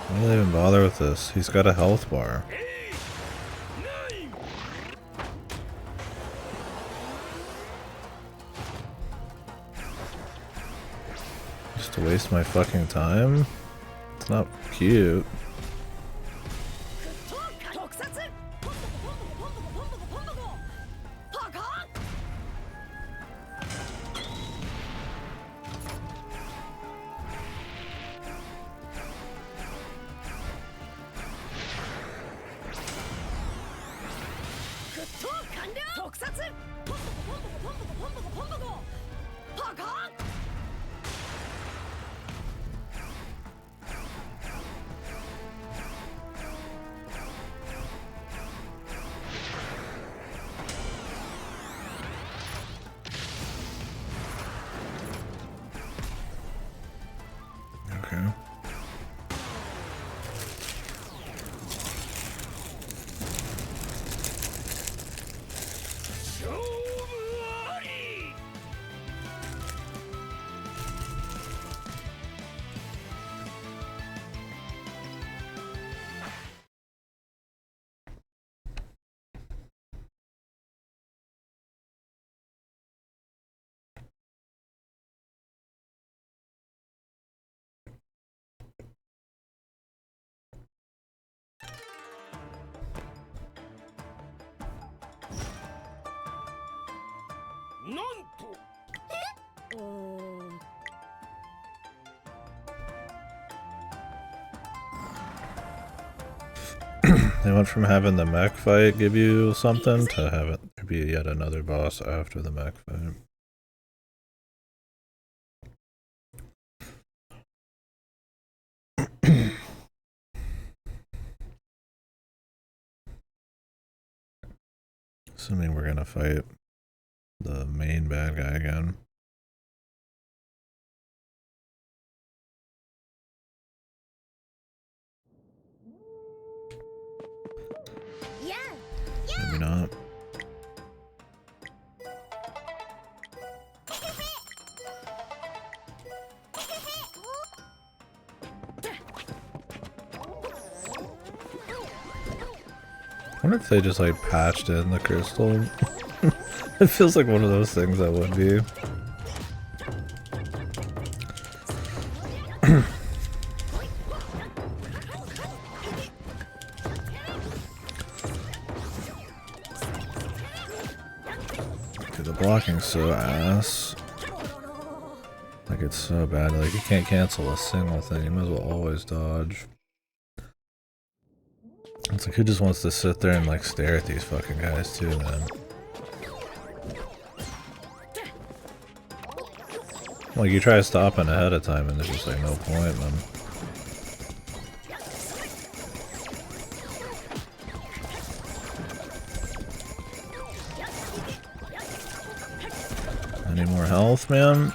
Why do they even bother with this? He's got a health bar. Just to waste my fucking time? It's not cute. Okay. They went from having the mech fight give you something to have it be yet another boss after the mech fight. Assuming we're gonna fight the main bad guy again. Maybe not. I wonder if they just like patched in the crystal. It feels like one of those things that would be. Dude, the blocking's so ass. Like it's so bad. Like you can't cancel a single thing. You might as well always dodge. It's like who just wants to sit there and like stare at these fucking guys too, man. Like you try stopping ahead of time and there's just like no point, man. Any more health, man?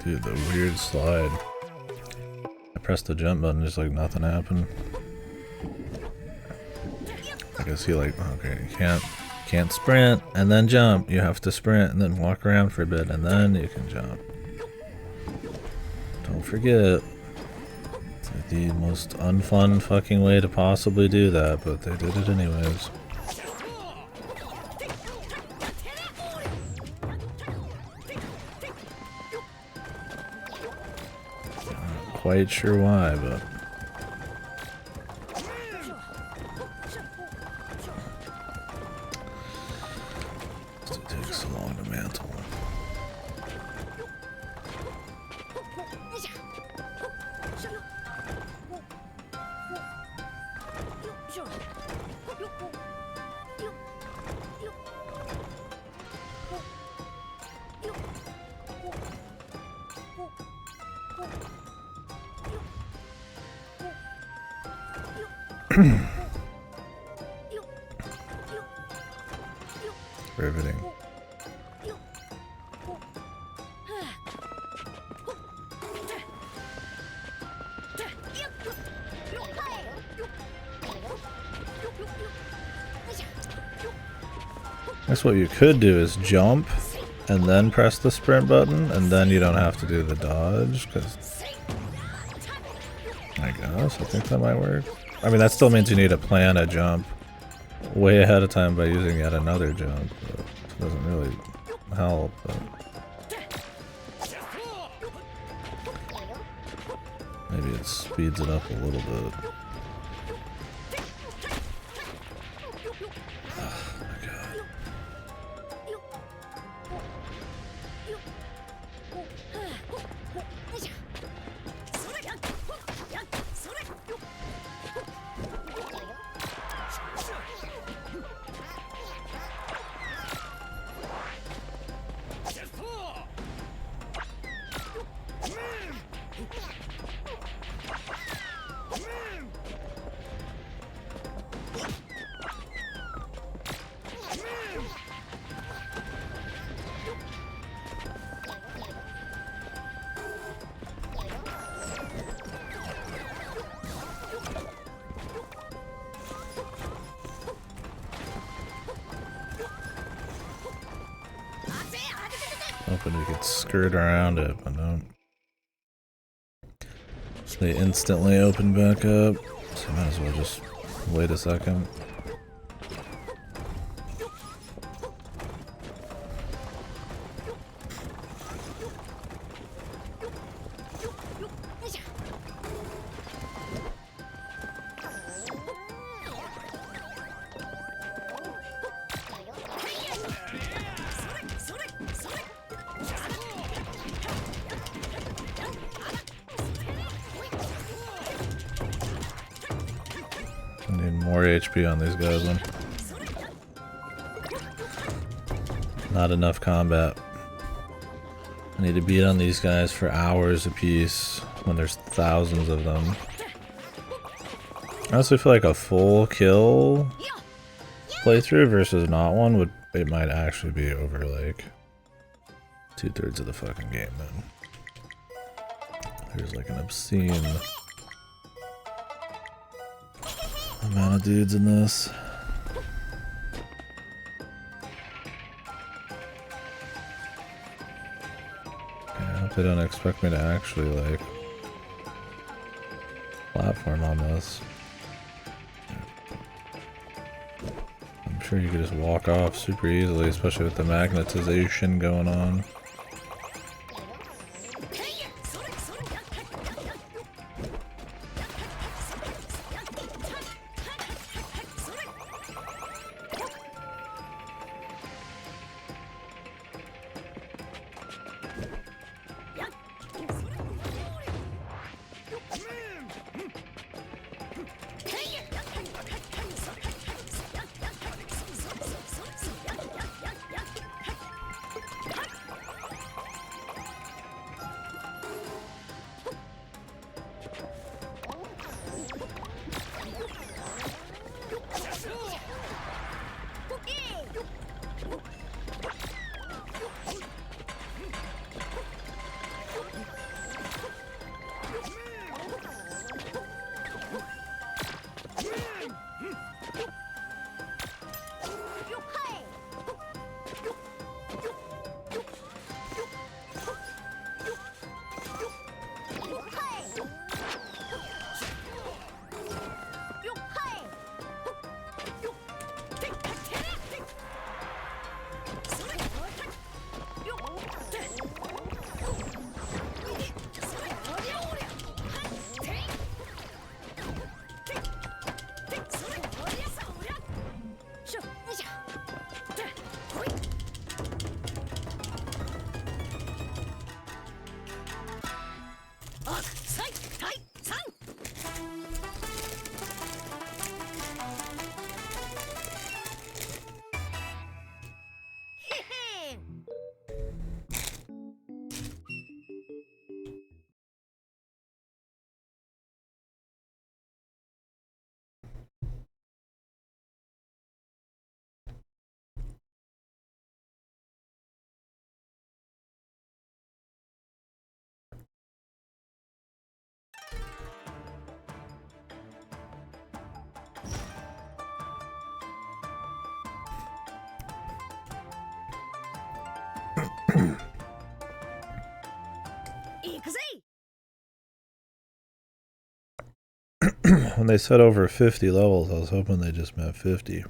Dude, the weird slide. I pressed the jump button, just like nothing happened. I can see like, okay, you can't sprint and then jump. You have to sprint and then walk around for a bit and then you can jump. Don't forget. It's like the most unfun fucking way to possibly do that, but they did it anyways. Not quite sure why, but it takes so long to mantle. Riveting. That's what you could do is jump and then press the sprint button, and then you don't have to do the dodge, because I guess I think that might work. I mean, that still means you need to plan a jump way ahead of time by using yet another jump. But it doesn't really help. But maybe it speeds it up a little bit. Oh my god. Hoping we could skirt around it, but no. They instantly open back up, so might as well just wait a second. I need more HP on these guys, man. Not enough combat. I need to beat on these guys for hours apiece when there's thousands of them. I also feel like a full kill playthrough versus not one would, it might actually be over like 2/3 of the fucking game then. There's like an obscene amount of dudes in this. Okay, I hope they don't expect me to actually like platform on this. I'm sure you could just walk off super easily, especially with the magnetization going on. when they said over 50 levels, I was hoping they just meant 50.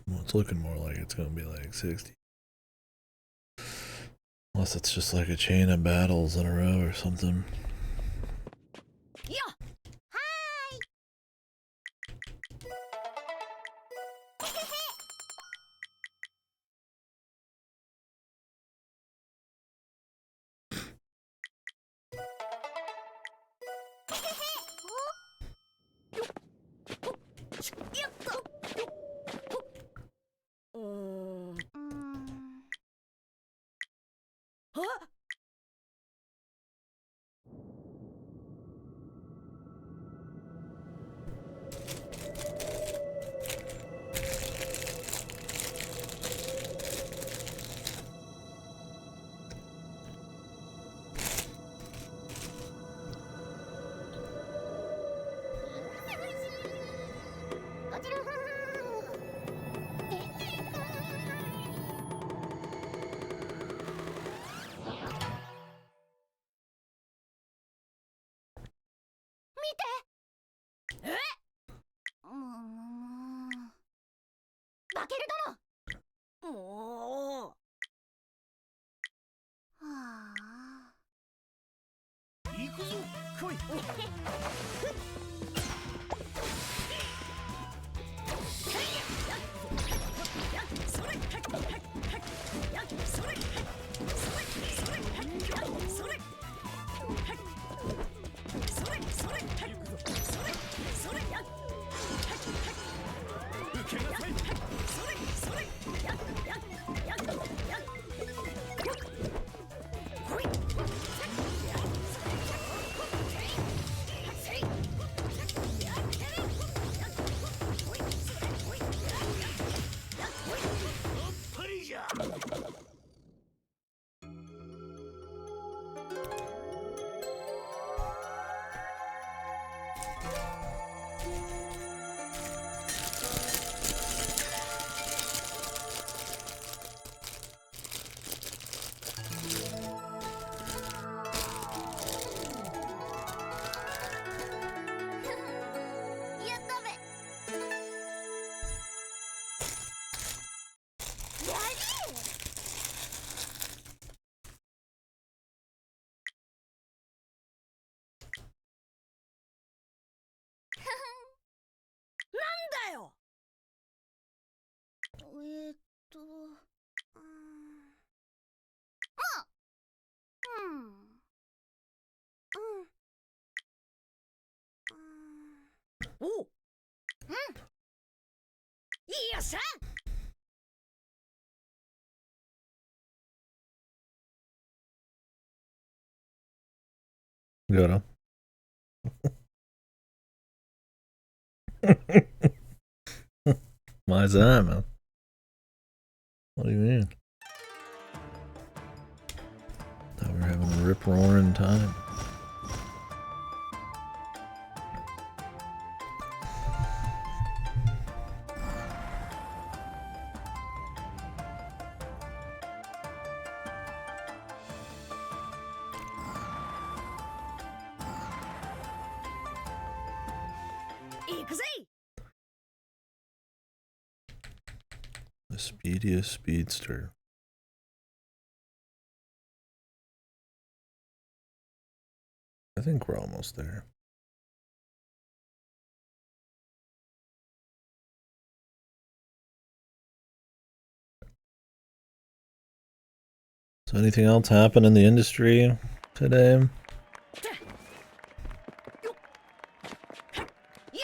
Well, it's looking more like it's going to be like 60. Unless it's just like a chain of battles in a row or something. Yeah. Hi. Huh? Bakeru 殿。もう。はあ。行くぞ。来い。だよ。おう。いいよっしゃ。Got him. Why is that, man? What do you mean? Thought we were having a rip-roaring time. The speediest speedster. I think we're almost there. So anything else happen in the industry today?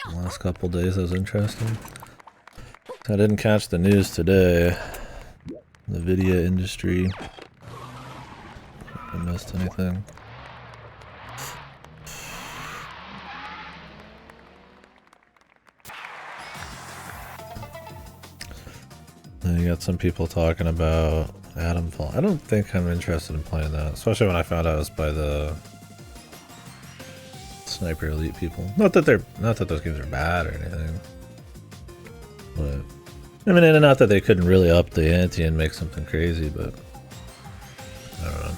The last couple days was interesting. I didn't catch the news today. The video industry. If I missed anything. Then you got some people talking about Atom Fall. I don't think I'm interested in playing that, especially when I found out it was by the Sniper Elite people. Not that those games are bad or anything, but I mean, and not that they couldn't really up the ante and make something crazy, but I don't know.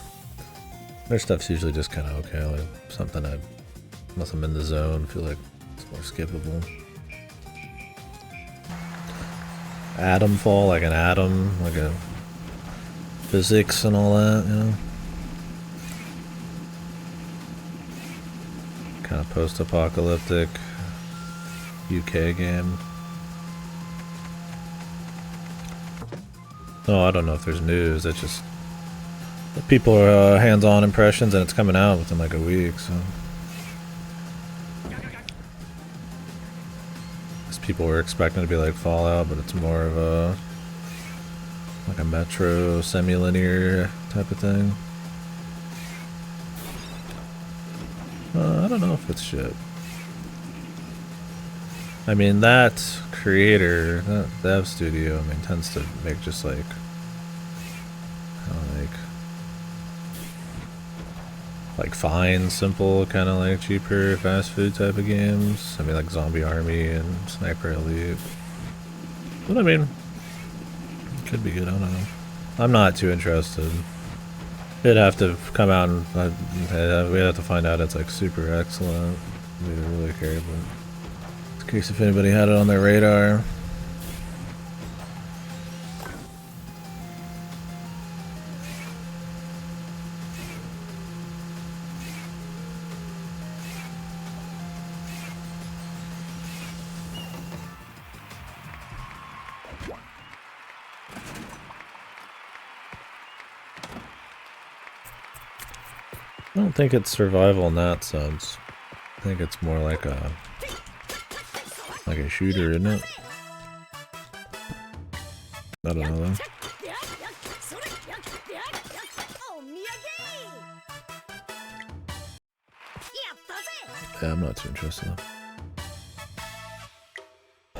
Their stuff's usually just kind of okay, like something I'd Unless I'm in the zone, I feel like it's more skippable. Atom fall, like an atom, like a physics and all that, you know? Kind of post-apocalyptic UK game. Oh, I don't know if there's news, it's just people are hands-on impressions and it's coming out within like a week, so. People were expecting to be like Fallout, but it's more of a like a Metro semi-linear type of thing. I don't know if it's shit. I mean, that creator, that dev studio, I mean, tends to make just like fine, simple, kind of like cheaper fast food type of games. I mean, like Zombie Army and Sniper Elite. But I mean, it could be good, I don't know. I'm not too interested. It'd have to come out and we'd have to find out it's like super excellent. We don't really care, but in case if anybody had it on their radar. I don't think it's survival in that sense. I think it's more like a shooter, isn't it? I don't know though. Yeah, I'm not too interested.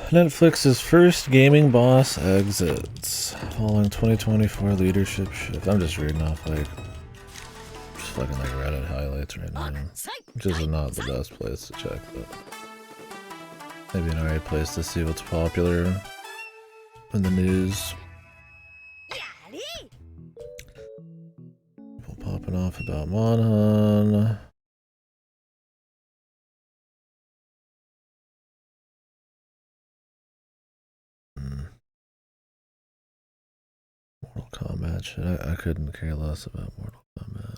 Netflix's first gaming boss exits following 2024 leadership shift. I'm just reading off like fucking like Reddit highlights right now, which is not the best place to check, but maybe an alright place to see what's popular in the news. People popping off about Monhan. Mortal Kombat shit. I couldn't care less about Mortal Kombat.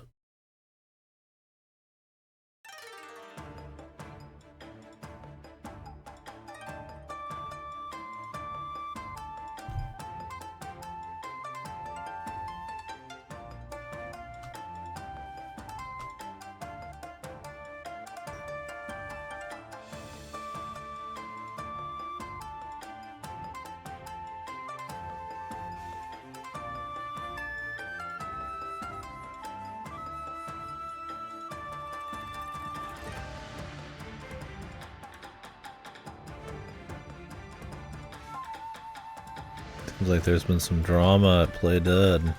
Seems like there's been some drama at Play Dead.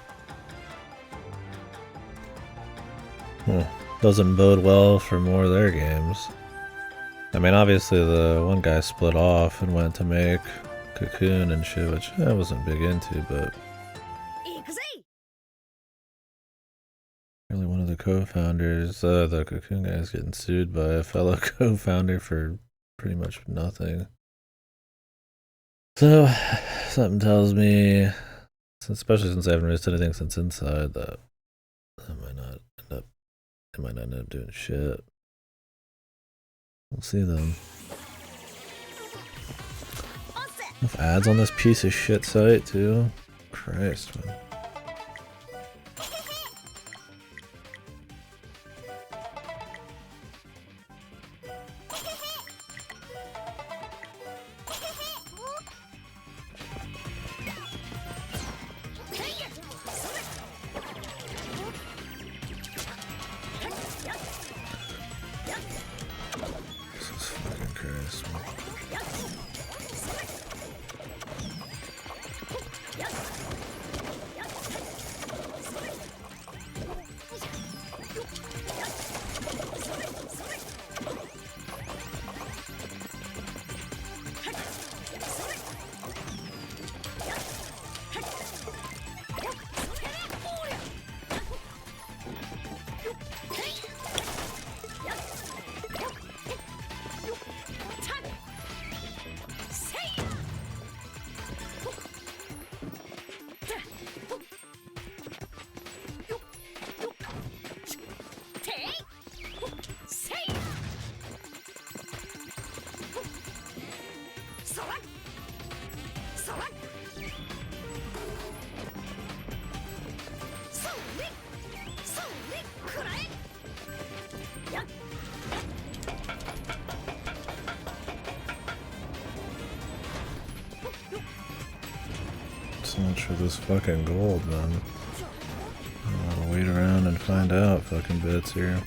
Well, doesn't bode well for more of their games. I mean, obviously the one guy split off and went to make Cocoon and shit, which I wasn't big into, but really one of the co-founders, the Cocoon guy, is getting sued by a fellow co-founder for pretty much nothing. So, something tells me, especially since I haven't released anything since Inside, that I might not end up doing shit. We'll see then. Enough ads on this piece of shit site too. Christ, man. So much for this fucking gold, man. I'll wait around and find out fucking bits here.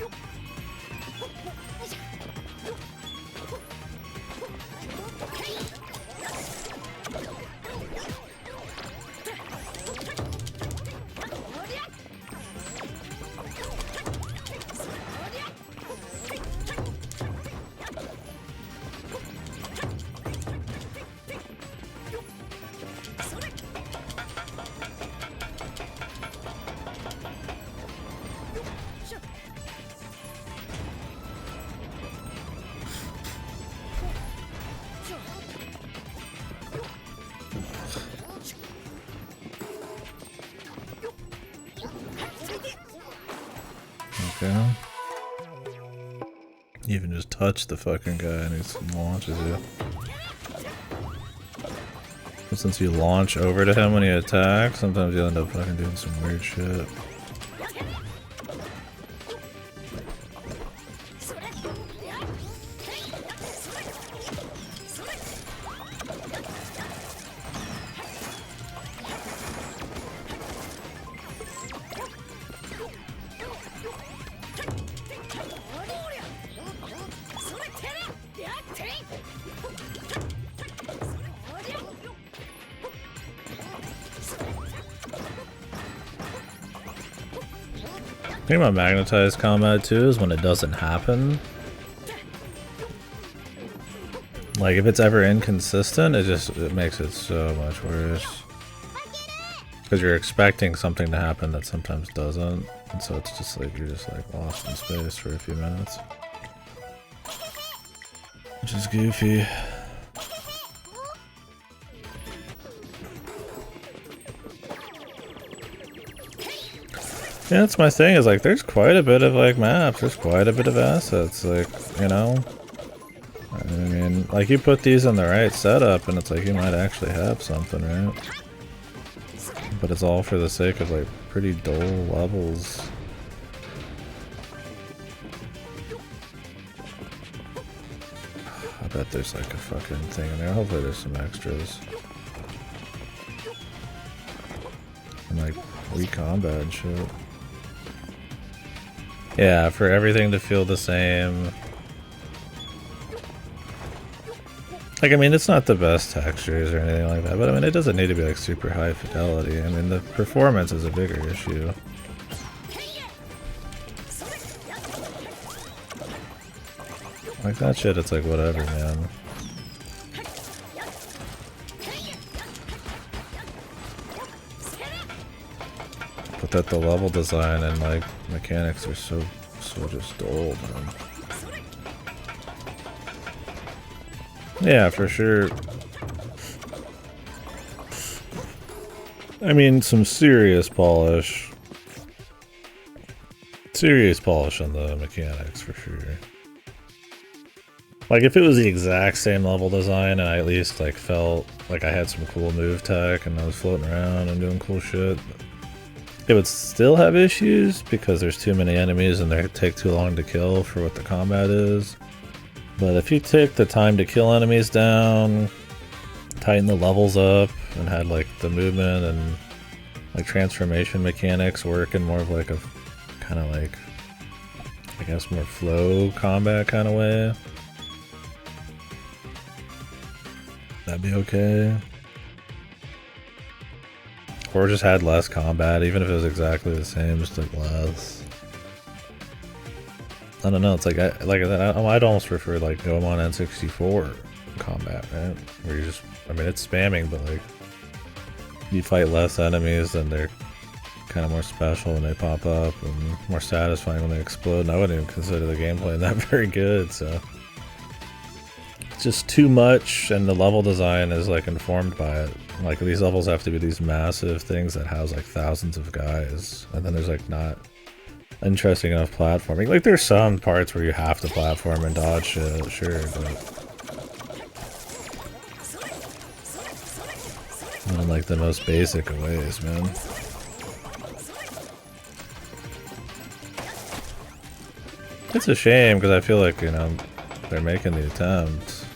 Okay. You even just touch the fucking guy and he launches you. But since you launch over to him when he attacks, sometimes you end up fucking doing some weird shit. The thing about magnetized combat too is when it doesn't happen. Like if it's ever inconsistent, it makes it so much worse. Because you're expecting something to happen that sometimes doesn't, and so it's just like you're just like lost in space for a few minutes. Which is goofy. Yeah, that's my thing, is like there's quite a bit of like maps, there's quite a bit of assets, like, you know? I mean, like you put these in the right setup and it's like you might actually have something, right? But it's all for the sake of like pretty dull levels. I bet there's like a fucking thing in there, hopefully there's some extras. And like recombat and shit. Yeah, for everything to feel the same. Like, I mean, it's not the best textures or anything like that, but I mean, it doesn't need to be like super high fidelity. I mean, the performance is a bigger issue. Like that shit, it's like whatever, man. But that the level design and like mechanics are so just dull, man. Yeah, for sure. I mean, some serious polish. Serious polish on the mechanics, for sure. Like, if it was the exact same level design and I at least, like, felt like I had some cool move tech and I was floating around and doing cool shit, it would still have issues because there's too many enemies and they take too long to kill for what the combat is. But if you take the time to kill enemies down, tighten the levels up, and had like the movement and like transformation mechanics work in more of like a kind of like, I guess, more flow combat kind of way, that'd be okay. Or just had less combat, even if it was exactly the same, just like less. I don't know, it's like, I'd almost prefer like Goemon N64 combat, right? Where you just, I mean, it's spamming, but like, you fight less enemies and they're kind of more special when they pop up and more satisfying when they explode, and I wouldn't even consider the gameplay that very good, so. It's just too much, and the level design is like informed by it. Like, these levels have to be these massive things that house like thousands of guys, and then there's like not interesting enough platforming. Like, there's some parts where you have to platform and dodge shit, sure, but Not in like the most basic of ways, man. It's a shame because I feel like, you know, they're making the attempt.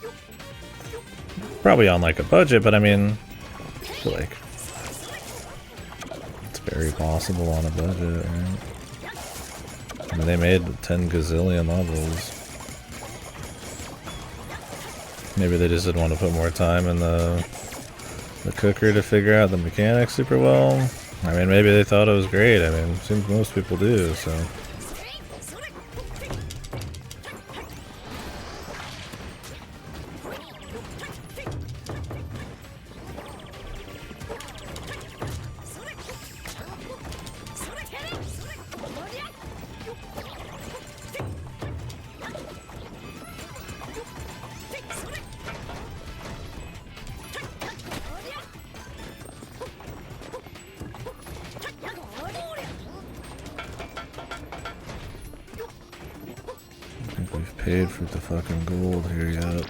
Probably on like a budget, but I mean, I feel like it's very possible on a budget, right? I mean, they made 10 gazillion levels. Maybe they just didn't want to put more time in the cooker to figure out the mechanics super well. I mean, maybe they thought it was great. I mean, it seems most people do, so. We've paid for the fucking gold here yet.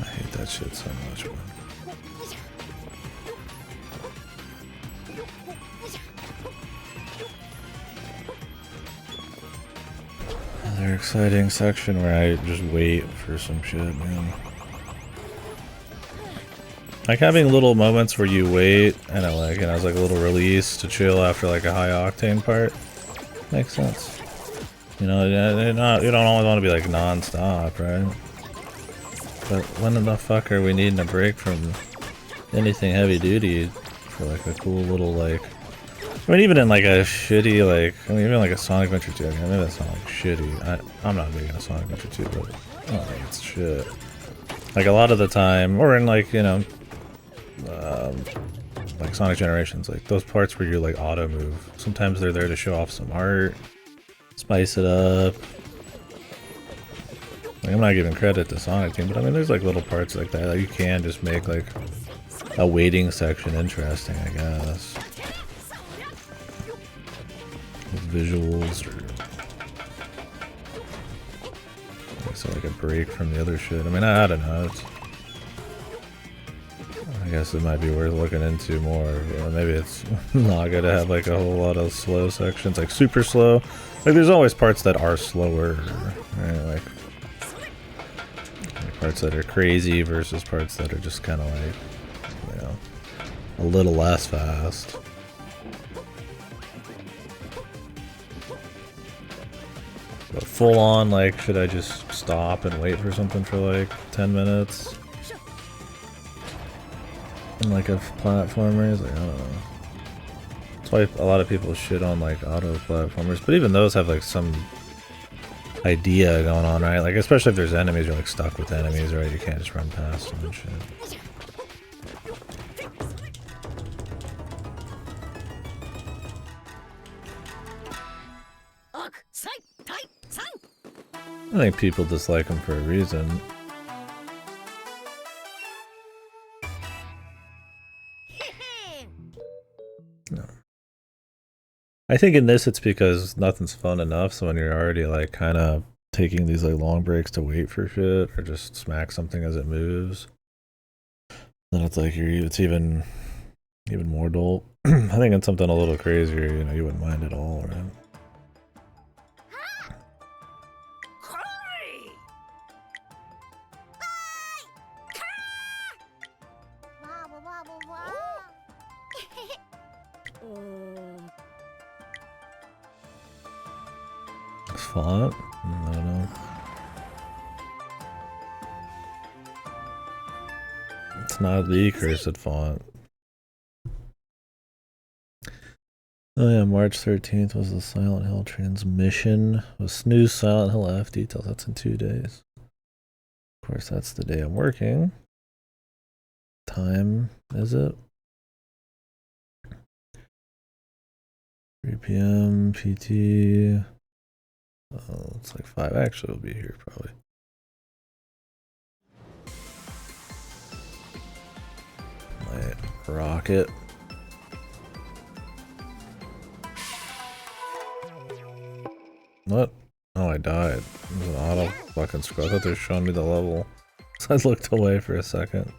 I hate that shit so much, man. Another exciting section where I just wait for some shit, man. Like having little moments where you wait and it like, you know, it's like a little release to chill after like a high octane part. Makes sense. You know, you don't always want to be like non-stop, right? But when the fuck are we needing a break from anything heavy duty for like a cool little like... I mean, even in like a shitty like... I mean, even like a Sonic Adventure 2, I mean, maybe that's not like shitty. I'm not big into Sonic Adventure 2, but I don't think it's shit. Like a lot of the time, or in like, you know... like Sonic Generations, like those parts where you like auto move. Sometimes they're there to show off some art, spice it up. Like, I'm not giving credit to Sonic Team, but I mean there's like little parts like that you can just make like a waiting section interesting, I guess. With visuals or so like a break from the other shit. I mean I don't know. I guess it might be worth looking into more. You know, maybe it's not good to have like a whole lot of slow sections, like super slow. Like there's always parts that are slower, right? Like parts that are crazy versus parts that are just kind of like, you know, a little less fast. But full on, like, should I just stop and wait for something for like 10 minutes? Like a platformers, like I don't know. That's why a lot of people shit on like auto platformers, but even those have like some idea going on, right? Like especially if there's enemies, you're like stuck with enemies, right? You can't just run past them and shit. I think people dislike them for a reason. No. I think in this it's because nothing's fun enough, so when you're already like kind of taking these like long breaks to wait for shit or just smack something as it moves, then it's like it's even more dull. I think it's something a little crazier, you know, you wouldn't mind at all, right? Font? I don't know. It's not the cursed font. Oh yeah, March 13th was the Silent Hill transmission. Was snooze Silent Hill F details. That's in 2 days. Of course, that's the day I'm working. Time is it? 3 p.m. PT. Oh, it's like 5. Actually, we'll be here probably. Alright, rocket. What? Oh, I died. It was an auto fucking scroll. I thought they were showing me the level. So I looked away for a second.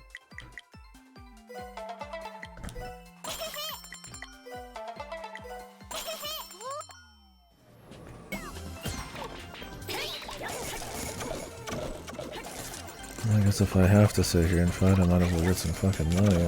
I guess if I have to sit here and fight, I might as well get some fucking money.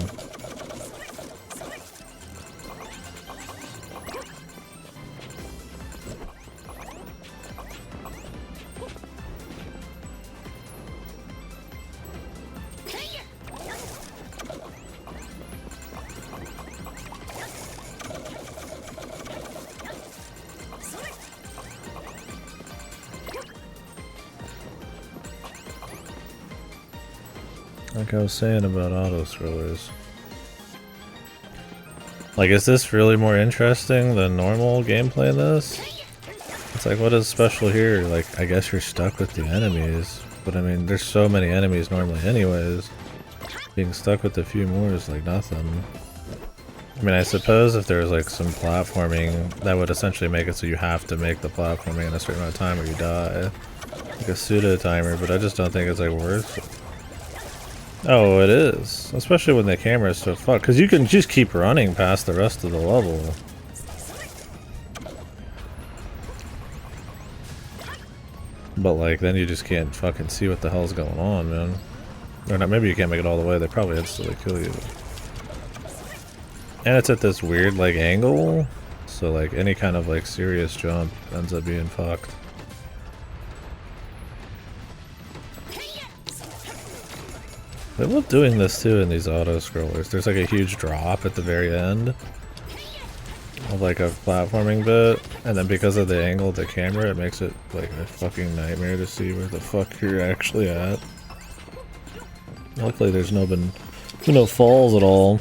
Like I was saying about auto-scrollers. Like, is this really more interesting than normal gameplay in this? It's like, what is special here? Like, I guess you're stuck with the enemies. But I mean, there's so many enemies normally anyways. Being stuck with a few more is like nothing. I mean, I suppose if there was like some platforming, that would essentially make it so you have to make the platforming in a certain amount of time or you die. Like a pseudo timer, but I just don't think it's like worth it. Oh, it is. Especially when the camera is so fucked. Because you can just keep running past the rest of the level. But like, then you just can't fucking see what the hell's going on, man. Or not, maybe you can't make it all the way. They probably instantly kill you. And it's at this weird like angle. So like any kind of like serious jump ends up being fucked. They love doing this too in these auto-scrollers. There's like a huge drop at the very end of like a platforming bit, and then because of the angle of the camera, it makes it like a fucking nightmare to see where the fuck you're actually at. Luckily there's no falls at all.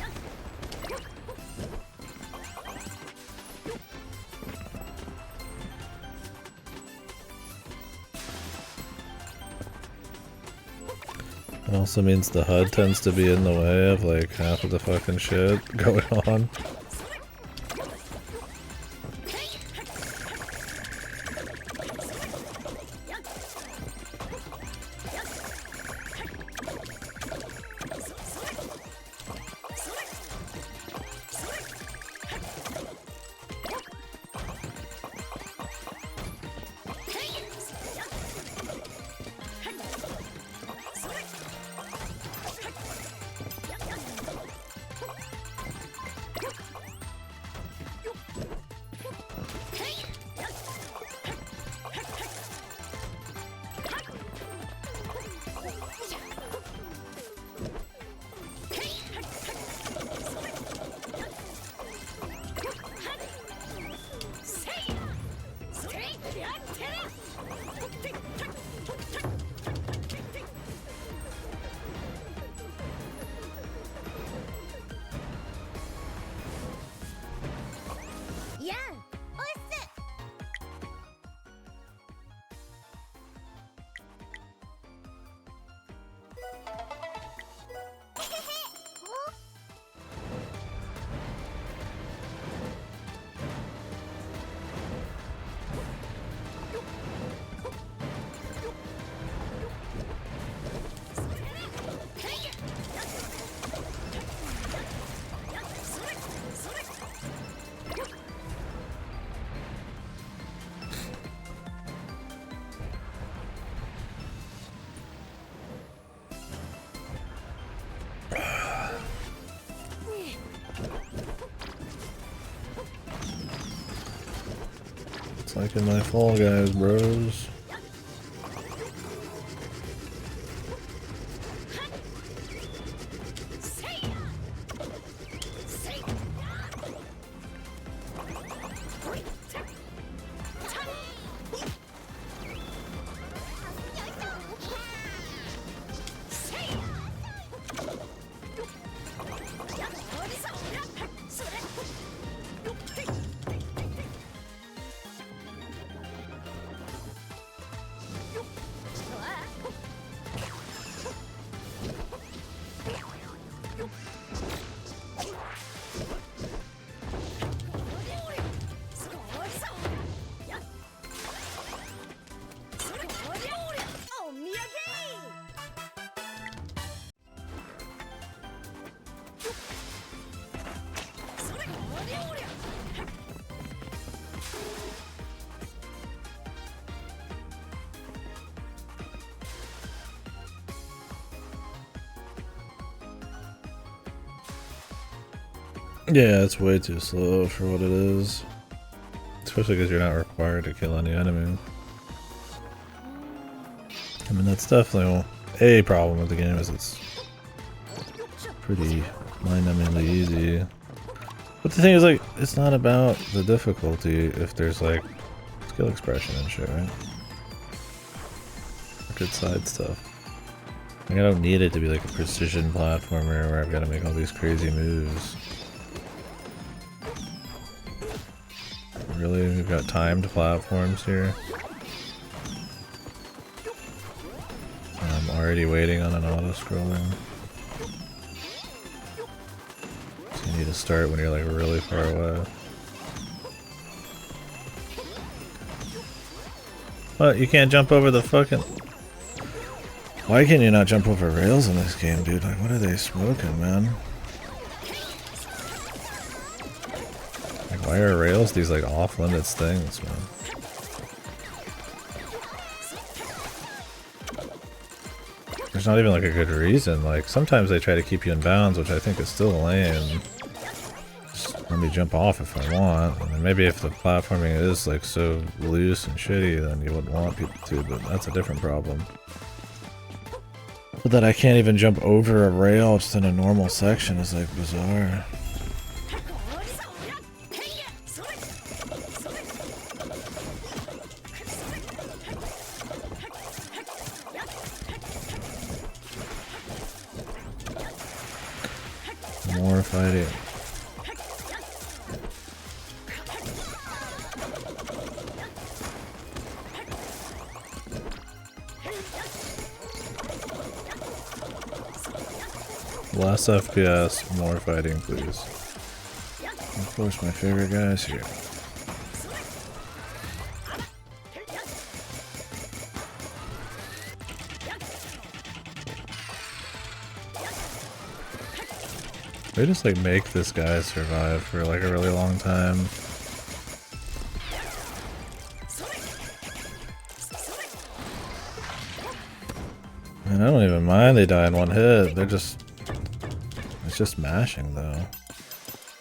It also means the HUD tends to be in the way of like half of the fucking shit going on. It's like in my Fall Guys, bros. Yeah, it's way too slow for what it is. Especially because you're not required to kill any enemies. I mean, that's definitely a problem with the game, is it's pretty mind-numbingly easy. But the thing is, like, it's not about the difficulty if there's, like, skill expression and shit, right? Good side stuff. Like, I don't need it to be like a precision platformer where I've got to make all these crazy moves. Really? We've got timed platforms here? I'm already waiting on an auto-scrolling. So you need to start when you're like really far away. What? You can't jump over the fucking... Why can you not jump over rails in this game, dude? Like, what are they smoking, man? Like, why are rails these, like, off-limits things, man? There's not even, like, a good reason. Like, sometimes they try to keep you in bounds, which I think is still lame. Just let me jump off if I want. I mean, maybe if the platforming is, like, so loose and shitty, then you wouldn't want people to, but that's a different problem. But that I can't even jump over a rail just in a normal section is like bizarre. More fighting. Less FPS, more fighting, please. Of course, my favorite guys here. They just like make this guy survive for like a really long time. And I don't even mind they die in one hit. They're just... It's just mashing though.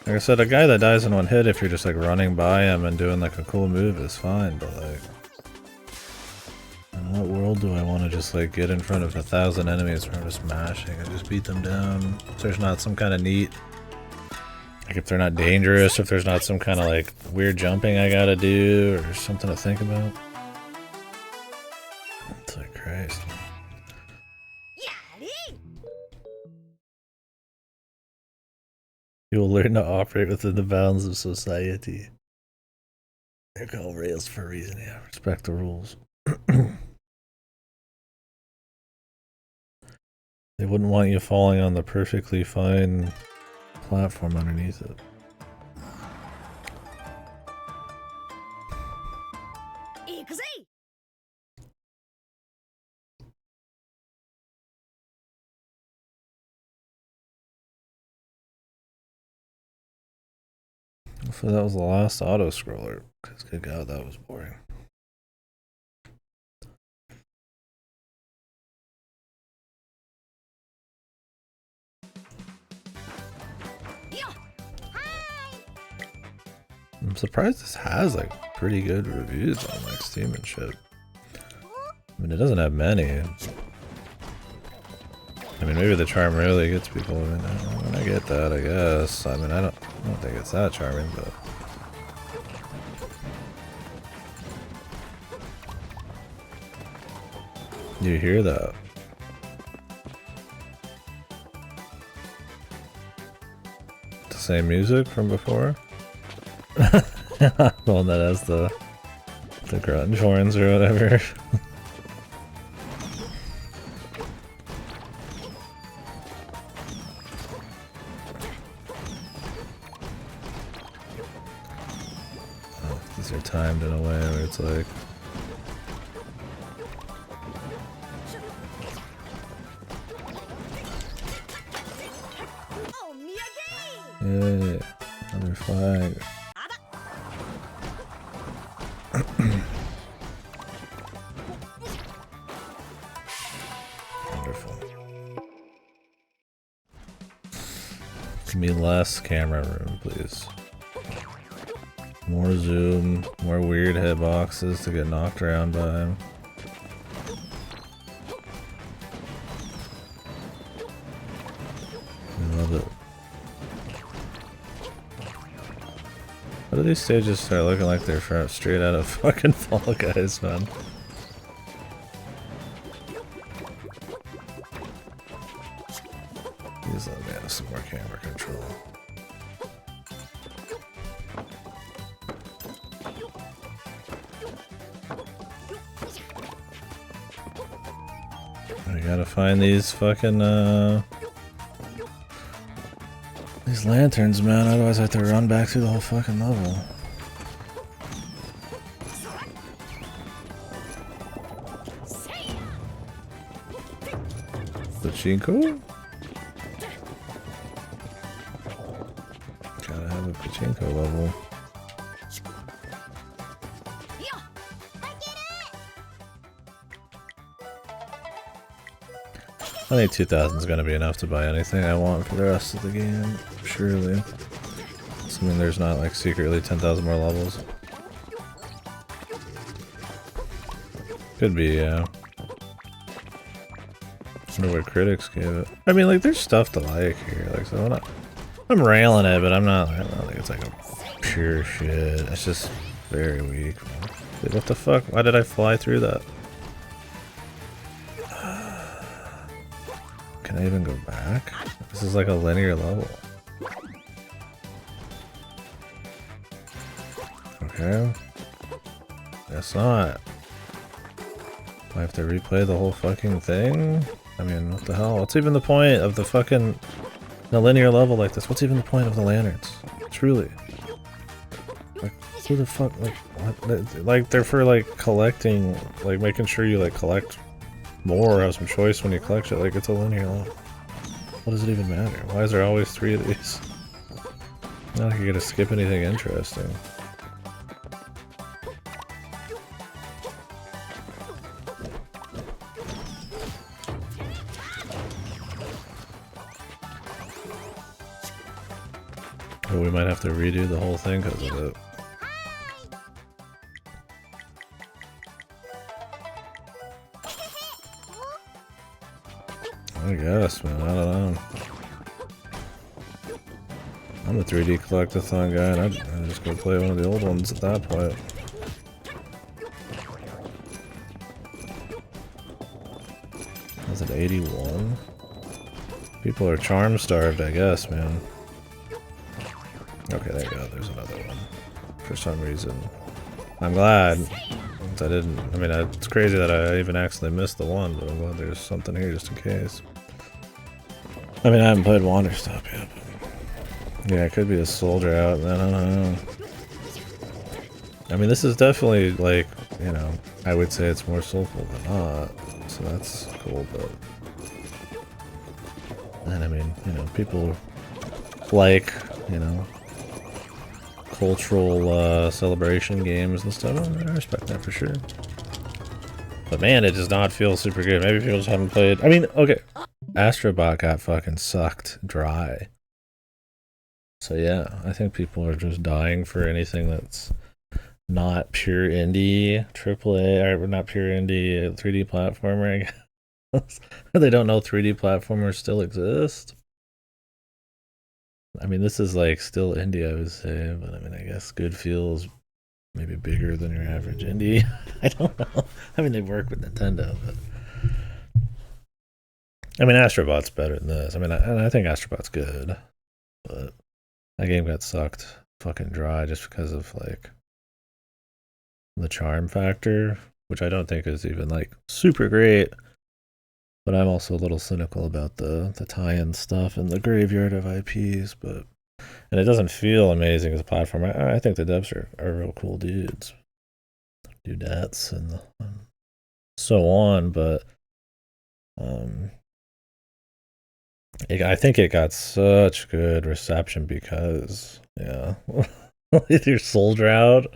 Like I said, a guy that dies in one hit if you're just like running by him and doing like a cool move is fine, but like... In what world do I want to just like get in front of 1,000 enemies where I'm just mashing and just beat them down? If there's not some kind of neat... Like if they're not dangerous, if there's not some kind of like weird jumping I gotta do or something to think about. It's like Christ. You will learn to operate within the bounds of society. They're called rails for a reason, yeah. Respect the rules. They wouldn't want you falling on the perfectly fine platform underneath it. So that was the last auto-scroller. Because good God, that was boring. I'm surprised this has like pretty good reviews on like Steam and shit. I mean, it doesn't have many. I mean, maybe the charm really gets people. I mean, I get that, I guess. I mean, I don't think it's that charming, but... You hear that? The same music from before? The one that has the grunge horns or whatever. Oh, these are timed in a way where it's like... Yay, another flag. Wonderful. Give me less camera room, please. More zoom, more weird hitboxes to get knocked around by. I love it. How do these stages start looking like they're straight out of fucking Fall Guys, man? Please let me have some more camera control. I gotta find these fucking, these lanterns, man, otherwise I have to run back through the whole fucking level. Pachinko? Gotta have a pachinko level. I think 2000 is gonna be enough to buy anything I want for the rest of the game, surely. Assuming there's not like secretly 10,000 more levels. Could be, yeah. I wonder what critics gave it. I mean, like, there's stuff to like here. Like, so I'm railing it, but I don't think it's like a pure shit. It's just very weak. Dude, what the fuck? Why did I fly through that? Can I even go back? This is like a linear level. Okay. Guess not. I have to replay the whole fucking thing? I mean, what the hell? What's even the point of the fucking... a linear level like this? What's even the point of the lanterns? Truly. Like, who the fuck, like, what? Like, they're for, like, collecting, like, making sure you, like, collect more or have some choice when you collect it. Like, it's a linear level. What does it even matter? Why is there always 3 of these? Not like you're gonna skip anything interesting. But we might have to redo the whole thing because of it. I guess, man. I don't know. I'm a 3D collectathon guy, and I'd just go play one of the old ones at that point. Was it 81? People are charm starved, I guess, man. Okay, there you go. There's another one. For some reason. I'm glad. I didn't. I mean, it's crazy that I even accidentally missed the one, but I'm glad there's something here just in case. I mean, I haven't played Wander Stop yet, but yeah, it could be a soldier out, I don't know. I mean, this is definitely, like, you know, I would say it's more soulful than not, so that's cool, but... And I mean, you know, people like, you know, cultural celebration games and stuff. I respect that for sure. But man, it does not feel super good. Maybe people just haven't played. I mean, okay, Astrobot got fucking sucked dry. So yeah, I think people are just dying for anything that's not pure indie, AAA, or not pure indie 3D platformer, I guess. They don't know 3D platformers still exist. I mean, this is like still indie, I would say, but I mean, I guess good feels maybe bigger than your average indie. I don't know. I mean, they work with Nintendo, but I mean, Astrobot's better than this. I mean, I think Astrobot's good, but that game got sucked fucking dry just because of like the charm factor, which I don't think is even like super great. But I'm also a little cynical about the tie-in stuff and the graveyard of IPs, but and it doesn't feel amazing as a platform. I think the devs are real cool dudes, dudettes, and so on. But I think it got such good reception because yeah, either sold out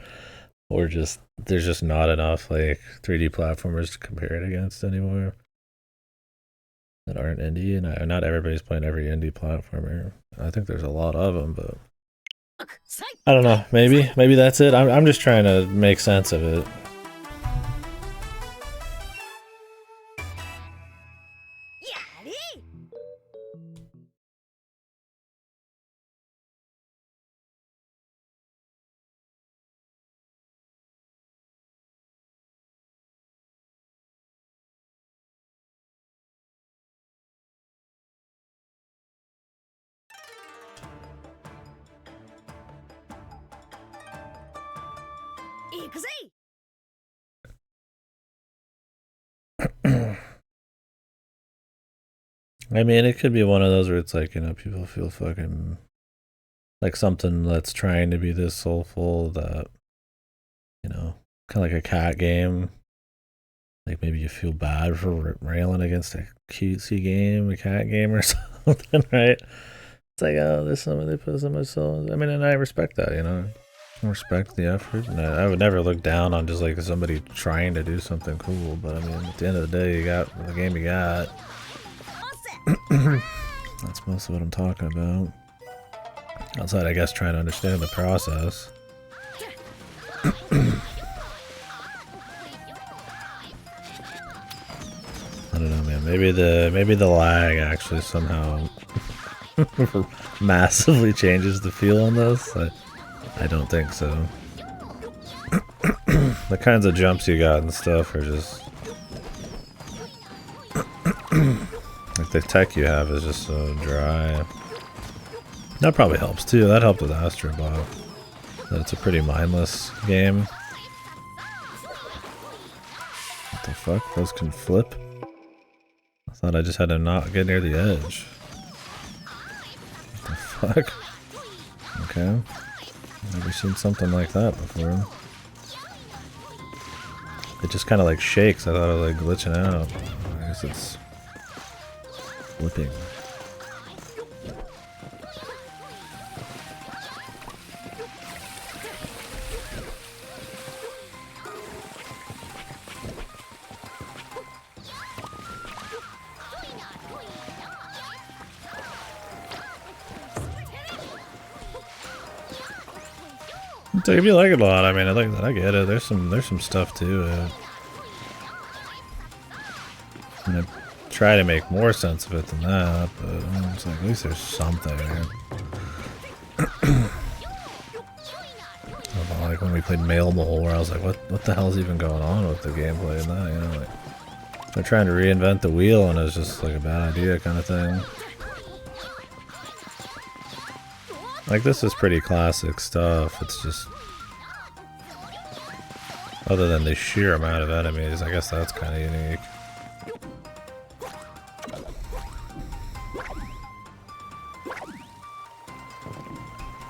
or just there's just not enough like 3D platformers to compare it against anymore. that aren't indie, and not everybody's playing every indie platformer. I think there's a lot of them, but I don't know. Maybe that's it. I'm just trying to make sense of it. I mean, it could be one of those where it's like, you know, people feel fucking like something that's trying to be this soulful that, you know, kind of like a cat game. Like maybe you feel bad for railing against a cutesy game, a cat game or something, right? It's like, oh, there's something they put so much soul. I mean, and I respect that, you know. I respect the effort. And I would never look down on just like somebody trying to do something cool. But I mean, at the end of the day, you got the game you got. That's mostly what I'm talking about. Outside, I guess, trying to understand the process. I don't know, man. Maybe the lag actually somehow massively changes the feel on this. I don't think so. The kinds of jumps you got and stuff are just like the tech you have is just so dry. That probably helps too. That helped with Astrobot. That it's a pretty mindless game. What the fuck? Those can flip? I thought I just had to not get near the edge. What the fuck? Okay. Never seen something like that before. It just kind of like shakes. I thought it was like glitching out. I guess it's flipping. So if you like it a lot, I mean, I get it. There's some stuff to it. I'm gonna try to make more sense of it than that, but I mean, it's like at least there's something. Like when we played Mail Mole, where I was like, what the hell's even going on with the gameplay and that? You know, like they're trying to reinvent the wheel, and it's just like a bad idea kind of thing. Like this is pretty classic stuff. It's just, other than the sheer amount of enemies, I guess that's kind of unique.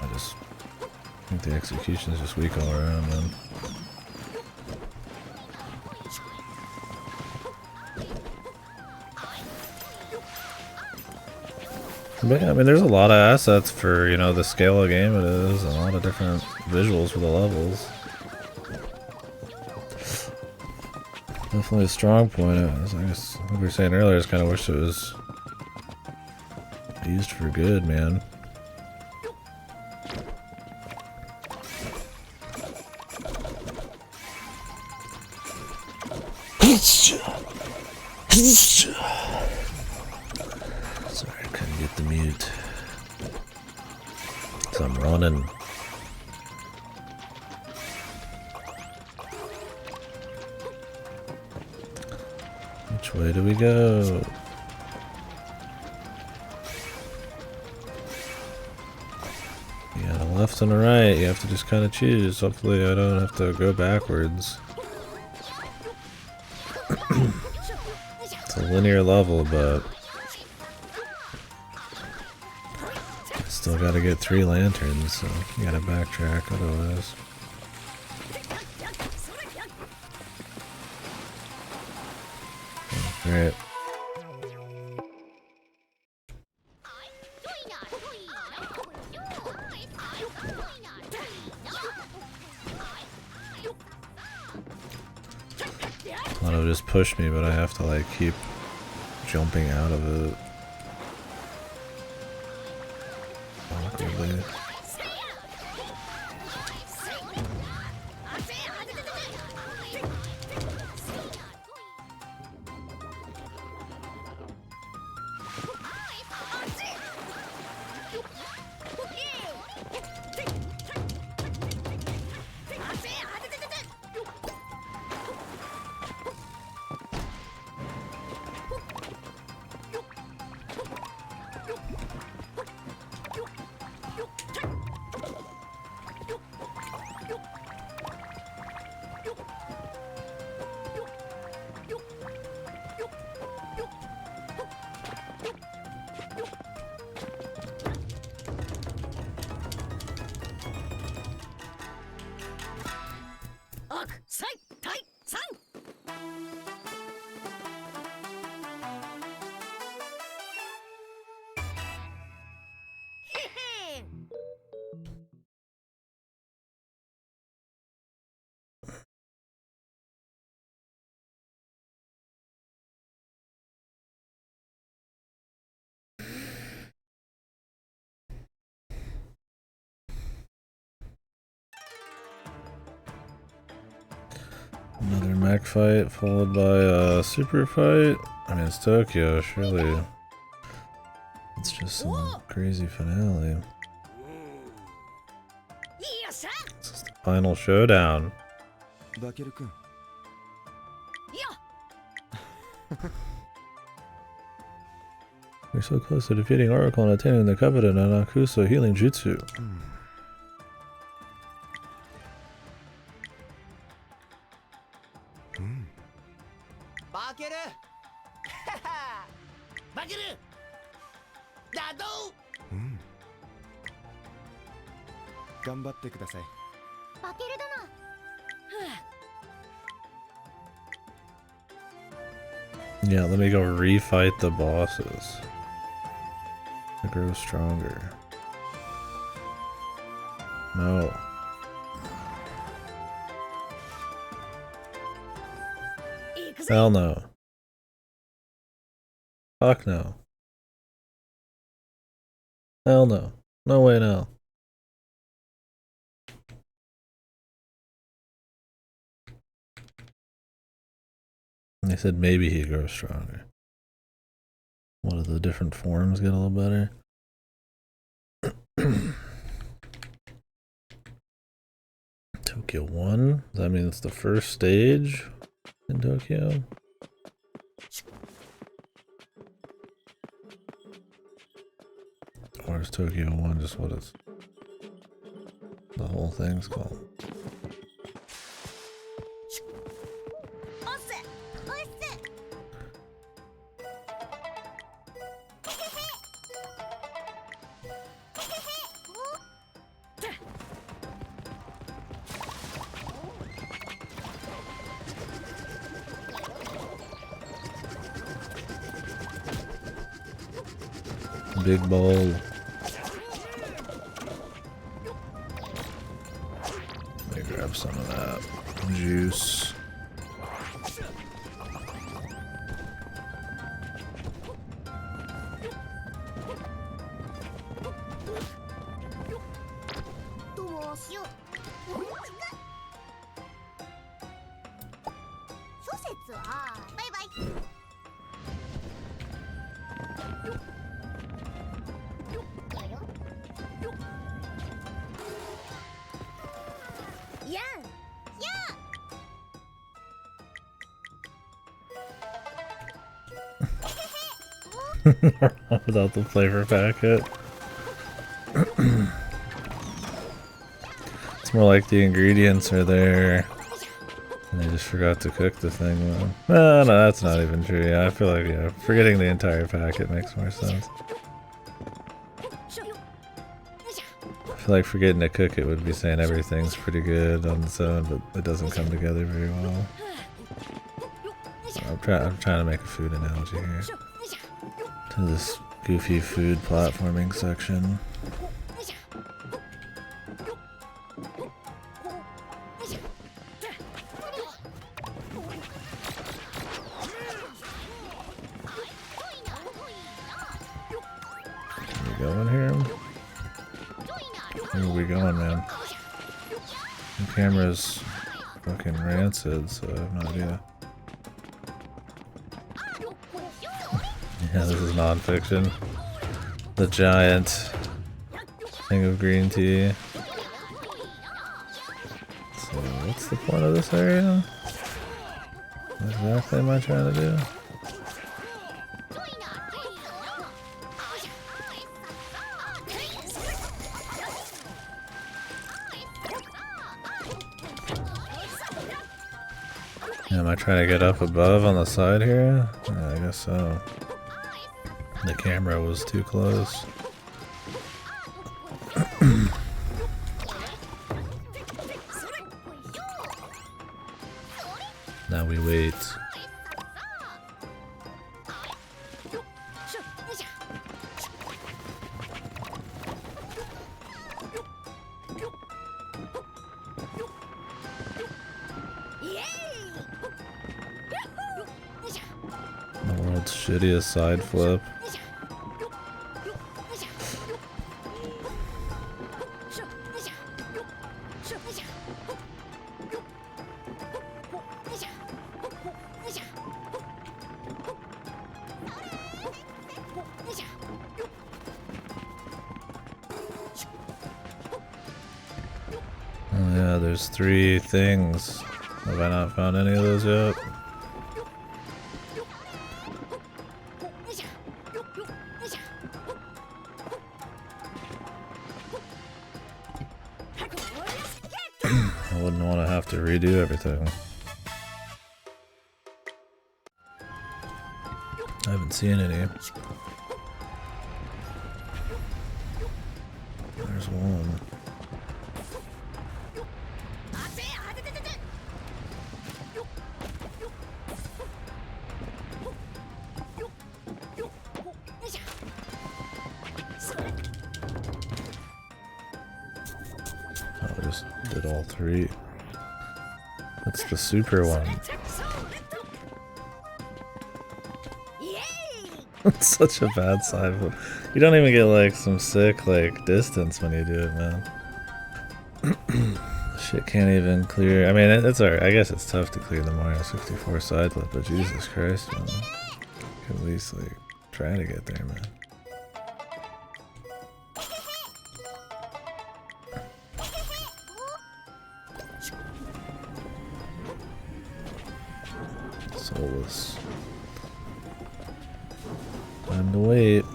I just think the execution is just weak all around, man. But yeah, I mean, there's a lot of assets for, you know, the scale of game it is, and a lot of different visuals for the levels. Definitely a strong point. As I guess, like we were saying earlier, I just kind of wish it was used for good, man. Sorry, I couldn't get the mute. So I'm running. Which way do we go? You got a left and a right. You have to just kind of choose. Hopefully I don't have to go backwards. It's a linear level, but still gotta get 3 lanterns, so you gotta backtrack otherwise. Alright. A lot of just push me, but I have to like keep jumping out of it. Awkwardly. Another mech fight followed by a super fight. I mean, it's Tokyo, surely. It's just some crazy finale. This is the final showdown. Bakeru-kun. You're so close to defeating Oracle and attaining the coveted Anakusa healing jutsu. Bakeru! Bakeru! Dado! 頑張ってください。バケル殿。 Yeah, let me go refight the bosses. To grow stronger. No. Hell no. Fuck no. Hell no. No way no. They said maybe he grows stronger. One of the different forms get a little better. Tokyo 1? Does that mean it's the first stage in Tokyo? Or is Tokyo 1 just what it's... the whole thing's called? Big bowl. Let me grab some of that juice. Without the flavor packet. It's more like the ingredients are there and they just forgot to cook the thing well. No, that's not even true. Yeah, I feel like forgetting the entire packet makes more sense. I feel like forgetting to cook it would be saying everything's pretty good on its own, but it doesn't come together very well. So I'm trying to make a food analogy here. To this goofy food platforming section. Where are we going, man? The camera's fucking rancid, so I have no idea. Yeah, this is non-fiction. The giant thing of green tea. So, what's the point of this area? What exactly am I trying to do? Am I trying to get up above on the side here? Yeah, I guess so. The camera was too close. Now we wait. The world's shittiest side flip. Oh yeah, there's 3 things. Have I not found any of those yet? I wouldn't want to have to redo everything. I haven't seen any. There's one. Oh, I just did all 3. That's the super one. It's such a bad side flip. You don't even get like some sick like distance when you do it, man. Shit can't even clear. I mean, it's alright. I guess it's tough to clear the Mario 64 side flip, but Jesus Christ, man. You can at least like try to get there, man. Soulless. Time to wait.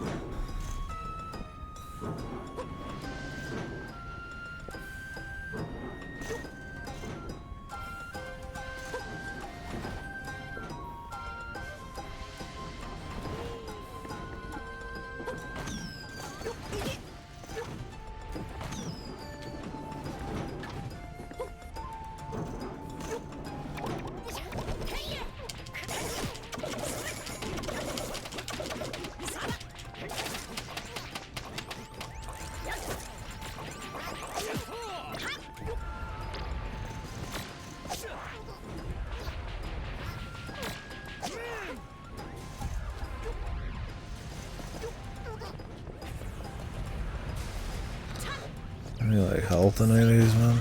Any like health in any of these, man?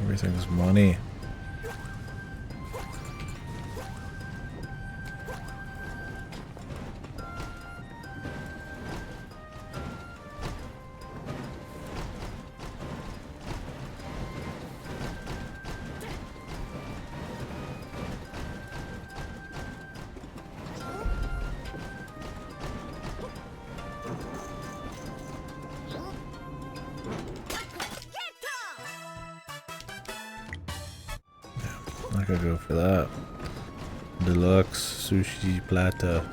Everything's money. I could go for that. Deluxe sushi platter.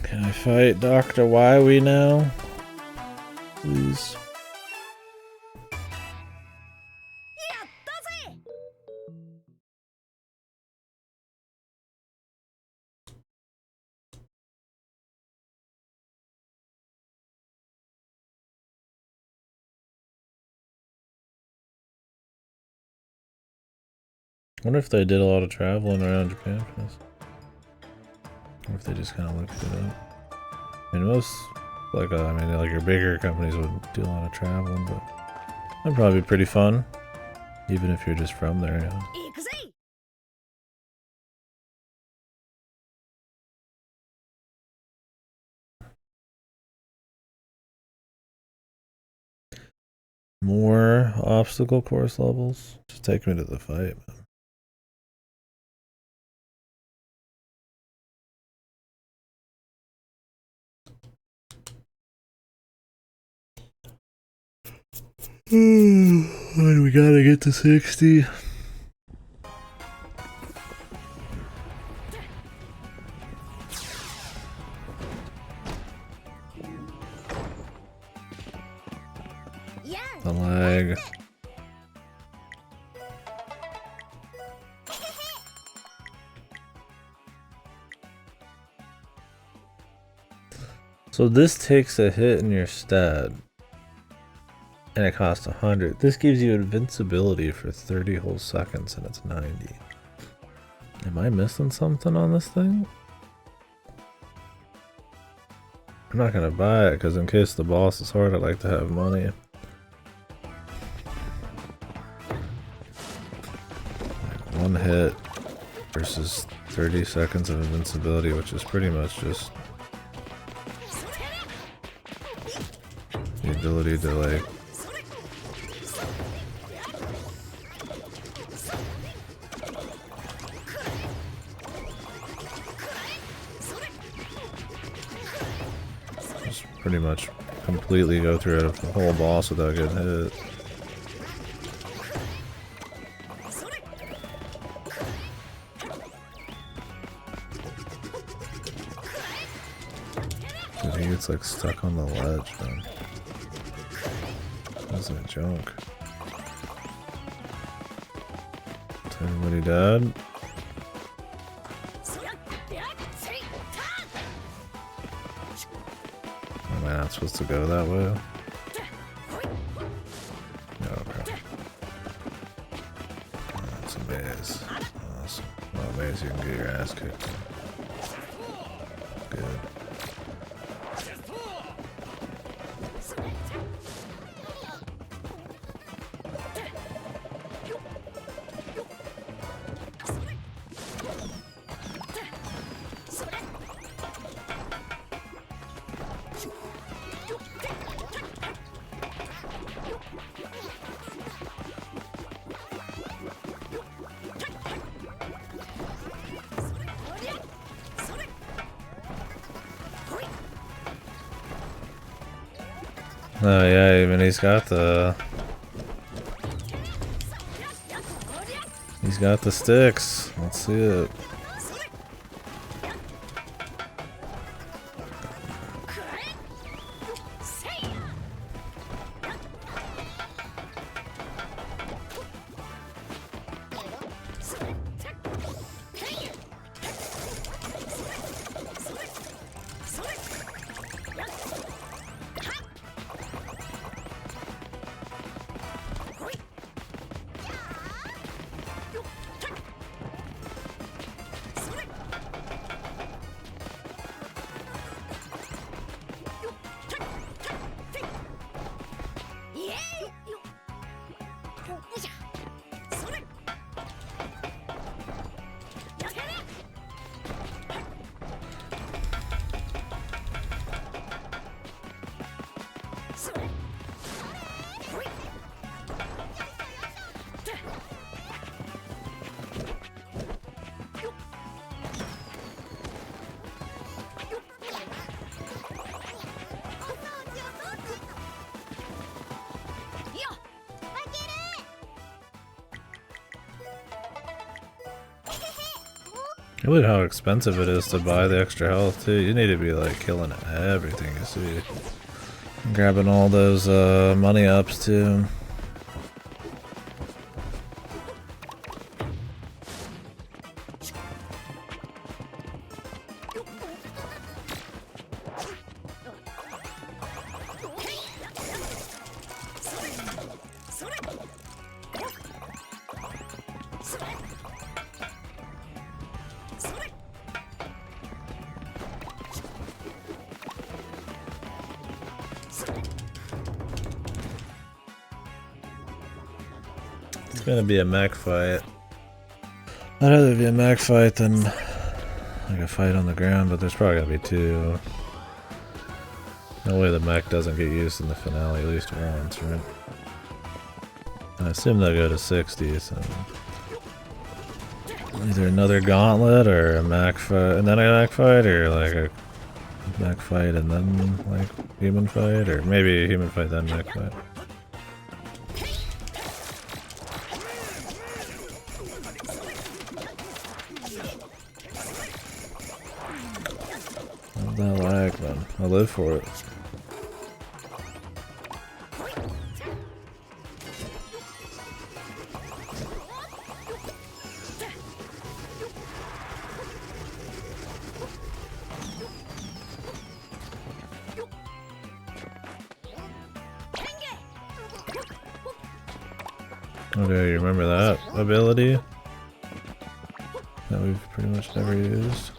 Can I fight Dr. Wywie now? Please. I wonder if they did a lot of traveling around Japan for this. Or if they just kind of looked it up. I mean, most, like your bigger companies would do a lot of traveling, but that'd probably be pretty fun. Even if you're just from there, yeah. More obstacle course levels. Just take me to the fight, man. We gotta get to 60. The lag. So this takes a hit in your stat. And it costs 100. This gives you invincibility for 30 whole seconds and it's 90. Am I missing something on this thing? I'm not gonna buy it because in case the boss is hard, I'd like to have money. One hit versus 30 seconds of invincibility, which is pretty much just the ability to like pretty much completely go through a whole boss without getting hit. Dude, he gets like stuck on the ledge, man. That's a joke. Is everybody dead? Am I not supposed to go that way? No, okay. That's a maze. Awesome. Well, maze, you can get your ass kicked. Good. Oh yeah, even he's got the sticks. Let's see it. Look how expensive it is to buy the extra health too. You need to be like killing everything you see. Grabbing all those money ups too. It's gonna be a mech fight. I'd rather be a mech fight than like a fight on the ground, but there's probably gonna be two. No way the mech doesn't get used in the finale at least once, right? I assume they'll go to 60, so either another gauntlet or a mech fight and then a mech fight, or like a mech fight and then like human fight, or maybe a human fight then mech fight. That lag, man. I live for it. Okay, you remember that ability that we've pretty much never used?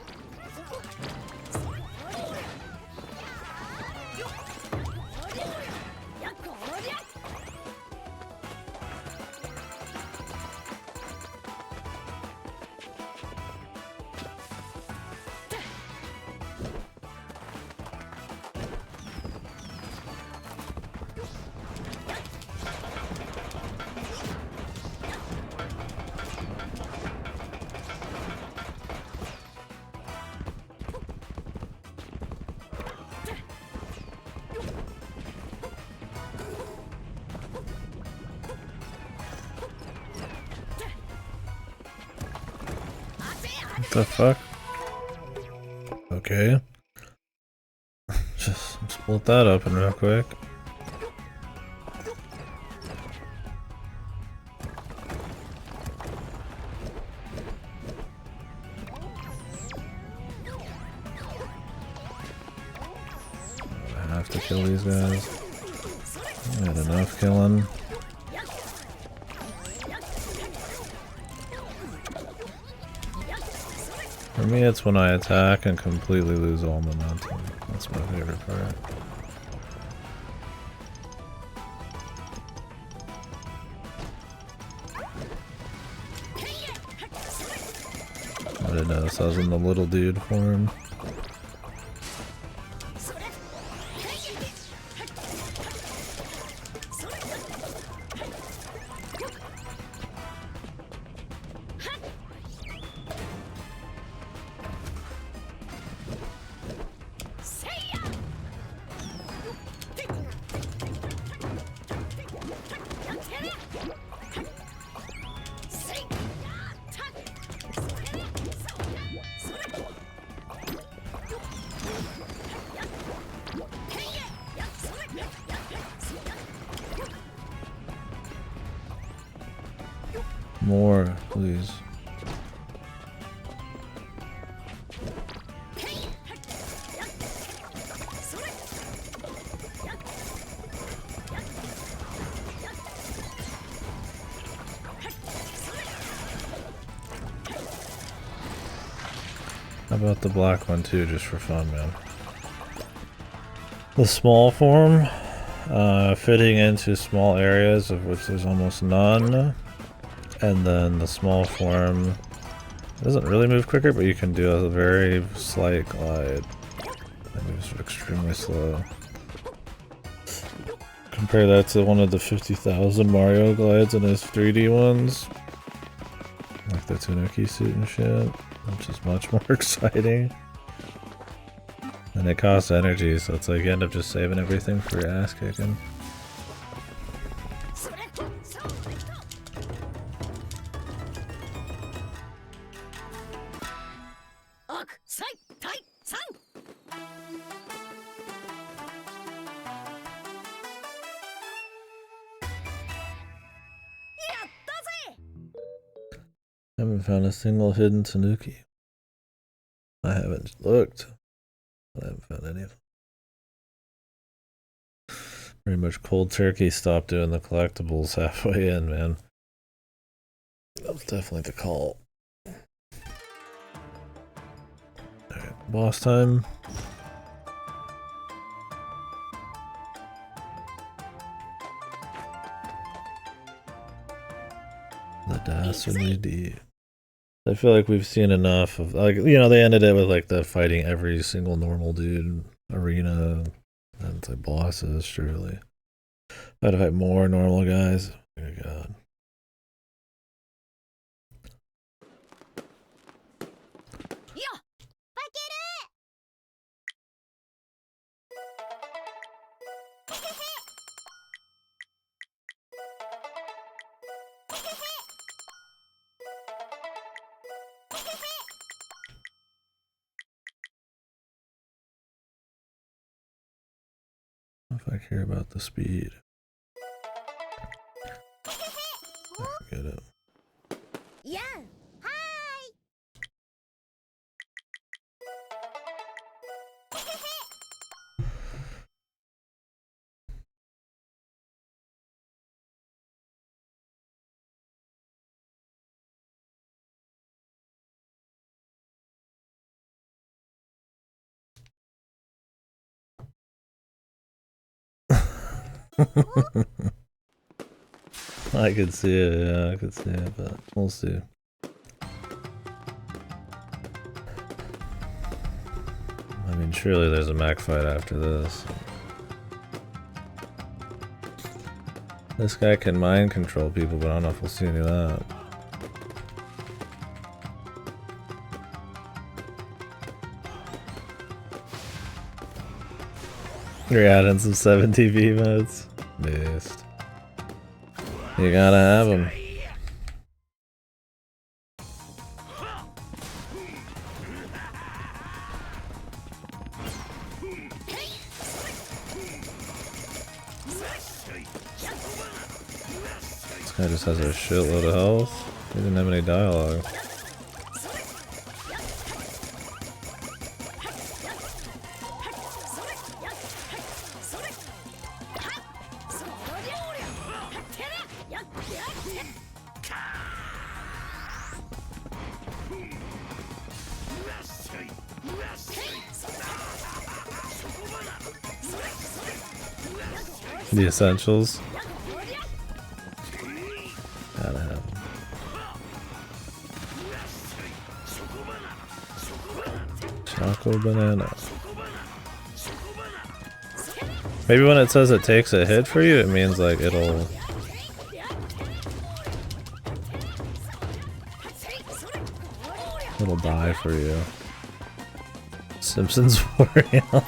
What the fuck? Okay. Just split that open real quick. I have to kill these guys. I had enough killing. For me, it's when I attack and completely lose all momentum. That's my favorite part. I didn't notice I was in the little dude form. More, please. How about the black one too, just for fun, man? The small form, fitting into small areas of which there's almost none. And then the small form doesn't really move quicker, but you can do a very slight glide. It moves extremely slow. Compare that to one of the 50,000 Mario glides in his 3D ones. Like the Tanuki suit and shit, which is much more exciting. And it costs energy, so it's like you end up just saving everything for your ass kicking. Haven't found a single hidden Tanuki. I haven't looked. I haven't found any of them. Pretty much cold turkey stopped doing the collectibles halfway in, man. That was definitely the call. Alright, boss time. The dastardly deed. I feel like we've seen enough of, like, you know, they ended it with like the fighting every single normal dude arena, and it's like bosses, surely. I'd fight more normal guys. Oh my god. If I care about the speed. I forget it. Yeah. Hi. I could see it, yeah, I could see it, but we'll see. I mean, surely there's a mech fight after this. This guy can mind control people, but I don't know if we'll see any of that. You're adding some 7TV modes? Beast. You gotta have them. This guy just has a shitload of health. He didn't have any dialogue. The essentials. Gotta have them. Choco banana. Maybe when it says it takes a hit for you, it means like it'll die for you. Simpsons for real.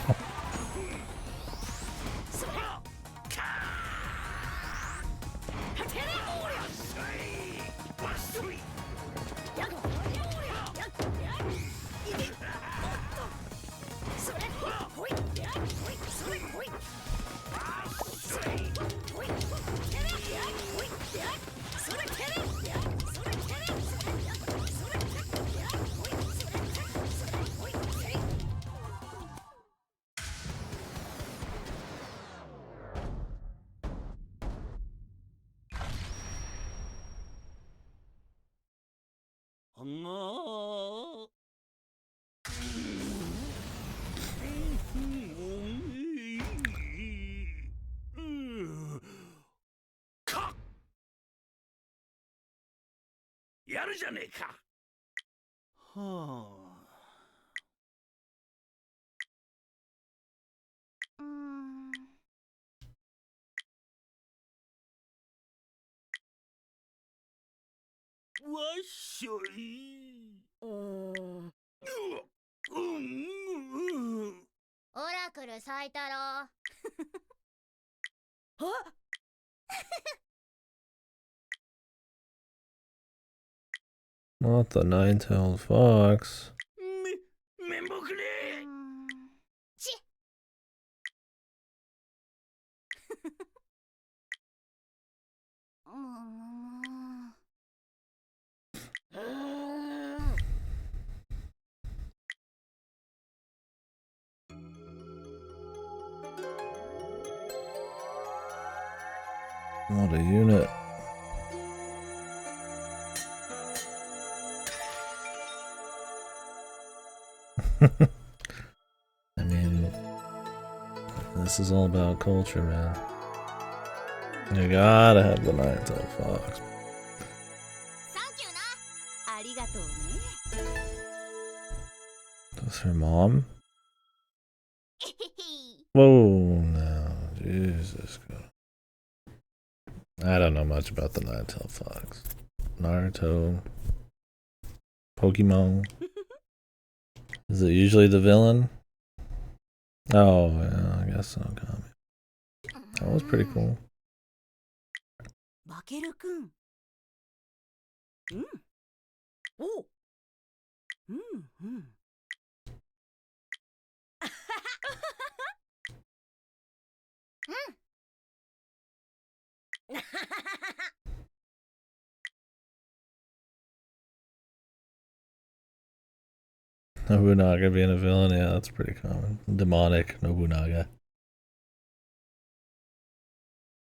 Oracle 咲いたろ。Not the nine-tailed fox. ち。What a unit. I mean, this is all about culture, man. You gotta have the nine-tailed fox. That's her mom? Whoa, no, Jesus God. I don't know much about the nine-tailed fox. Naruto. Pokemon. Is it usually the villain? Oh, yeah, I guess so. That was pretty cool. Bakeru-kun. Oh. Nobunaga being a villain, yeah, that's pretty common. Demonic Nobunaga.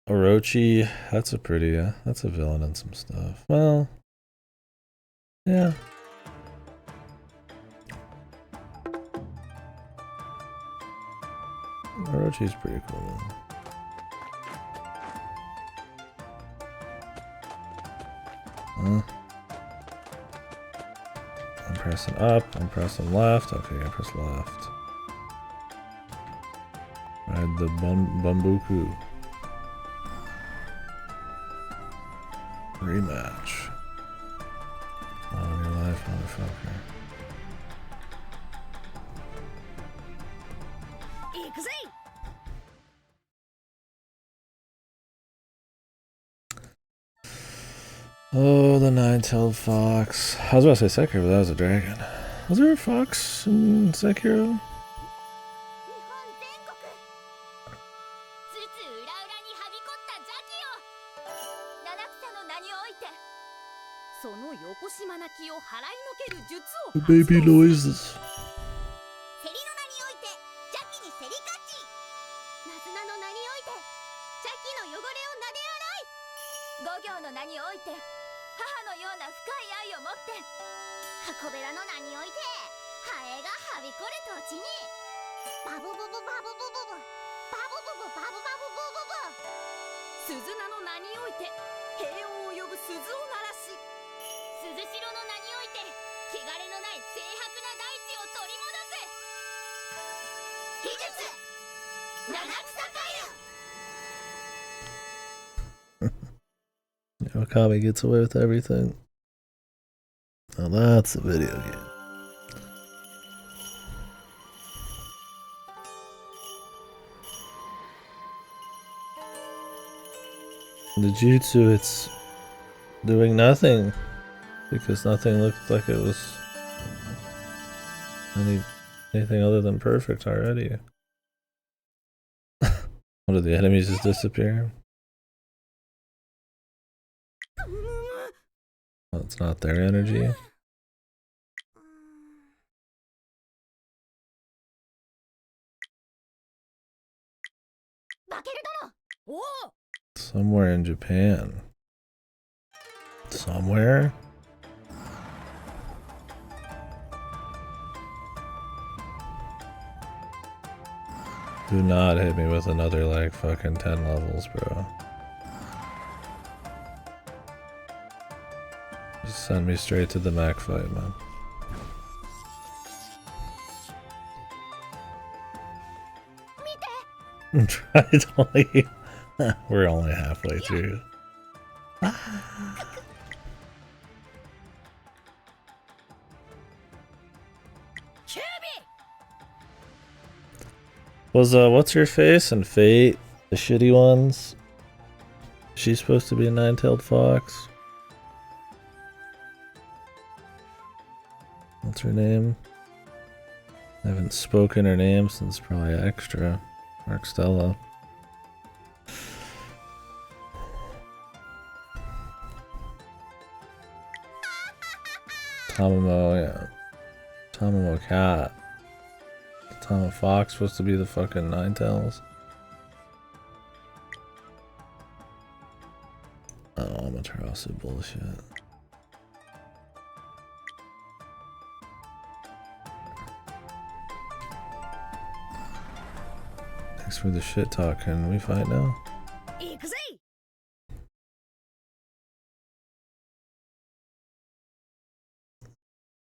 Orochi, that's a pretty, that's a villain in some stuff. Well, yeah. Orochi's pretty cool. I'm pressing up, I'm pressing left. Okay, I press left. Ride the Bambuku. Rematch. Not on your life, motherfucker. Oh, the nine-tailed fox. I was about to say Sekiro, but that was a dragon. Was there a fox in Sekiro? The baby noises. Okami gets away with everything. Now that's a video game. The jutsu, it's doing nothing because nothing looked like it was anything other than perfect already. What, did the enemies just disappear? Well, it's not their energy. Somewhere in Japan. Somewhere? Do not hit me with another like fucking 10 levels, bro. Just send me straight to the mech fight, man. Try to leave. We're only halfway through. Was what's her face and Fate the shitty ones? She's supposed to be a nine-tailed fox. What's her name? I haven't spoken her name since probably Extra. Mark Stella. Tamamo, yeah. Tamamo Cat. Tama Fox supposed to be the fucking Ninetales. Oh, Amaterasu bullshit. Thanks for the shit talk. Can we fight now?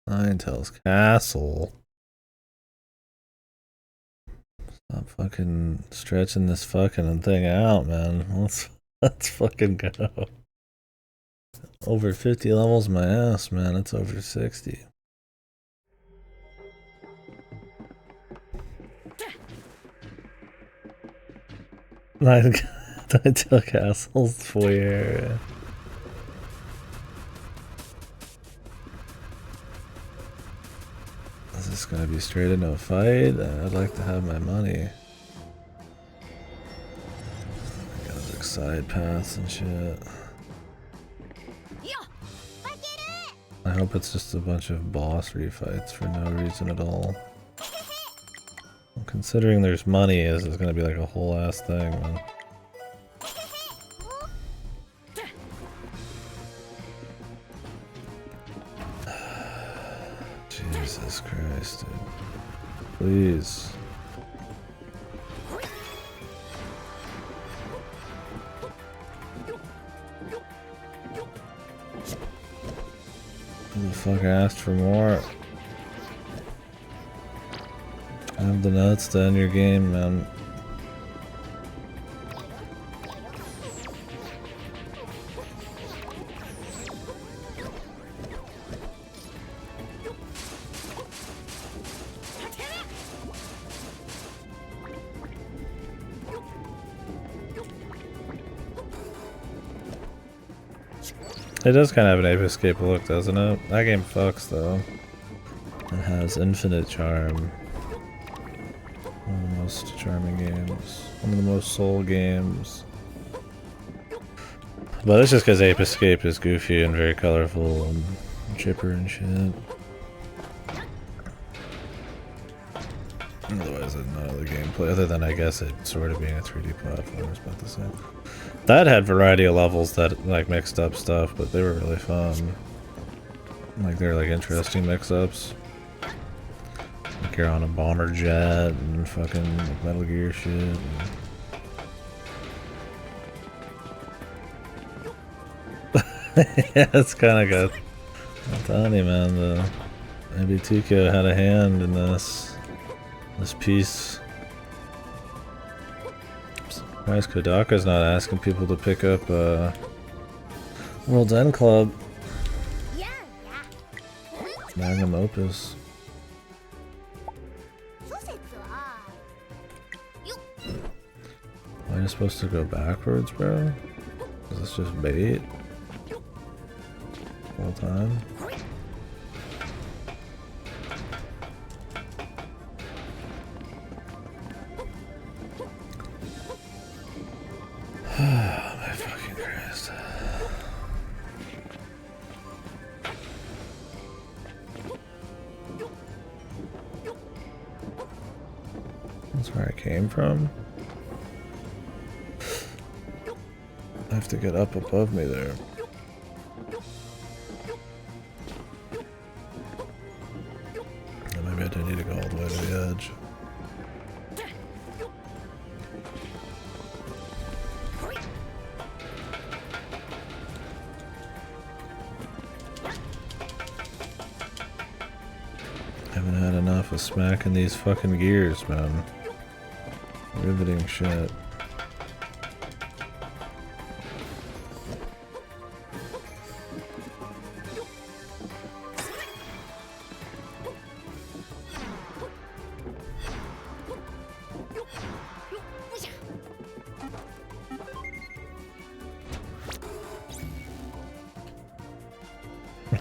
Ninetales Castle. Stop fucking stretching this fucking thing out, man. Let's fucking go. Over 50 levels my ass, man. It's over 60. Ninetales Castle's foyer. Is this gonna be straight into a fight? I'd like to have my money. I got like side paths and shit. I hope it's just a bunch of boss refights for no reason at all. Considering there's money, this is gonna be like a whole ass thing, man. Jesus Christ, dude. Please. Who the fuck asked for more? I have the nuts to end your game, man. It does kind of have an Ape Escape look, doesn't it? That game fucks, though. It has infinite charm. One of the most charming games. One of the most soul games. But it's just because Ape Escape is goofy and very colorful and chipper and shit. Otherwise, none of the gameplay, other than I guess it sort of being a 3D platform, is about the same. That had variety of levels that like mixed up stuff, but they were really fun. Like they're like interesting mix-ups. Like you're on a bomber jet and fucking like Metal Gear shit. Yeah, it's kind of good. I'm telling you, man, the MBTK had a hand in this piece. Surprised Kodaka's not asking people to pick up World's End Club. Magnum Opus. Am I supposed to go backwards, bro? Is this just bait? Whole time? My fucking Christ. That's where I came from. I have to get up above me there. Maybe I do need to go all the way to the edge. Haven't had enough of smacking these fucking gears, man. Riveting shit.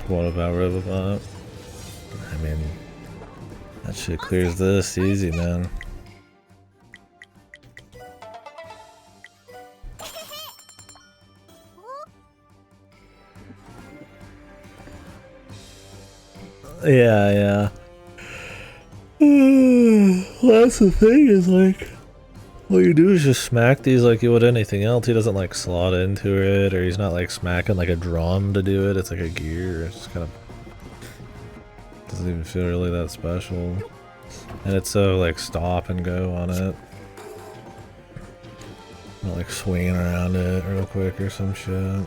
What about Robobot? I mean, that Shit clears this easy, man. Yeah. Well, that's the thing is like, what you do is just smack these like you would anything else. He doesn't like slot into it, or he's not like smacking like a drum to do it. It's like a gear. It's just kind of doesn't even feel really that special. And it's so like stop and go on it. Not like swinging around it real quick or some shit.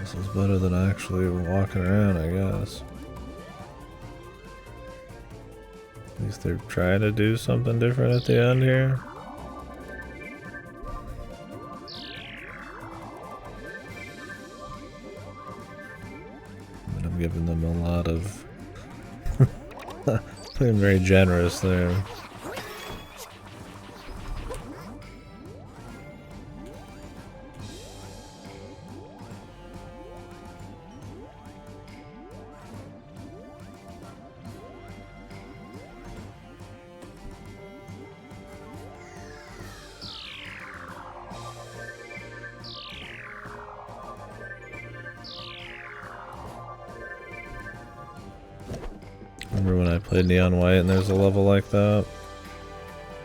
This is better than actually walking around, I guess. At least they're trying to do something different at the end here. But I'm giving them a lot of... being very generous there. Remember when I played Neon White and there's a level like that?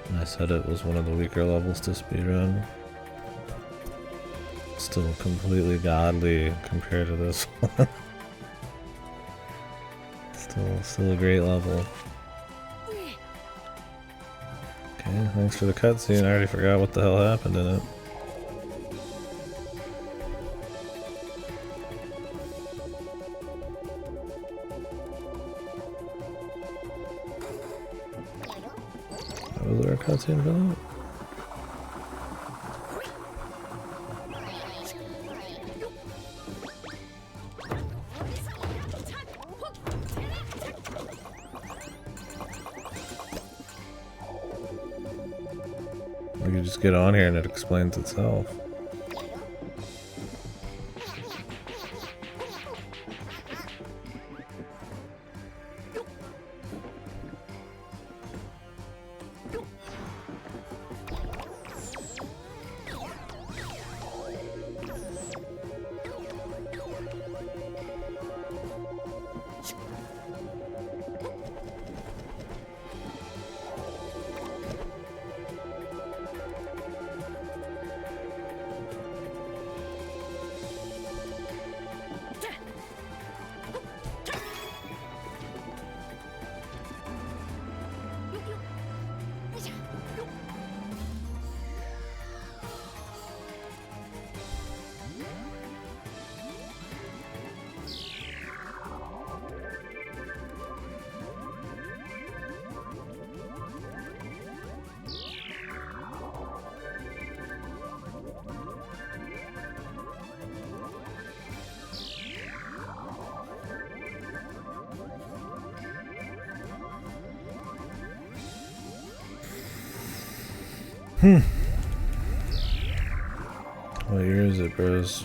And I said it was one of the weaker levels to speedrun. Still completely godly compared to this one. Still a great level. Okay, thanks for the cutscene. I already forgot what the hell happened in it. Was there a cutscene for that? We could just get on here and it explains itself. What year is it, bros?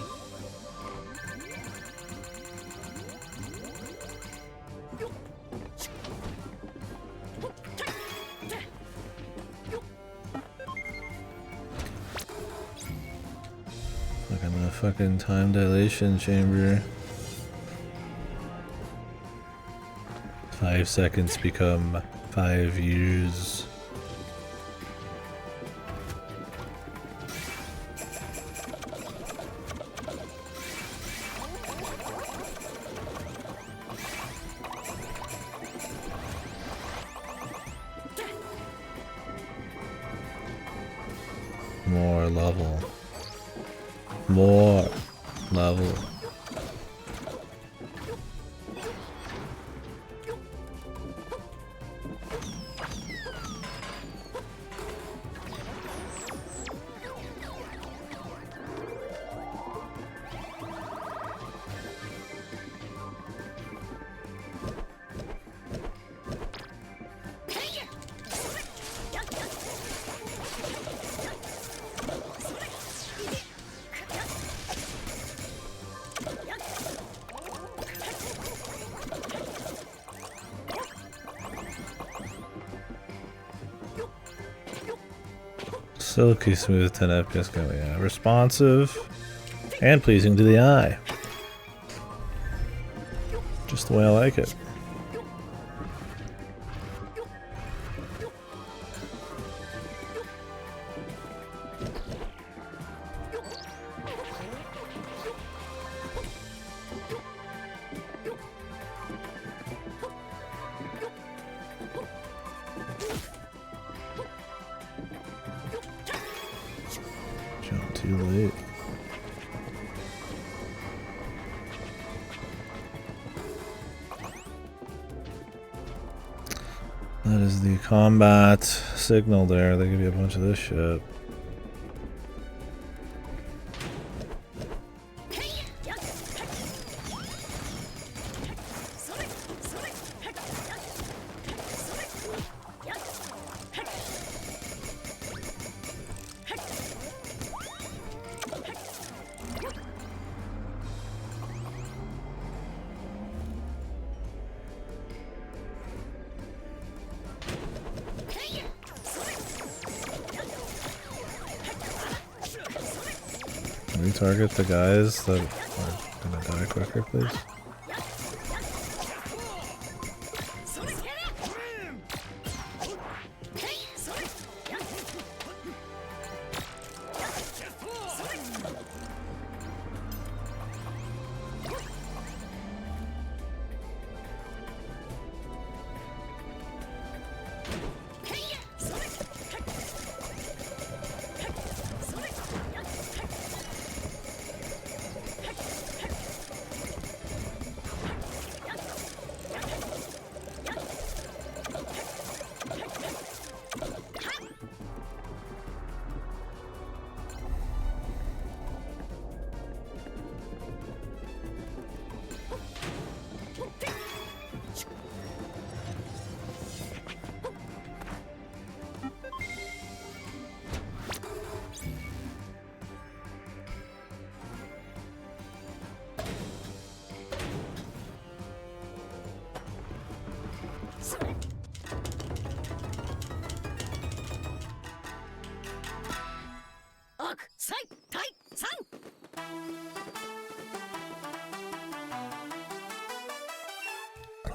Look at the fucking time dilation chamber. 5 seconds become 5 years. More level. More level. Silky smooth 10 FPS going, yeah. Responsive and pleasing to the eye. Just the way I like it. Jump too late. That is the combat signal there. They give you a bunch of this shit. Retarget the guys that are gonna die quicker, please.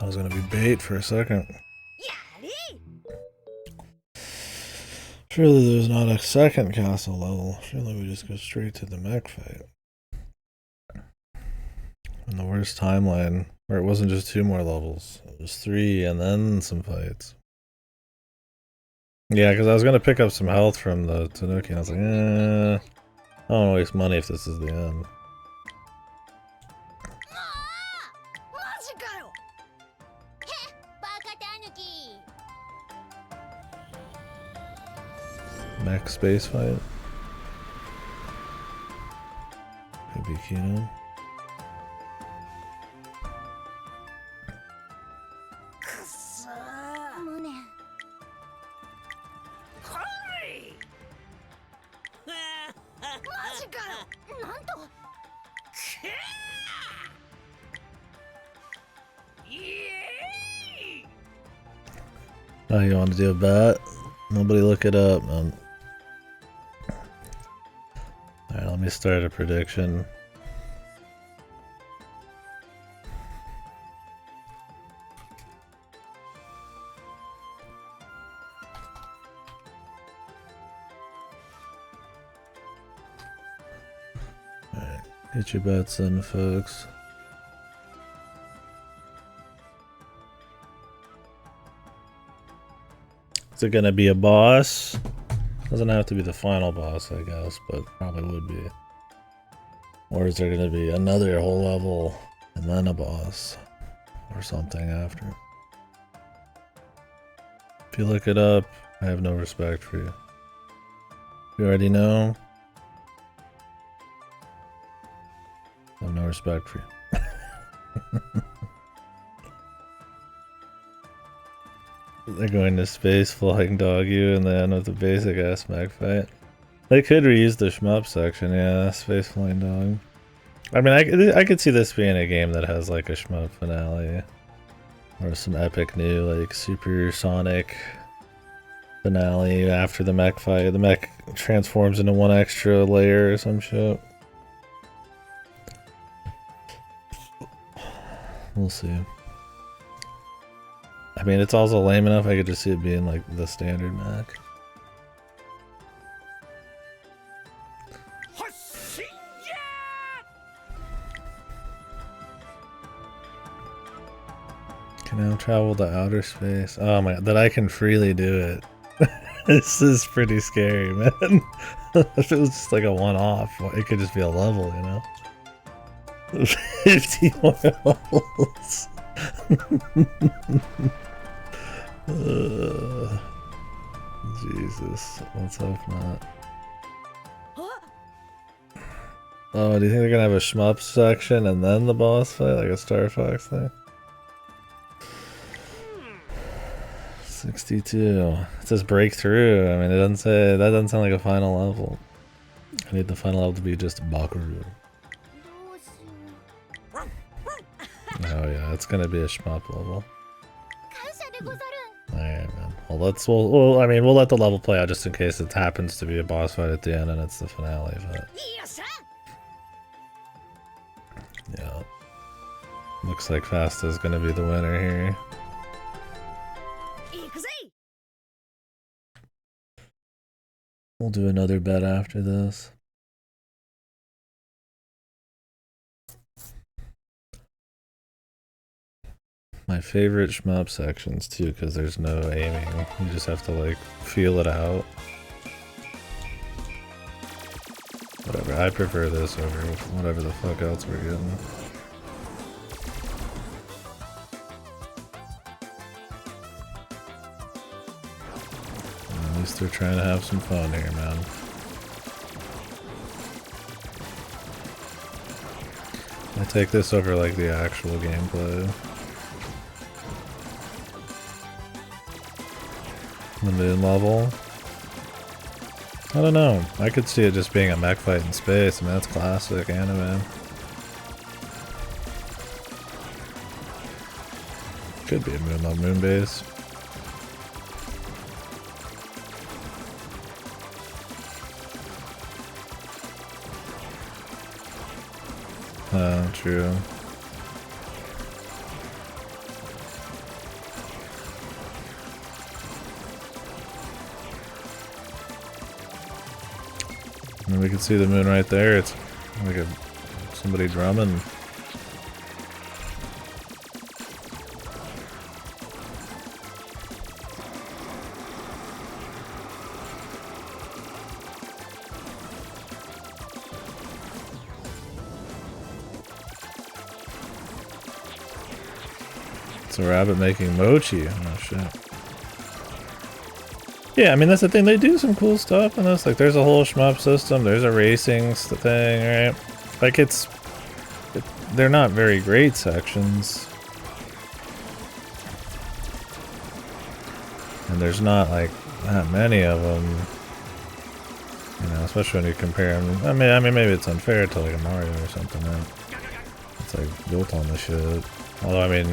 I was gonna be bait for a second. Surely there's not a second castle level. Surely we just go straight to the mech fight. In the worst timeline, where it wasn't just 2 more levels. It was 3 and then some fights. Yeah, because I was gonna pick up some health from the Tanuki and I was like, I don't want to waste money if this is the end. Mech space fight. Maybe Kino. Oh, you want to do a bet? Nobody look it up, man. Alright, let me start a prediction. Alright, get your bets in, folks. Is it gonna be a boss? Doesn't have to be the final boss, I guess, but probably would be. Or is there gonna be another whole level and then a boss or something after? If you look it up, I have no respect for you. You already know. I have no respect for you. They're going to space, flying dog you, and then with the basic ass mech fight. They could reuse the shmup section, yeah, space flying dog. I mean, I could see this being a game that has like a shmup finale. Or some epic new, like, supersonic finale after the mech fight. The mech transforms into one extra layer or some shit. We'll see. I mean, it's also lame enough I could just see it being like the standard mech. Can now travel to outer space. Oh my god, that I can freely do it. This is pretty scary, man. If it was just like a one-off, it could just be a level, you know? 50 more levels. Jesus, let's hope not. Oh, do you think they're gonna have a shmup section and then the boss fight, like a Star Fox thing? 62. It says breakthrough. I mean, it doesn't say. That doesn't sound like a final level. I need the final level to be just Bakeru. Oh yeah, it's gonna be a shmup level. Alright, man. Well, we'll I mean, we'll let the level play out just in case it happens to be a boss fight at the end and it's the finale, but... Yeah. Looks like Fasta's gonna be the winner here. We'll do another bet after this. My favorite shmup sections too, because there's no aiming. You just have to like feel it out. Whatever, I prefer this over whatever the fuck else we're getting. At least they're trying to have some fun here, man. I take this over like the actual gameplay. The moon level. I don't know. I could see it just being a mech fight in space. I mean, that's classic anime. Could be a moon base. True. And we can see the moon right there. It's like somebody drumming. It's a rabbit making mochi. Oh shit. Yeah, I mean that's the thing. They do some cool stuff in this. Like, there's a whole shmup system. There's a racing thing, right? Like, they're not very great sections, and there's not like that many of them. You know, especially when you compare them. I mean, maybe it's unfair to like a Mario or something. Right? It's like built on the shit. Although, I mean,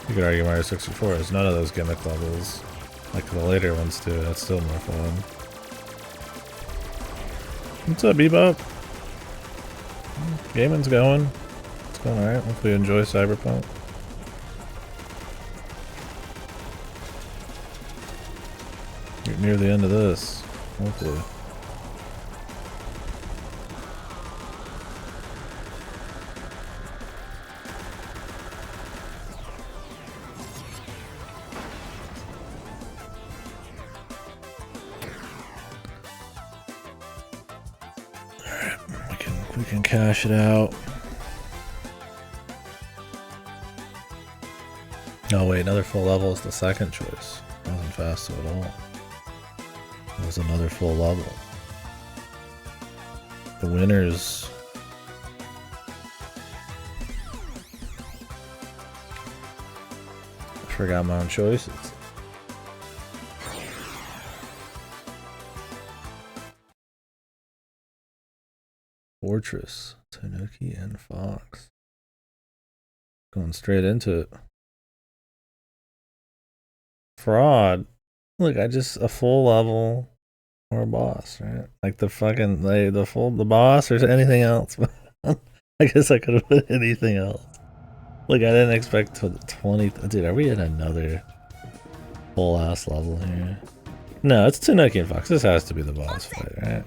you could argue Mario 64 has none of those gimmick levels. Like the later ones do, that's still more fun. What's up, Bebop? Gaming's going. It's going alright. Hopefully you enjoy Cyberpunk. You're near the end of this. Hopefully. We can cash it out. Oh wait, another full level is the second choice. That wasn't fast at all. It was another full level. The winners. I forgot my own choices. Fortress, Tanuki, and Fox. Going straight into it. Fraud. Look, I just a full level or a boss, right? Like the fucking the boss or anything else. I guess I could have put anything else. Look, I didn't expect to 20. Dude, are we in another full ass level here? No, it's Tanuki and Fox. This has to be the boss fight, right?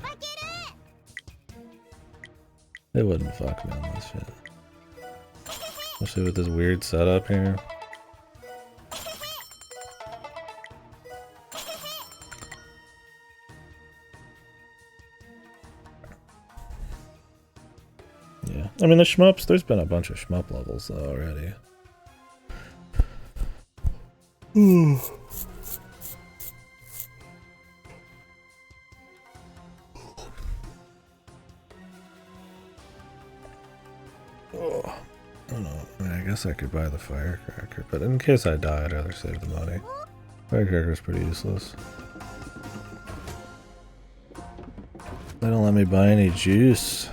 They wouldn't fuck me on this shit. Especially with this weird setup here. Yeah. I mean, the shmups, there's been a bunch of shmup levels though already. Oh, I don't know. I mean, I guess I could buy the firecracker, but in case I die, I'd rather save the money. Firecracker's pretty useless. They don't let me buy any juice.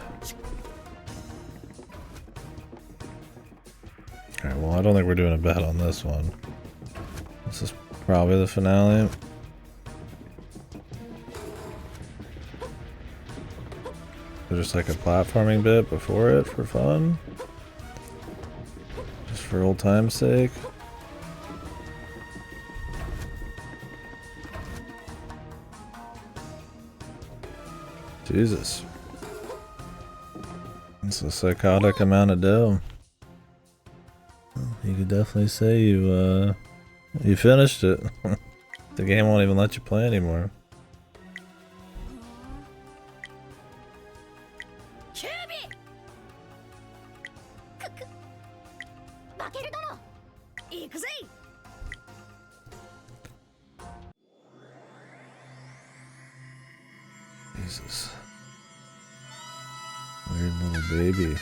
Alright, well, I don't think we're doing a bet on this one. This is probably the finale. Just like a platforming bit before it for fun. Just for old time's sake. Jesus. It's a psychotic amount of dough. You could definitely say you finished it. The game won't even let you play anymore. Jesus. Weird little baby.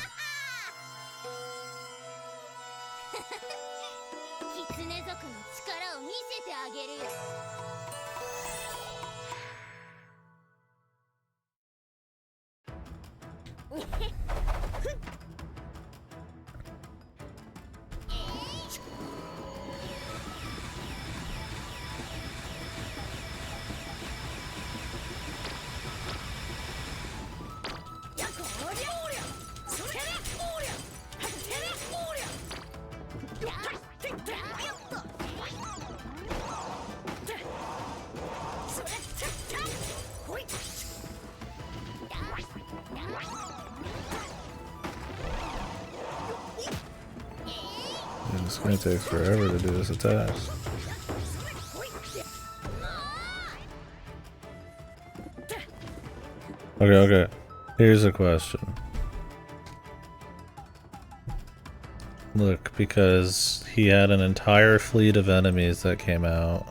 狐族の力を見せてあげるよ。It's gonna take forever to do this attack. Okay. Here's a question. Look, because he had an entire fleet of enemies that came out.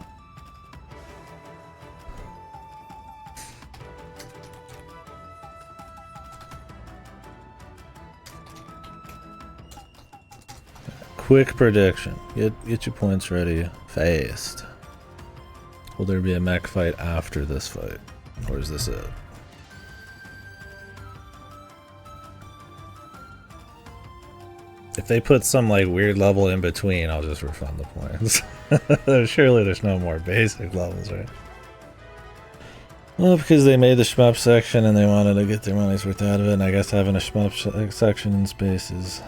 Quick prediction. Get your points ready fast. Will there be a mech fight after this fight? Or is this it? If they put some like weird level in between, I'll just refund the points. Surely there's no more basic levels, right? Well, because they made the shmup section and they wanted to get their money's worth out of it, and I guess having a shmup section in space is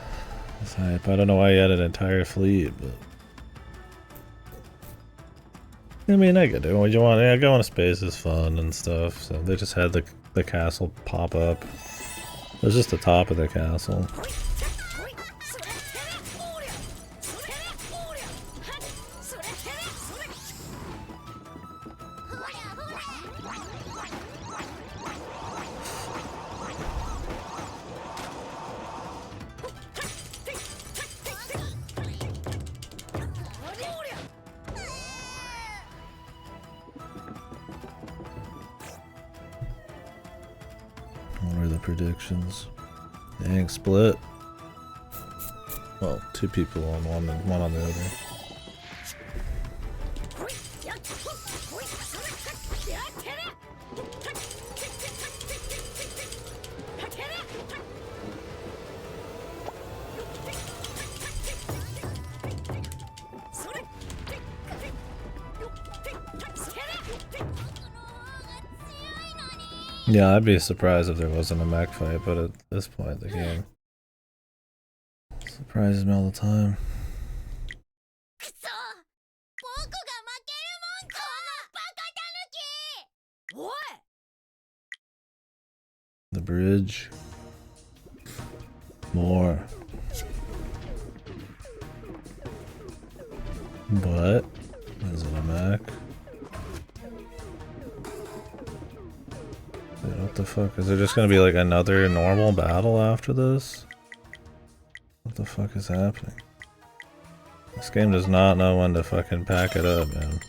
hype. I don't know why you had an entire fleet, but I mean, I get it. What you want? Yeah, going to space is fun and stuff. So they just had the castle pop up. It was just the top of the castle. What are the predictions? Dang, split. Well, two people on one and one on the other. Yeah, I'd be surprised if there wasn't a mech fight, but at this point, the game surprises me all the time. くそ僕が負けるもんかバカタヌキおい The bridge. More. What? Is it a mech? Dude, what the fuck? Is there just gonna be like another normal battle after this? What the fuck is happening? This game does not know when to fucking pack it up, man.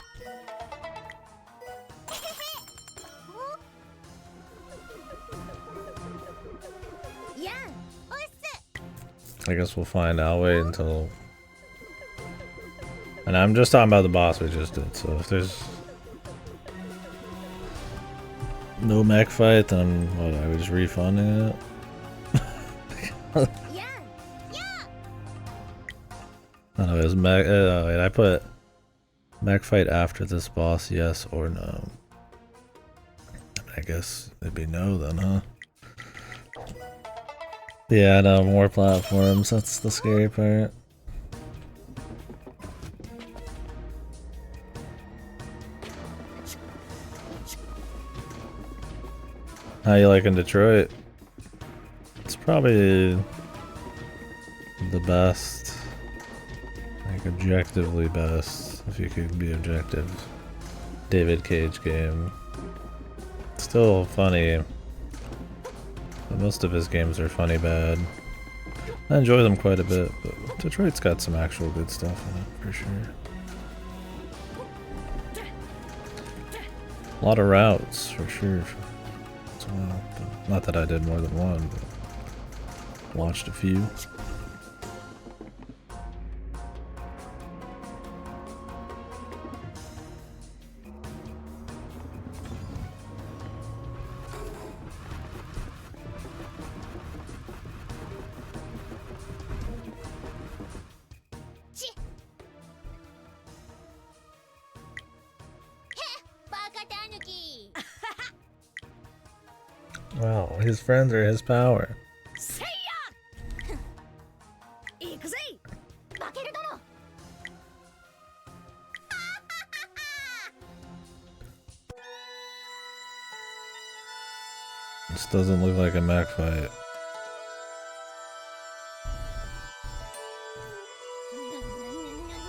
I guess we'll find out. Wait until... And I'm just talking about the boss we just did, so if there's... no mech fight, then what, are we just refunding it? I know, is mech... wait, I put... mech fight after this boss, yes or no? I guess it'd be no then, huh? Yeah, no, more platforms, that's the scary part. How you liking Detroit? It's probably the best, like objectively best, if you could be objective, David Cage game. Still funny. But most of his games are funny bad. I enjoy them quite a bit, but Detroit's got some actual good stuff in it, for sure. A lot of routes, for sure, as well. But not that I did more than one, but watched a few. Wow, his friends are his power. This doesn't look like a mech fight.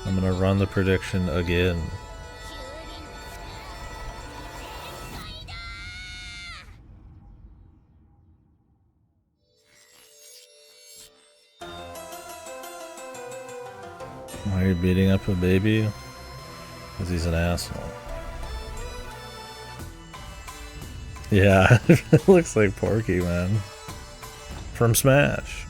I'm gonna run the prediction again. Why are you beating up a baby? Because he's an asshole. Yeah, it looks like Porky, man. From Smash.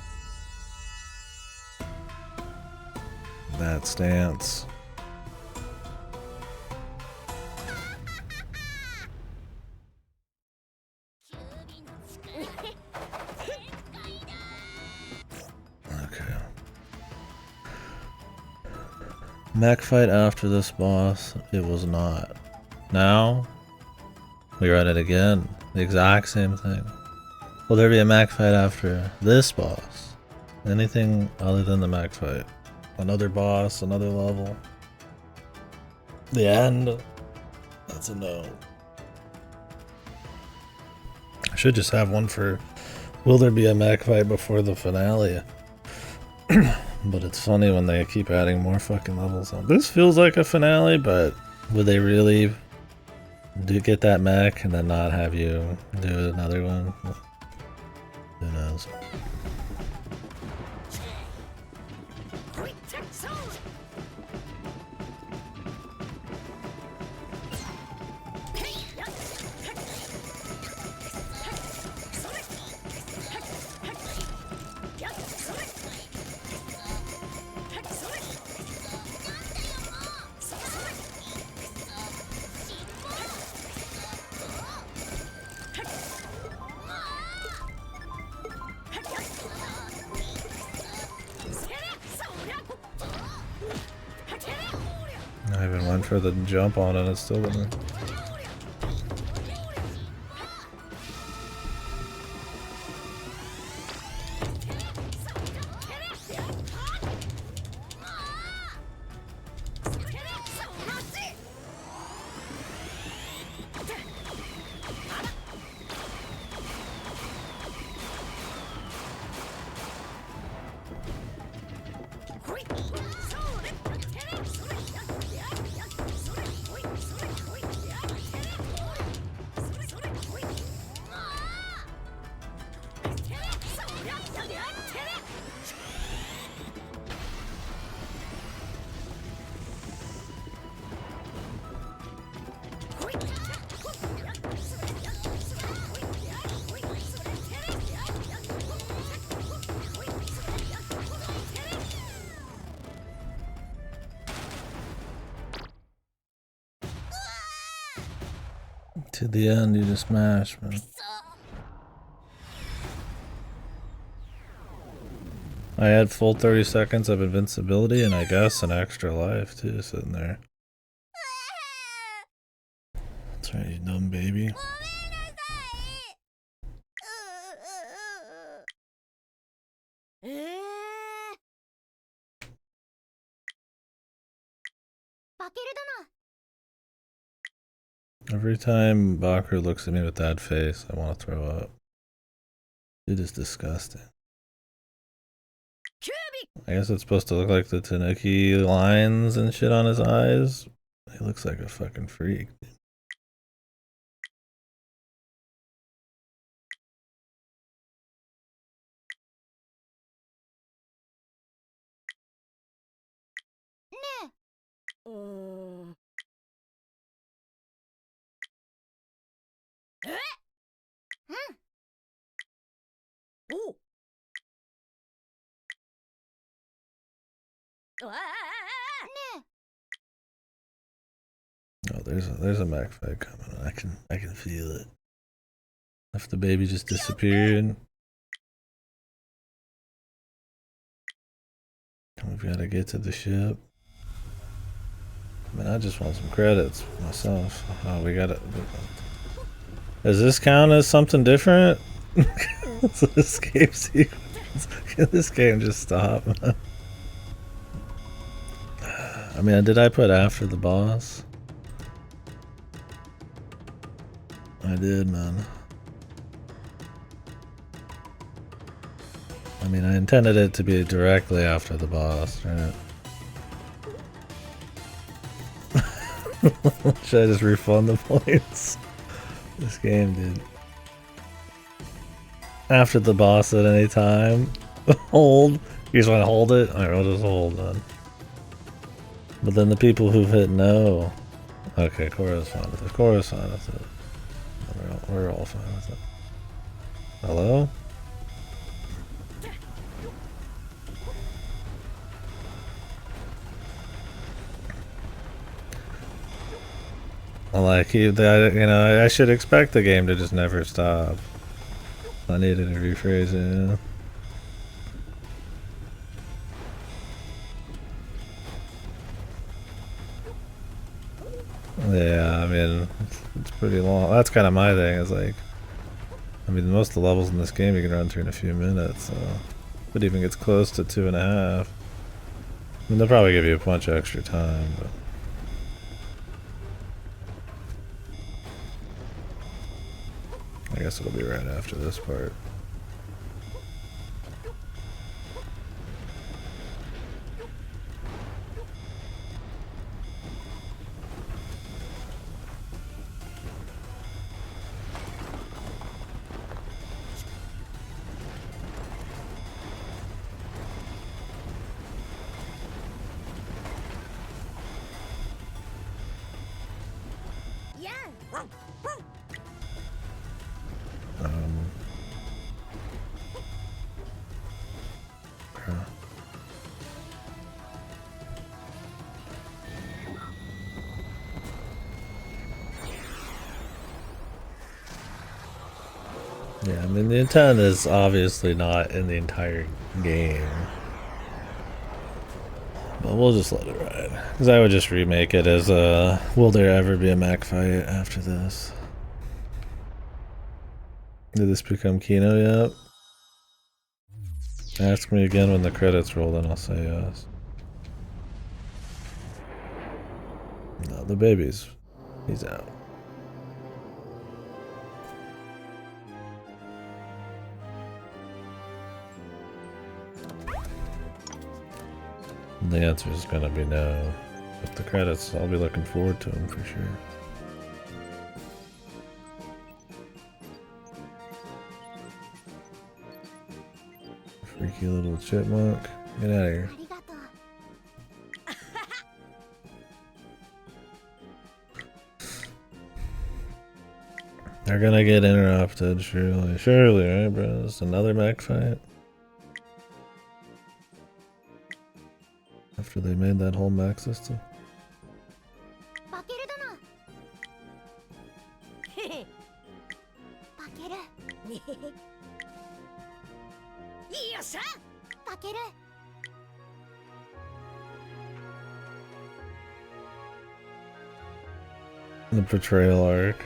That stance. Okay. Mech fight after this boss, it was not. Now, we run it again. The exact same thing. Will there be a mech fight after this boss? Anything other than the mech fight? Another boss, another level? The end? That's a no. I should just have one for... Will there be a mech fight before the finale? But it's funny when they keep adding more fucking levels on. This feels like a finale, but would they really get that mech and then not have you do another one? Who knows? I even went for the jump on it, it's still gonna... To the end, you just smash, man. くそ I had full 30 seconds of invincibility and I guess an extra life too sitting there. That's right, you dumb baby. ごめんなさい。バケル殿 Every time Bakeru looks at me with that face, I want to throw up. It is disgusting. キュービ I guess it's supposed to look like the Tanuki lines and shit on his eyes. He looks like a fucking freak. Oh, there's a mech fight coming. I can feel it. If the baby just disappeared. We've got to get to the ship. Man, I just want some credits myself. Oh, we got it. Does this count as something different? Escape sequence. Can this game just stop? I mean, did I put after the boss? I did, man. I mean, I intended it to be directly after the boss, right? Should I just refund the points? This game, dude. After the boss at any time. Hold. You just want to hold it? Alright, we'll just hold on. But then the people who've hit no. Okay, Cora's fine with it. Cora's fine with it. We're all fine with it. Hello? Like, I should expect the game to just never stop. I needed to rephrase it. Yeah, I mean, it's pretty long. That's kind of my thing. Is like, I mean, most of the levels in this game you can run through in a few minutes. So if it even gets close to 2.5, I mean, they'll probably give you a bunch of extra time, but. I guess it'll be right after this part. Yeah, I mean, the intent is obviously not in the entire game. But we'll just let it ride. Because I would just remake it as a, will there ever be a mech fight after this? Did this become Kino yet? Ask me again when the credits roll, then I'll say yes. No, the baby's, he's out. The answer is gonna be no. But the credits, I'll be looking forward to them for sure. Freaky little chipmunk. Get out of here. ありがとう They're gonna get interrupted, surely. Surely, right, bro? It's another mech fight? After they made that whole mech system? バケル殿 The betrayal arc.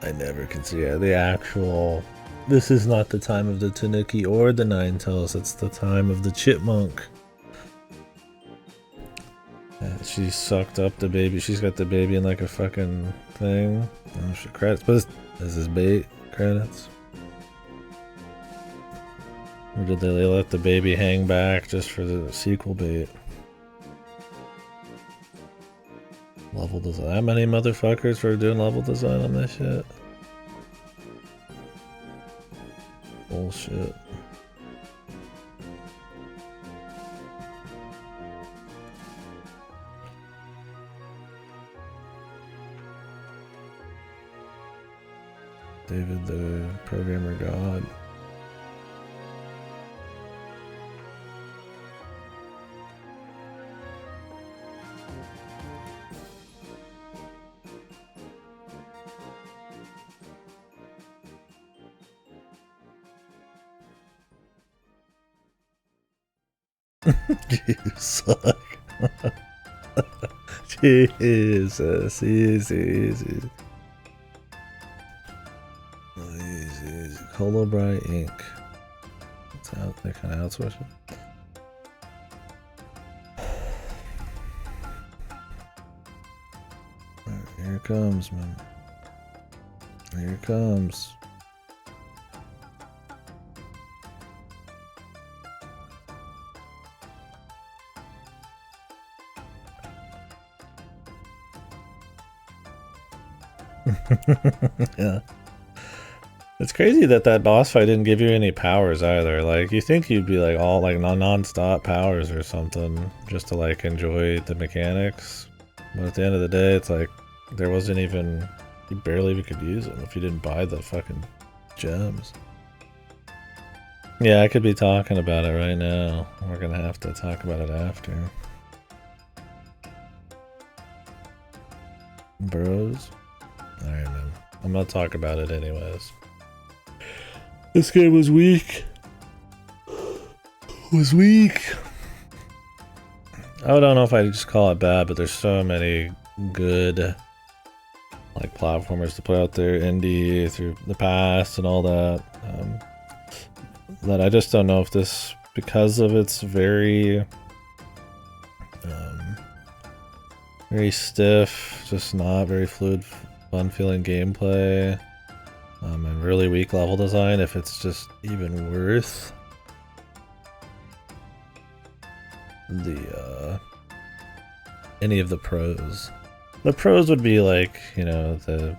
I never can see the actual. This is not the time of the Tanuki or the Ninetales, it's the time of the chipmunk. She sucked up the baby. She's got the baby in like a fucking thing. Oh shit, credits. But this is bait credits. Or did they let the baby hang back just for the sequel bait? Level design. How many motherfuckers were doing level design on this shit? Bullshit. David the programmer god. You suck. Jesus, easy, easy. Easy. Colobri Inc. It's out, they kind of outsource it. Right, here it comes, man. Here it comes. Yeah. It's crazy that that boss fight didn't give you any powers either. Like, you think you'd be like all like non-stop powers or something just to like enjoy the mechanics. But at the end of the day, it's like there wasn't even, you barely even could use them if you didn't buy the fucking gems. Yeah, I could be talking about it right now. We're gonna have to talk about it after. Bros? Alright, man. I'm gonna talk about it anyways. This game was weak. Was weak. I don't know if I just call it bad, but there's so many good like platformers to put out there, indie through the past and all that. That I just don't know if this, because of its very very stiff, just not very fluid, fun feeling gameplay, and really weak level design, if it's just even worth the any of the pros. The pros would be like, you know, the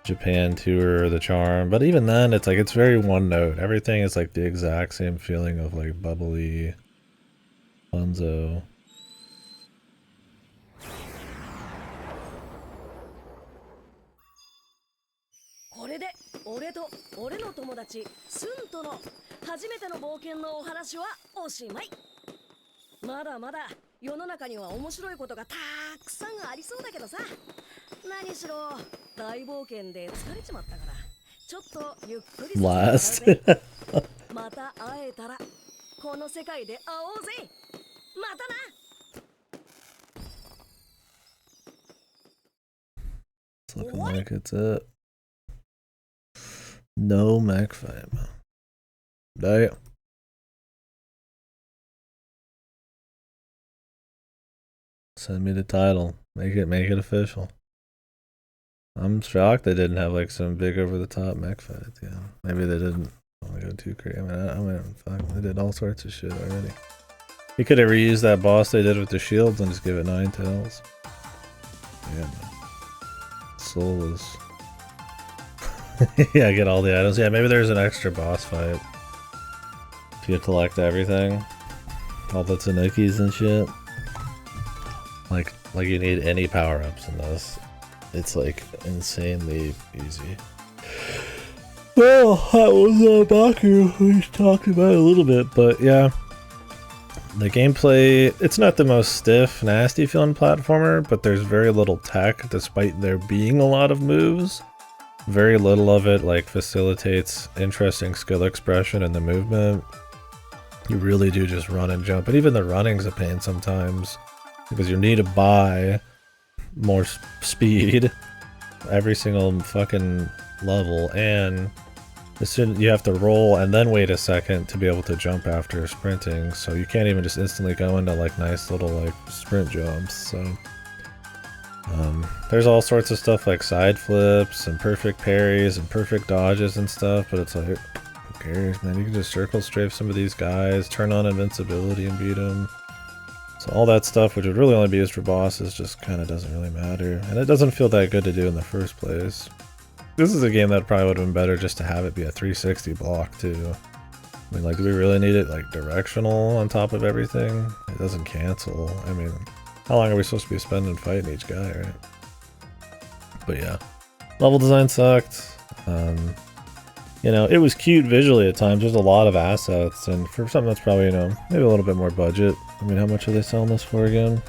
Japan tour or the charm, but even then it's like it's very one note. Everything is like the exact same feeling of like bubbly Funzo. Last. It's looking like it's it. No mech fight, man. Damn. Send me the title. Make it official. I'm shocked they didn't have like some big over the top mech fight at the end. Maybe they didn't want to go too crazy. I mean, fuck, they did all sorts of shit already. You could have reused that boss they did with the shields and just give it 9 tails. Yeah, man. Soul is. Yeah, get all the items. Yeah, maybe there's an extra boss fight. If you collect everything. All the Tanukis and shit. Like you need any power-ups in this. It's like insanely easy. Well, that was Bakeru. We talked about it a little bit, but yeah. The gameplay, it's not the most stiff, nasty feeling platformer, but there's very little tech despite there being a lot of moves. Very little of it like facilitates interesting skill expression in the movement. You really do just run and jump, but even the running's a pain sometimes because you need to buy more speed every single fucking level, and as soon you have to roll and then wait a second to be able to jump after sprinting, so you can't even just instantly go into like nice little like sprint jumps. So there's all sorts of stuff like side flips and perfect parries and perfect dodges and stuff, but it's like, who cares, man? You can just circle strafe some of these guys, turn on invincibility and beat them. So all that stuff, which would really only be used for bosses, just kind of doesn't really matter. And it doesn't feel that good to do in the first place. This is a game that probably would have been better just to have it be a 360 block too. I mean, like, do we really need it like directional on top of everything? It doesn't cancel. I mean, how long are we supposed to be spending fighting each guy, right? But yeah, level design sucked. You know, it was cute visually at times. There's a lot of assets, and for something that's probably, you know, maybe a little bit more budget. I mean, how much are they selling this for again?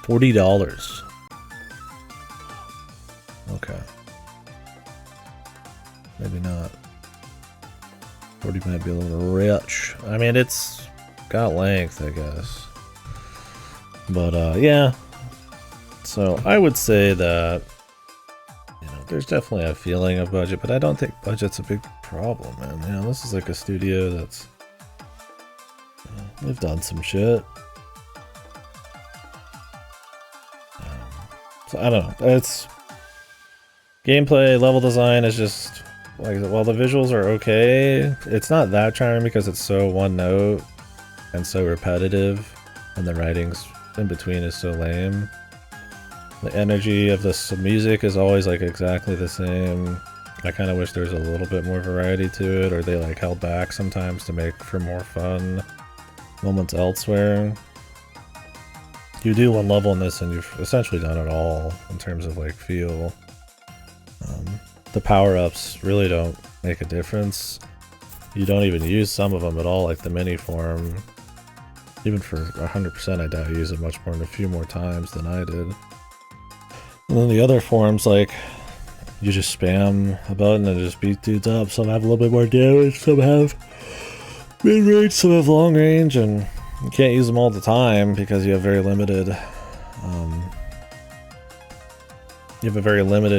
$40. Okay. Maybe not. 40 might be a little rich. I mean, it's got length, I guess. But, yeah. So, I would say that, you know, there's definitely a feeling of budget, but I don't think budget's a big problem, man. You know, this is like a studio that's, you know, they've done some shit. So, I don't know. It's gameplay, level design is just, like, while the visuals are okay, it's not that charming because it's so one note and so repetitive, and the writings in between is so lame. The energy of the music is always like exactly the same. I kind of wish there was a little bit more variety to it, or they like held back sometimes to make for more fun moments elsewhere. You do one level in this and you've essentially done it all in terms of like feel. The power-ups really don't make a difference. You don't even use some of them at all, like the mini form. Even for 100%, I doubt you use it much more than a few more times than I did. And then the other forms, like, you just spam a button and just beat dudes up. Some have a little bit more damage, some have mid-range, some have long range, and you can't use them all the time because you have very limited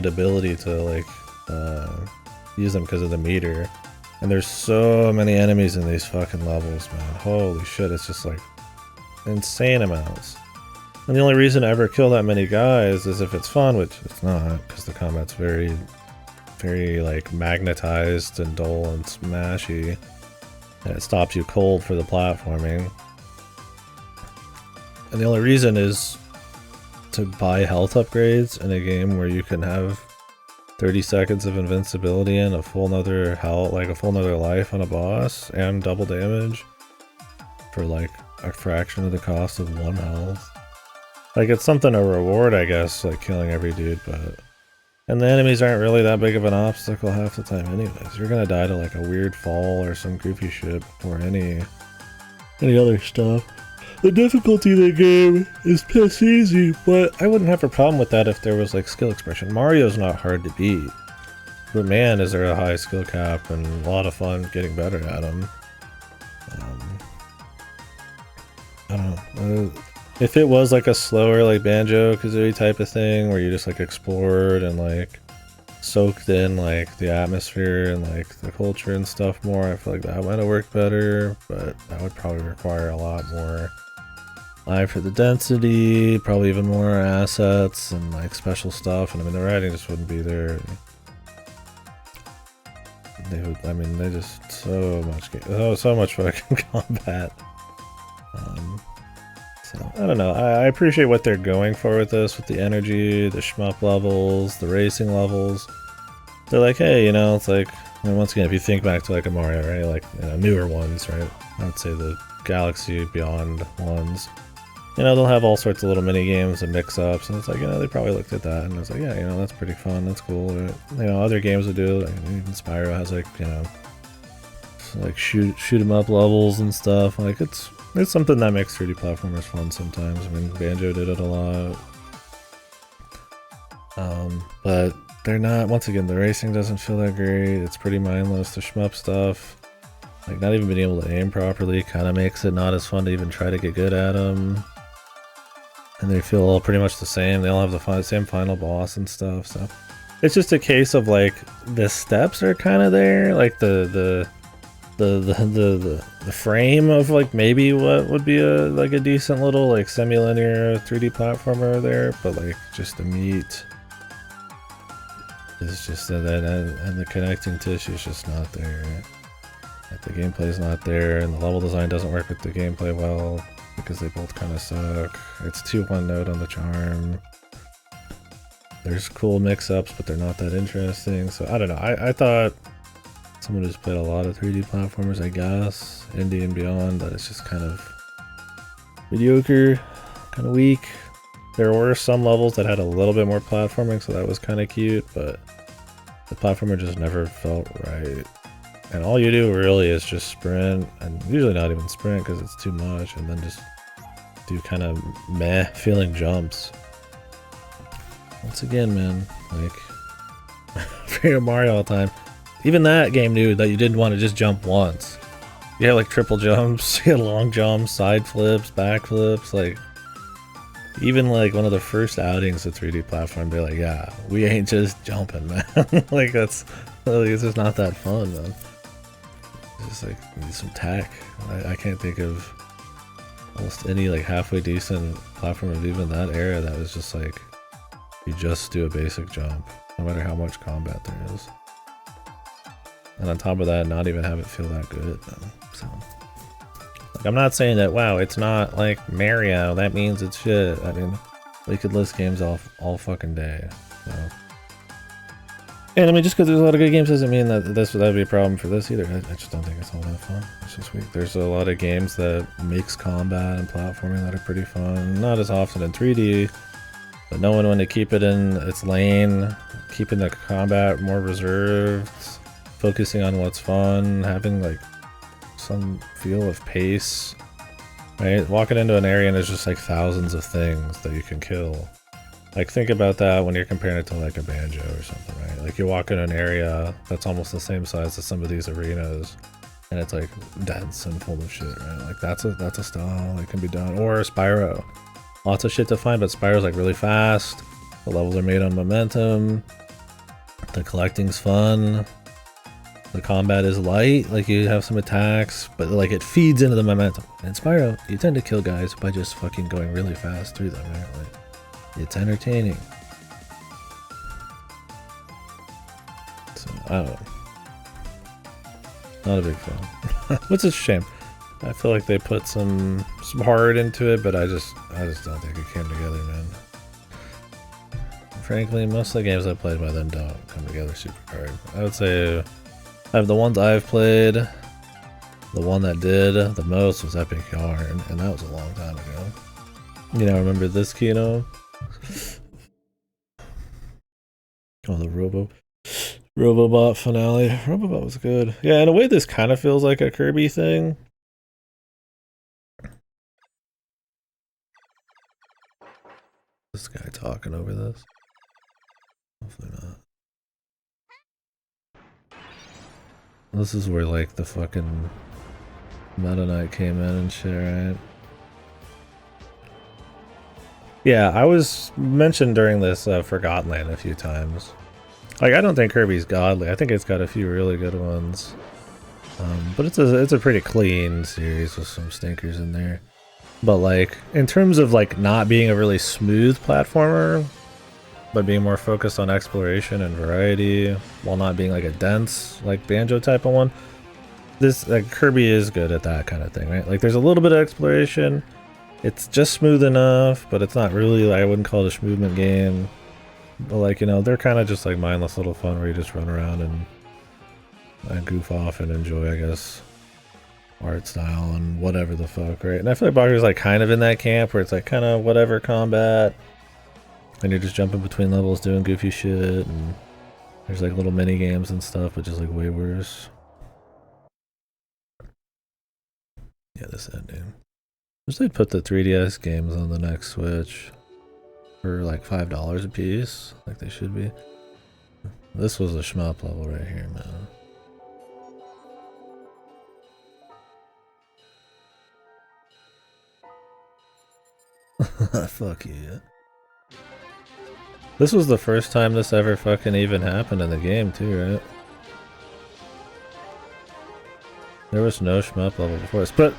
ability to like use them because of the meter. And there's so many enemies in these fucking levels, man. Holy shit, it's just like insane amounts. And the only reason to ever kill that many guys is if it's fun, which it's not, because the combat's very, very like magnetized and dull and smashy. And it stops you cold for the platforming. And the only reason is to buy health upgrades in a game where you can have 30 seconds of invincibility and a full nother health, like a full nother life on a boss, and double damage for like a fraction of the cost of one health. Like, it's something to reward, I guess, like killing every dude, but... And the enemies aren't really that big of an obstacle half the time anyways. You're gonna die to like a weird fall or some goofy shit before any other stuff. The difficulty of the game is piss easy, but I wouldn't have a problem with that if there was like skill expression. Mario's not hard to beat, but man, is there a high skill cap and a lot of fun getting better at them. I don't know. If it was like a slower like Banjo-Kazooie type of thing where you just like explored and like soaked in like the atmosphere and like the culture and stuff more, I feel like that might have worked better, but that would probably require a lot more eye for the density, probably even more assets and like special stuff, and I mean the writing just wouldn't be there. They would, I mean, they just so much fucking combat. So, I don't know, I appreciate what they're going for with this, with the energy, the shmup levels, the racing levels. They're like, hey, you know, it's like, I mean, once again, if you think back to like a Mario, right, like, you know, newer ones, right, I would say the Galaxy Beyond ones, you know, they'll have all sorts of little mini games and mix-ups, and it's like, you know, they probably looked at that and was like, yeah, you know, that's pretty fun, that's cool. Or, you know, other games would do, like, even Spyro has like, you know, like shoot 'em up levels and stuff. Like, it's It's something that makes 3D platformers fun sometimes. I mean, Banjo did it a lot. But they're not, once again, the racing doesn't feel that great. It's pretty mindless. The shmup stuff, like not even being able to aim properly kind of makes it not as fun to even try to get good at them. And they feel all pretty much the same. They all have the same final boss and stuff, so it's just a case of like the steps are kind of there, like the frame of like maybe what would be a like a decent little like semi-linear 3D platformer there, but like just the meat is just that, and the connecting tissue is just not there. Like the gameplay is not there, and the level design doesn't work with the gameplay well because they both kind of suck. It's too one note on the charm. There's cool mix-ups, but they're not that interesting. So I don't know. I thought someone who's played a lot of 3D platformers, I guess, indie and beyond, that it's just kind of mediocre, kind of weak. There were some levels that had a little bit more platforming, so that was kind of cute, but the platformer just never felt right. And all you do really is just sprint, and usually not even sprint because it's too much, and then just do kind of meh feeling jumps. Once again, man, like for Mario all the time, even that game knew that you didn't want to just jump once. You had like triple jumps, you had long jumps, side flips, back flips, like even like one of the first outings of 3D platform, be like, yeah, we ain't just jumping, man. Like it's just not that fun, man. It's just like need some tack. I can't think of almost any like halfway decent platform of even that era that was just like you just do a basic jump, no matter how much combat there is. And on top of that, not even have it feel that good, though. So, like, I'm not saying that, wow, it's not like Mario, that means it's shit. I mean, we could list games off all fucking day. So. And I mean, just because there's a lot of good games doesn't mean that that'd be a problem for this either. I just don't think it's all that fun. It's just weak. There's a lot of games that mix combat and platforming that are pretty fun. Not as often in 3D, but knowing when to keep it in its lane, keeping the combat more reserved, focusing on what's fun, having like some feel of pace, right? Walking into an area and there's just like thousands of things that you can kill. Like think about that when you're comparing it to like a Banjo or something, right? Like you walk in an area that's almost the same size as some of these arenas and it's like dense and full of shit, right? Like that's a style that can be done. Or Spyro. Lots of shit to find, but Spyro's like really fast. The levels are made on momentum. The collecting's fun. The combat is light, like you have some attacks, but like it feeds into the momentum. And Spyro, you tend to kill guys by just fucking going really fast through them, right? Like, it's entertaining. So, I don't know. Not a big fan. Which is a shame. I feel like they put some heart into it, but I just don't think it came together, man. Frankly, most of the games I've played by them don't come together super hard. I would say I have the ones I've played. The one that did the most was Epic Yarn, and that was a long time ago. You know, remember this, Kino? Oh, the Robobot finale. Robobot was good. Yeah, in a way this kind of feels like a Kirby thing. This guy talking over this? Hopefully not. This is where like the fucking Meta Knight came in and shit, right? Yeah, I was mentioned during this Forgotten Land a few times. Like, I don't think Kirby's godly. I think it's got a few really good ones. But it's a pretty clean series with some stinkers in there. But like, in terms of like not being a really smooth platformer, but being more focused on exploration and variety, while not being like a dense, like Banjo type of one, this like Kirby is good at that kind of thing, right? Like, there's a little bit of exploration. It's just smooth enough, but it's not really, like, I wouldn't call it a movement game. But like, you know, they're kind of just like mindless little fun where you just run around and goof off and enjoy, I guess, art style and whatever the fuck, right? And I feel like Bakeru's like kind of in that camp where it's like kind of whatever combat, and you're just jumping between levels doing goofy shit, and there's like little mini games and stuff, but just like way worse. Yeah, this ending. Wish they'd put the 3DS games on the next Switch for like $5 a piece, like they should be. This was a shmup level right here, man. Fuck you. This was the first time this ever fucking even happened in the game too, right? There was no shmup level before this, but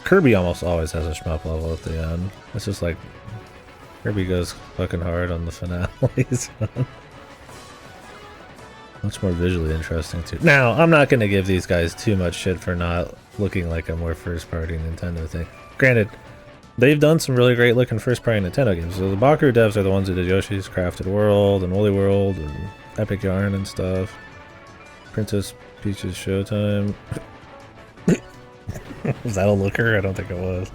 Kirby almost always has a shmup level at the end. It's just like Kirby goes fucking hard on the finales. Much more visually interesting too. Now, I'm not going to give these guys too much shit for not looking like a more first-party Nintendo thing. Granted, they've done some really great looking first-party Nintendo games. So the Bakeru devs are the ones who did Yoshi's Crafted World and Woolly World and Epic Yarn and stuff. Princess Peach's Showtime. Was that a looker? I don't think it was.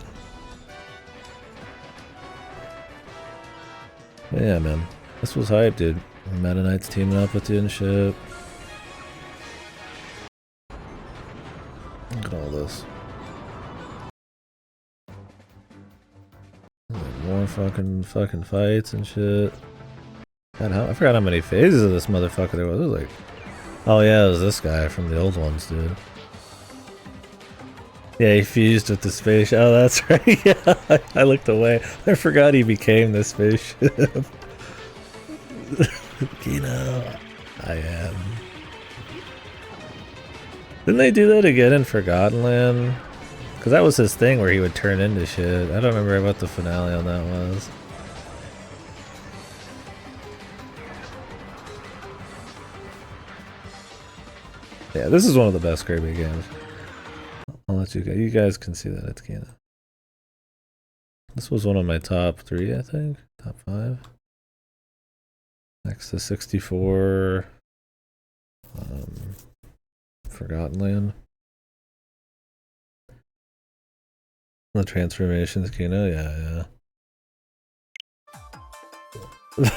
But yeah, man. This was hype, dude. Meta Knight's teaming up with you and shit. Look at all this. More fucking fights and shit. God, I forgot how many phases of this motherfucker there was. It was like, oh yeah, it was this guy from the old ones, dude. Yeah, he fused with the spaceship. Oh, that's right. Yeah, I looked away. I forgot he became the spaceship. You know, I am. Didn't they do that again in Forgotten Land? Because that was his thing where he would turn into shit. I don't remember what the finale on that was. Yeah, this is one of the best Kirby games. I'll let you guys can see that it's canon. This was one of my top 3, I think. Top 5. Next to 64. Forgotten Land. The Transformations Kino, yeah.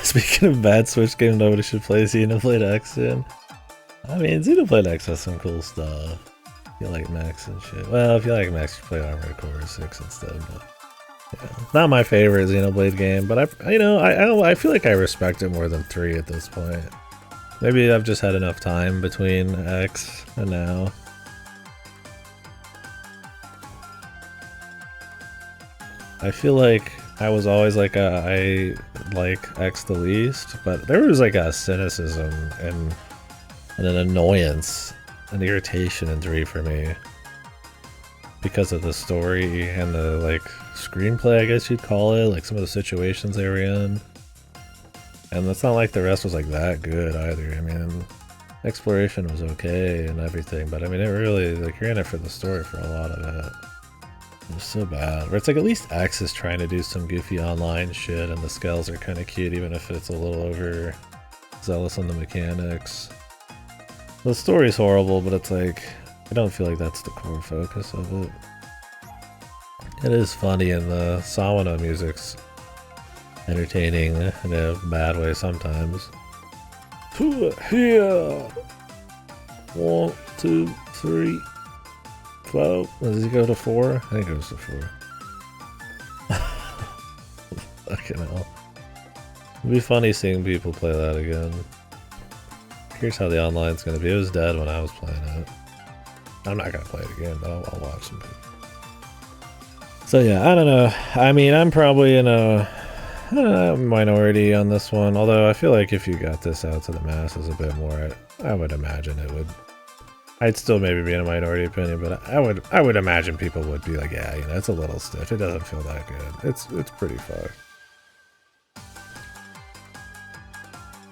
Speaking of bad Switch games nobody should play, Xenoblade X in. I mean, Xenoblade X has some cool stuff. If you like Max and shit. Well, if you like Max, you play Armored Core 6 instead, but yeah. Not my favorite Xenoblade game, but I feel like I respect it more than 3 at this point. Maybe I've just had enough time between X and now. I feel like I was always like I like X the least, but there was like a cynicism and an annoyance, an irritation in 3 for me. Because of the story and the like screenplay, I guess you'd call it, like some of the situations they were in. And it's not like the rest was like that good either. I mean, exploration was okay and everything, but I mean, it really, like, you're in it for the story for a lot of it. It was so bad. Where it's like at least X is trying to do some goofy online shit and the scales are kind of cute, even if it's a little over zealous on the mechanics. The story's horrible, but it's like, I don't feel like that's the core focus of it. It is funny and the Sawano music's entertaining in a bad way sometimes. Here! 1, 2, 3, 4. Does he go to 4? I think it goes to 4. Fucking hell. It'd be funny seeing people play that again. Here's how the online's gonna be. It was dead when I was playing it. I'm not gonna play it again, but I'll watch some people. So yeah, I don't know. I mean, I'm probably in a minority on this one, although I feel like if you got this out to the masses a bit more, I would imagine it would. I'd still maybe be in a minority opinion, but I would imagine people would be like, yeah, you know, it's a little stiff. It doesn't feel that good. It's pretty fucked.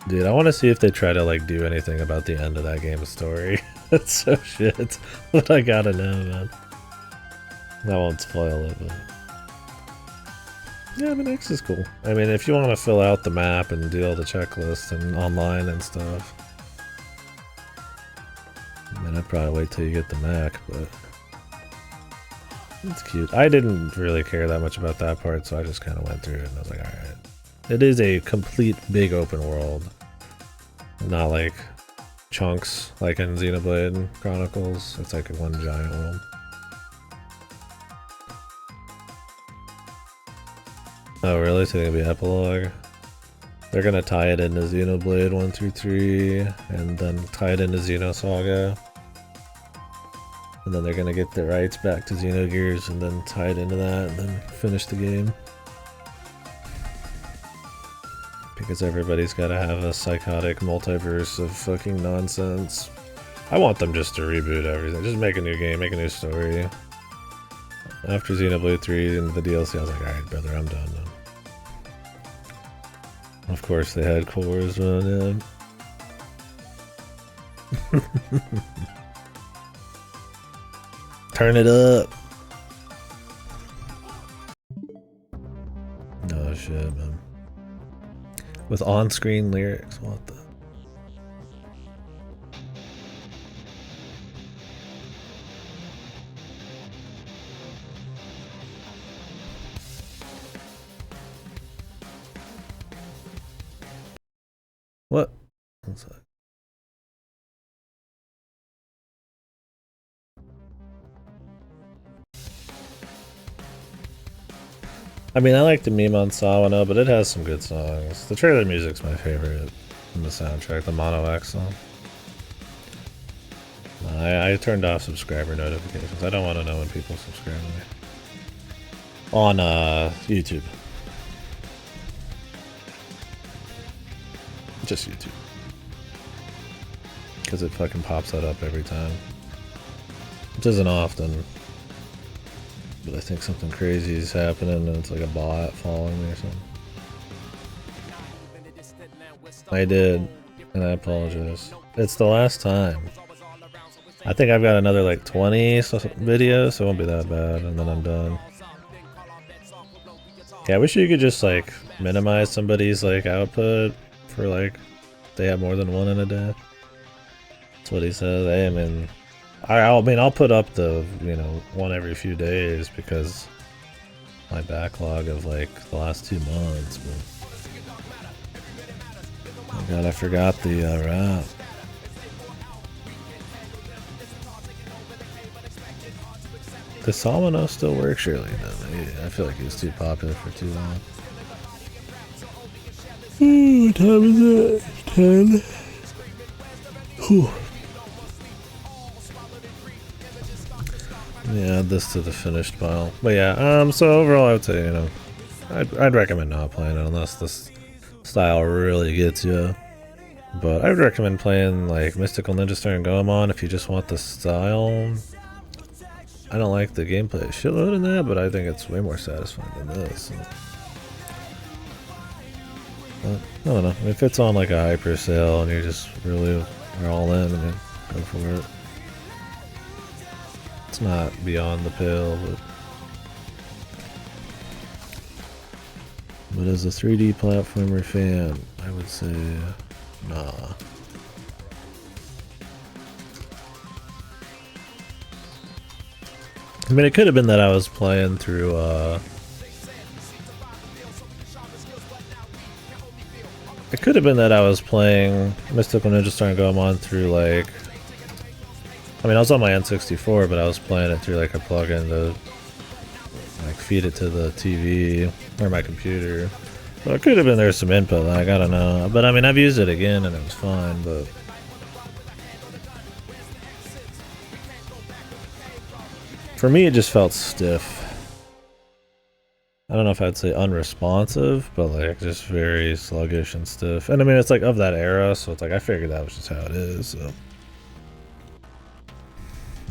Dude, I want to see if they try to like do anything about the end of that game's story. That's so shit. But I gotta know, man. I won't spoil it, but yeah, I mean, X is cool. I mean, if you want to fill out the map and do all the checklists and online and stuff, I mean, I'd probably wait till you get the Mac, but it's cute. I didn't really care that much about that part, so I just kind of went through it and I was like, alright. It is a complete big open world. Not like chunks like in Xenoblade Chronicles. It's like one giant world. Oh, really? So it's gonna be epilogue? They're gonna tie it into Xenoblade 1 through 3, and then tie it into Xenosaga. And then they're gonna get the rights back to Xenogears, and then tie it into that, and then finish the game. Because everybody's gotta have a psychotic multiverse of fucking nonsense. I want them just to reboot everything. Just make a new game, make a new story. After Xenoblade 3 and the DLC, I was like, alright, brother, I'm done now. Of course, they had cores on yeah. Turn it up! Oh shit, man. With on-screen lyrics, what the? What? What's that? I mean, I like the meme on Sawano, but it has some good songs. The trailer music's my favorite in the soundtrack, the Mono X song. I turned off subscriber notifications. I don't want to know when people subscribe to me. On YouTube. Just YouTube. Because it fucking pops that up every time. Which isn't often. But I think something crazy is happening and it's like a bot following me or something. I did, and I apologize. It's the last time. I think I've got another like 20 videos, so it won't be that bad, and then I'm done. Yeah, I wish you could just like minimize somebody's like output for like they have more than one in a day. That's what he says. Hey, I mean, I'll put up the, you know, one every few days because my backlog of like the last 2 months. But oh god, I forgot the rap. Does Salmano still work? Surely no. I feel like he was too popular for too long. What time is it? 10? Whew. Yeah, add this to the finished pile. But yeah, so overall I would say, you know, I'd recommend not playing it unless this style really gets you. But I would recommend playing like Mystical Ninja Star and Goemon if you just want the style. I don't like the gameplay shitload in that, but I think it's way more satisfying than this. But, I don't know, if it's on like a hyper sale and you're just really are all in, I mean, go for it. It's not beyond the pale, but as a 3D platformer fan, I would say nah. I mean, it could have been that I was playing through it could have been that I was playing Mystical Ninja Star and Goemon through like, I mean, I was on my N64, but I was playing it through like a plug-in to like feed it to the TV or my computer. So it could have been there's some input lag, I don't know. But I mean, I've used it again and it was fine, but for me it just felt stiff. I don't know if I'd say unresponsive, but like just very sluggish and stiff. And I mean, it's like of that era, so it's like I figured that was just how it is, so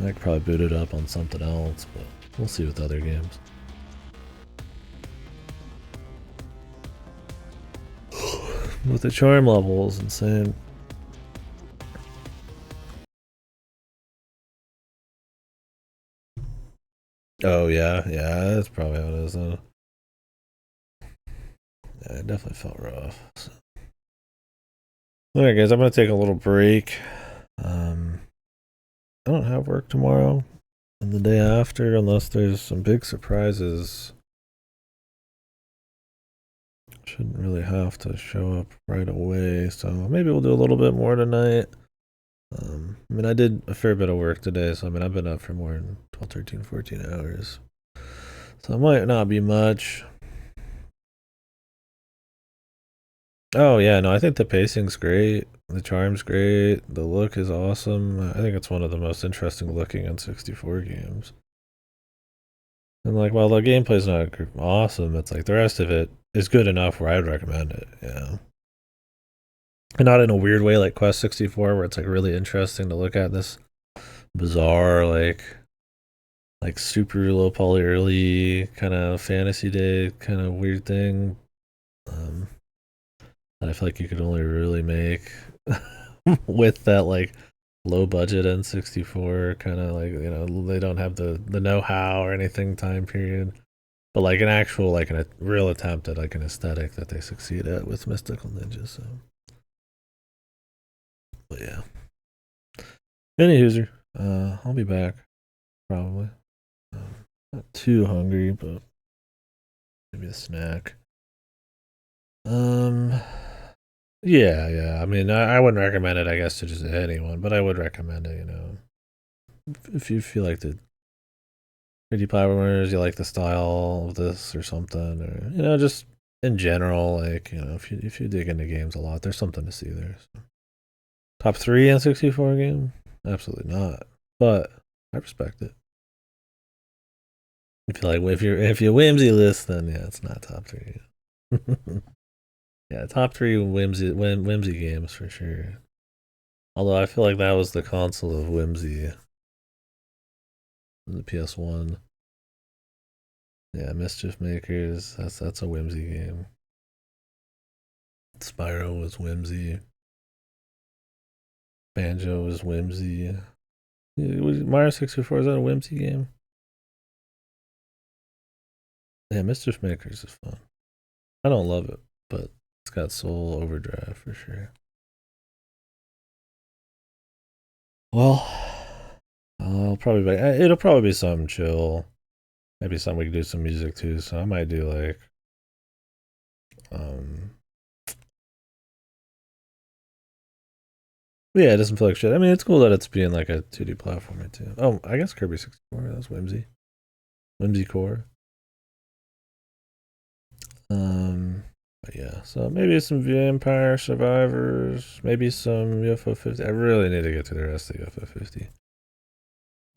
I could probably boot it up on something else, but we'll see with other games. With the charm levels, insane. Oh yeah, that's probably how it is though. Yeah, it definitely felt rough. So. Alright guys, I'm gonna take a little break. I don't have work tomorrow and the day after unless there's some big surprises. Shouldn't really have to show up right away, so maybe we'll do a little bit more tonight. I mean, I did a fair bit of work today, so I mean, I've been up for more than 12, 13, 14 hours. So it might not be much. Oh yeah, no, I think the pacing's great. The charm's great. The look is awesome. I think it's one of the most interesting looking N64 games. And like, while the gameplay's not awesome, it's like the rest of it is good enough where I'd recommend it. Yeah, and not in a weird way like Quest 64, where it's like really interesting to look at this bizarre like super low poly early kind of fantasy day kind of weird thing. Um, that I feel like you could only really make with that like low budget N64 kind of like, they don't have the know-how or anything time period, but like an actual like a real attempt at like an aesthetic that they succeed at with Mystical Ninja. So but yeah, any user, I'll be back probably. Not too hungry, but maybe a snack. um yeah, I mean, I wouldn't recommend it, I guess, to just anyone, but I would recommend it, if you feel like the 3D platformers, you like the style of this or something, or just in general, like if you dig into games a lot, there's something to see there. So. Top three N64 game? Absolutely not, but I respect it. If you like, if you whimsy list, then yeah, it's not top three. Yeah, top three whimsy games for sure. Although I feel like that was the console of whimsy, the PS1. Yeah, Mischief Makers. That's a whimsy game. Spyro was whimsy. Banjo was whimsy. Mario 64, is that a whimsy game? Yeah, Mischief Makers is fun. I don't love it, but it's got Soul Overdrive for sure. Well, it'll probably be something chill. Maybe something we could do some music too. So I might do like um yeah, it doesn't feel like shit. I mean, it's cool that it's being like a 2D platformer too. Oh, I guess Kirby 64. That's whimsy. Whimsy core. But yeah, so maybe some Vampire Survivors, maybe some UFO 50. I really need to get to the rest of the UFO 50.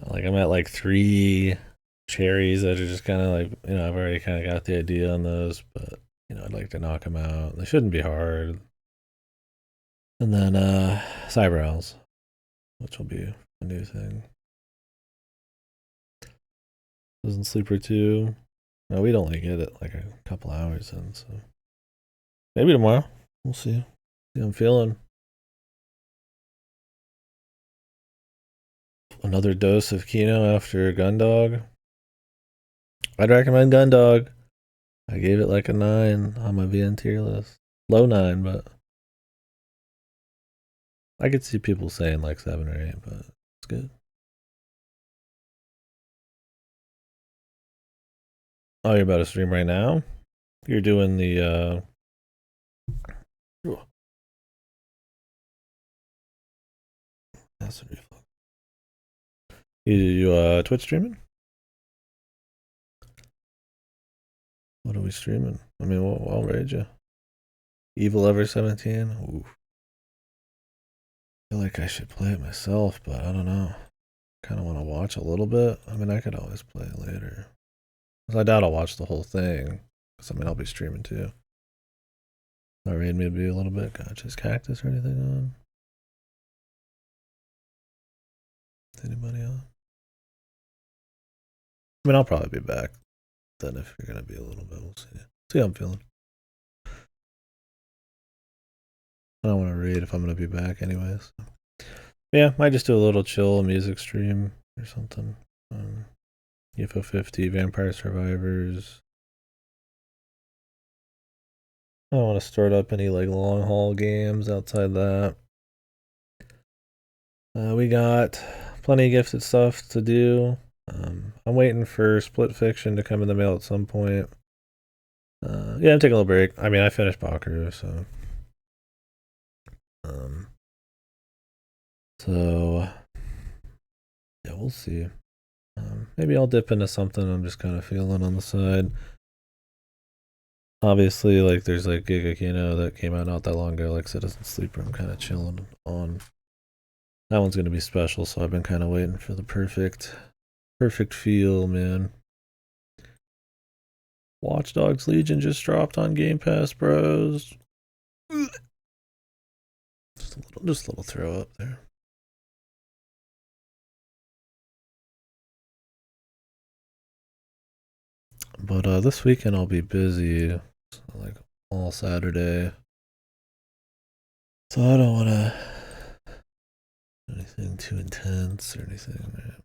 Like I'm at like three cherries that are just kind of like, I've already kind of got the idea on those, but I'd like to knock them out. They shouldn't be hard. And then Cyber Owls, which will be a new thing. Doesn't Sleeper 2. No, we'd only get it like a couple hours in, so maybe tomorrow. We'll see. See how I'm feeling. Another dose of Kino after Gundog. I'd recommend Gundog. I gave it like a 9 on my VN tier list. Low 9, but I could see people saying like 7 or 8, but it's good. Oh, you're about to stream right now? You're doing the acid reflux. You Twitch streaming? What are we streaming? I mean, I'll raid you. Evil Ever 17? Ooh. I feel like I should play it myself, but I don't know. Kind of want to watch a little bit. I mean, I could always play it later. I doubt I'll watch the whole thing. Because, I mean, I'll be streaming too. That raid me to be a little bit. Gotcha. Is Cactus or anything on? Anybody on? I mean, I'll probably be back then if you're going to be a little bit. We'll see. See how I'm feeling. I don't want to read if I'm going to be back anyways. Yeah, might just do a little chill music stream or something. UFO 50, Vampire Survivors. I don't want to start up any like long haul games outside that. We got plenty of gifted stuff to do. I'm waiting for Split Fiction to come in the mail at some point. Yeah, I'm taking a little break. I mean, I finished Bakeru, so. So, yeah, we'll see. Maybe I'll dip into something I'm just kind of feeling on the side. Obviously, like there's like Gigakino that came out not that long ago, like Citizen Sleeper. I'm kind of chilling on. That one's gonna be special, so I've been kind of waiting for the perfect feel, man. Watch Dogs Legion just dropped on Game Pass, bros. Just a little throw up there. But this weekend I'll be busy, like all Saturday. So I don't want to anything too intense or anything. Right?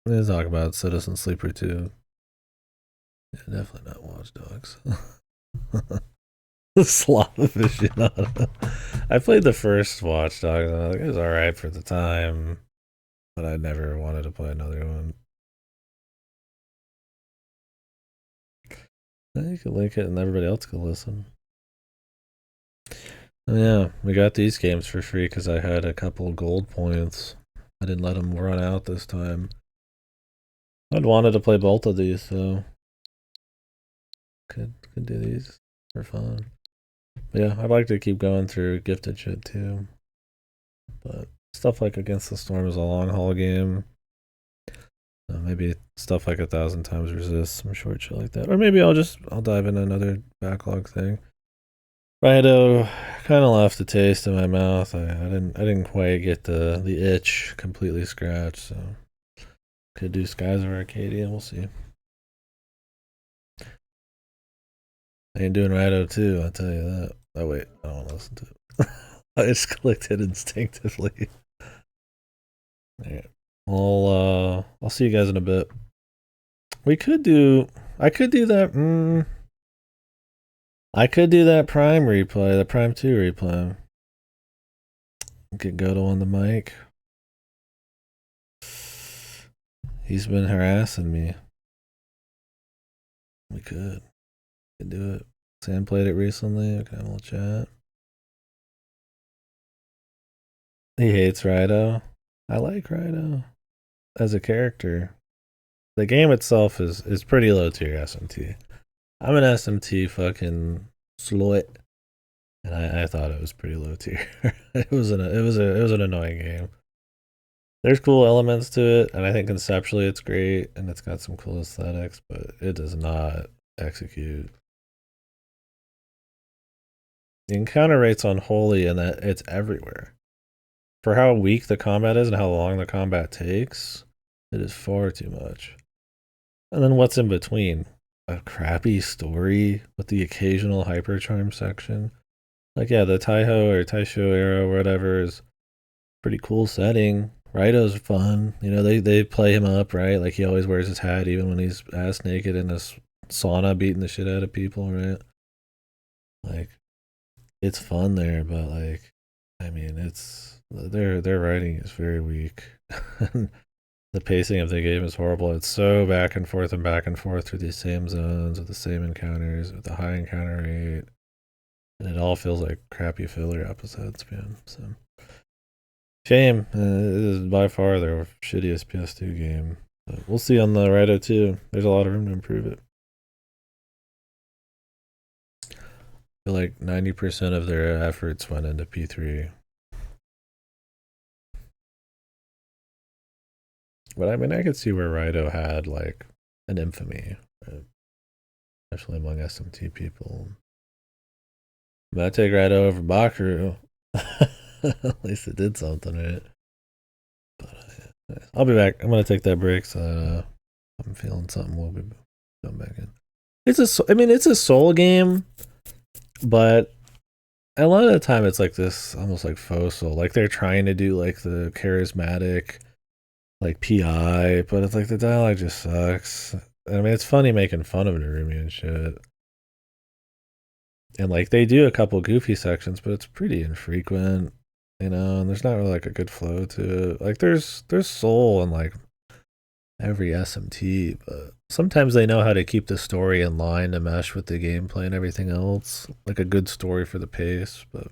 Let's talk about Citizen Sleeper too. Yeah, definitely not Watch Dogs. Slot aficionado. I played the first Watch Dogs. And I was like, it was alright for the time, but I never wanted to play another one. You could link it and everybody else could listen. Oh, yeah, we got these games for free because I had a couple gold points. I didn't let them run out this time. I'd wanted to play both of these, so could do these for fun. But yeah, I'd like to keep going through gifted shit too. But stuff like Against the Storm is a long haul game. Maybe stuff like 1,000 Times Resist, some short shit like that. Or maybe I'll dive in another backlog thing. Rido kind of left a taste in my mouth. I didn't quite get the itch completely scratched, so could do Skies of Arcadia. We'll see. I ain't doing Rido too. I'll tell you that. Oh wait, I don't want to listen to it. I just clicked it instinctively. Alright. I'll see you guys in a bit. I could do that. I could do that Prime replay, the Prime 2 replay. Get Goto on the mic. He's been harassing me. We could do it. Sam played it recently. We can have a little chat. He hates Rido. I like Rido as a character. The game itself is pretty low tier SMT. I'm an SMT fucking slut, and I thought it was pretty low tier. it was an annoying game. There's cool elements to it, and I think conceptually it's great, and it's got some cool aesthetics, but it does not execute. The encounter rate's unholy in that it's everywhere. For how weak the combat is and how long the combat takes, it is far too much. And then what's in between? A crappy story with the occasional hypercharm section. Like, yeah, the Taiho or Taisho era or whatever is pretty cool setting. Rido's fun. You know, they play him up, right? Like, he always wears his hat even when he's ass naked in this sauna beating the shit out of people, right? Like, it's fun there, but, like, I mean, it's their writing is very weak. The pacing of the game is horrible. It's so back and forth through these same zones with the same encounters with a high encounter rate, and it all feels like crappy filler episodes, man. So shame. It is by far their shittiest PS2 game. But we'll see on the Rido 2. There's a lot of room to improve it. I feel like 90% of their efforts went into P3. But I mean, I could see where Rido had like an infamy, right? Especially among SMT people. But I take Rido over Bakeru. At least it did something, right? But I'll be back. I'm gonna take that break, so I'm feeling something. We'll be going back in. It's a soul game, but a lot of the time it's like this, almost like faux soul. Like they're trying to do like the charismatic, like PI, but it's like the dialogue just sucks. I mean, it's funny making fun of Narumi and shit. And like they do a couple goofy sections, but it's pretty infrequent, you know, and there's not really like a good flow to it. Like there's soul in like every SMT, but sometimes they know how to keep the story in line to mesh with the gameplay and everything else. Like a good story for the pace, but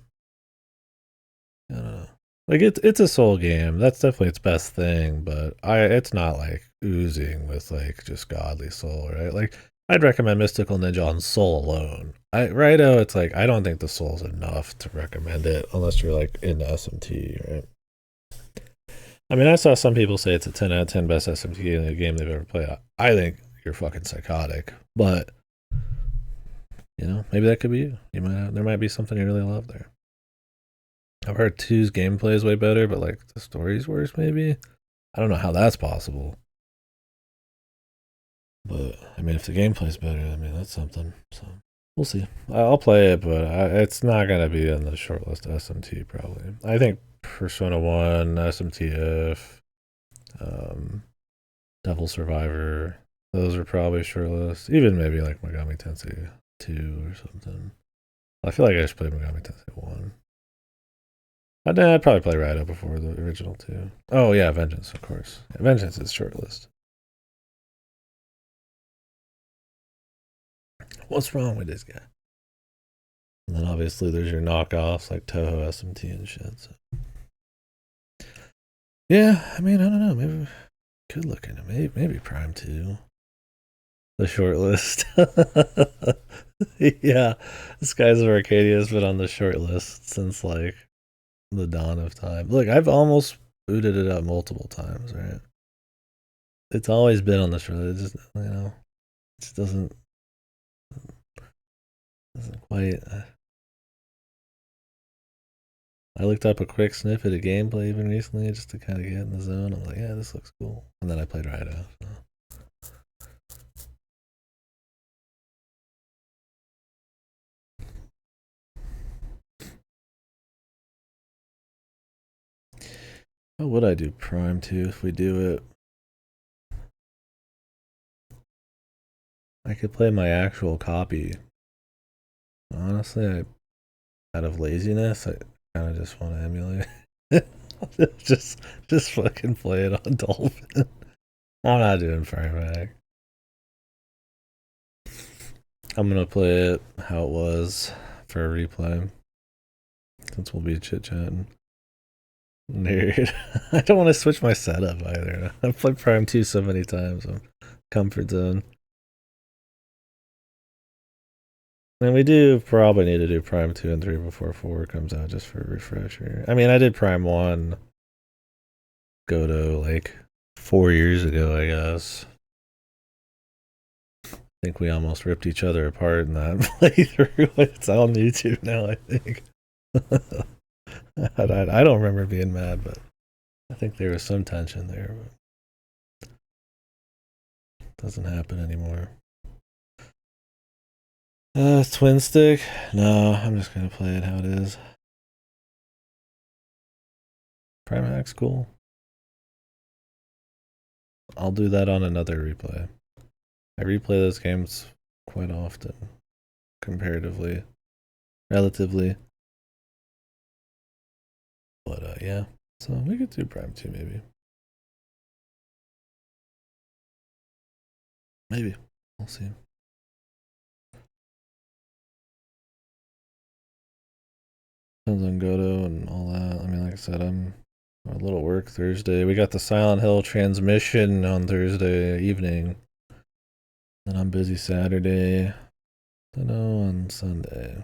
I don't know. Like it's a soul game. That's definitely its best thing, but it's not like oozing with like just godly soul, right? Like I'd recommend Mystical Ninja on soul alone. Righto, it's like I don't think the soul's enough to recommend it unless you're like into SMT, right? I mean, I saw some people say it's a 10 out of 10 best SMT in a game they've ever played. I think you're fucking psychotic, but you know, maybe that could be you. There might be something you really love there. I've heard two's gameplay is way better, but like the story's worse. Maybe I don't know how that's possible. But I mean, if the gameplay's better, I mean that's something. So we'll see. I'll play it, but it's not gonna be in the shortlist SMT probably. I think Persona One, SMTF, um, Devil Survivor, those are probably shortlist. Even maybe like Megami Tensei 2 or something. I feel like I just played Megami Tensei 1. I'd probably play Rado before the original 2. Oh yeah, Vengeance, of course. Yeah, Vengeance is shortlist. What's wrong with this guy? And then obviously there's your knockoffs like Toho SMT and shit. So. Yeah, I mean, I don't know. Maybe could look into maybe Prime 2. The short list. Yeah, Skies of Arcadia has been on the short list since like the dawn of time. Look, I've almost booted it up multiple times, right? It's always been on the short list. It just, it just doesn't quite. I looked up a quick snippet of gameplay even recently just to kind of get in the zone. I'm like, yeah, this looks cool. And then I played Rido. So. How would I do Prime 2 if we do it? I could play my actual copy. Honestly, out of laziness, I kind of just want to emulate. just fucking play it on Dolphin. I'm not doing Fireback. I'm gonna play it how it was for a replay. Since we'll be chit chatting. Nerd. I don't want to switch my setup either. I've played Prime 2 so many times. I'm comfort zone. And we do probably need to do Prime 2 and 3 before 4 comes out just for a refresher. I mean, I did Prime 1 go to like 4 years ago, I guess. I think we almost ripped each other apart in that playthrough. It's on YouTube now, I think. I don't remember being mad, but I think there was some tension there. But it doesn't happen anymore. Twin stick? No, I'm just gonna play it how it is. Prime Hack's cool. I'll do that on another replay. I replay those games quite often, comparatively, relatively. But yeah, so we could do Prime 2 maybe. Maybe. We'll see. Depends on Godo and all that. I mean, like I said, I'm a little work Thursday. We got the Silent Hill transmission on Thursday evening. Then I'm busy Saturday. Then on Sunday.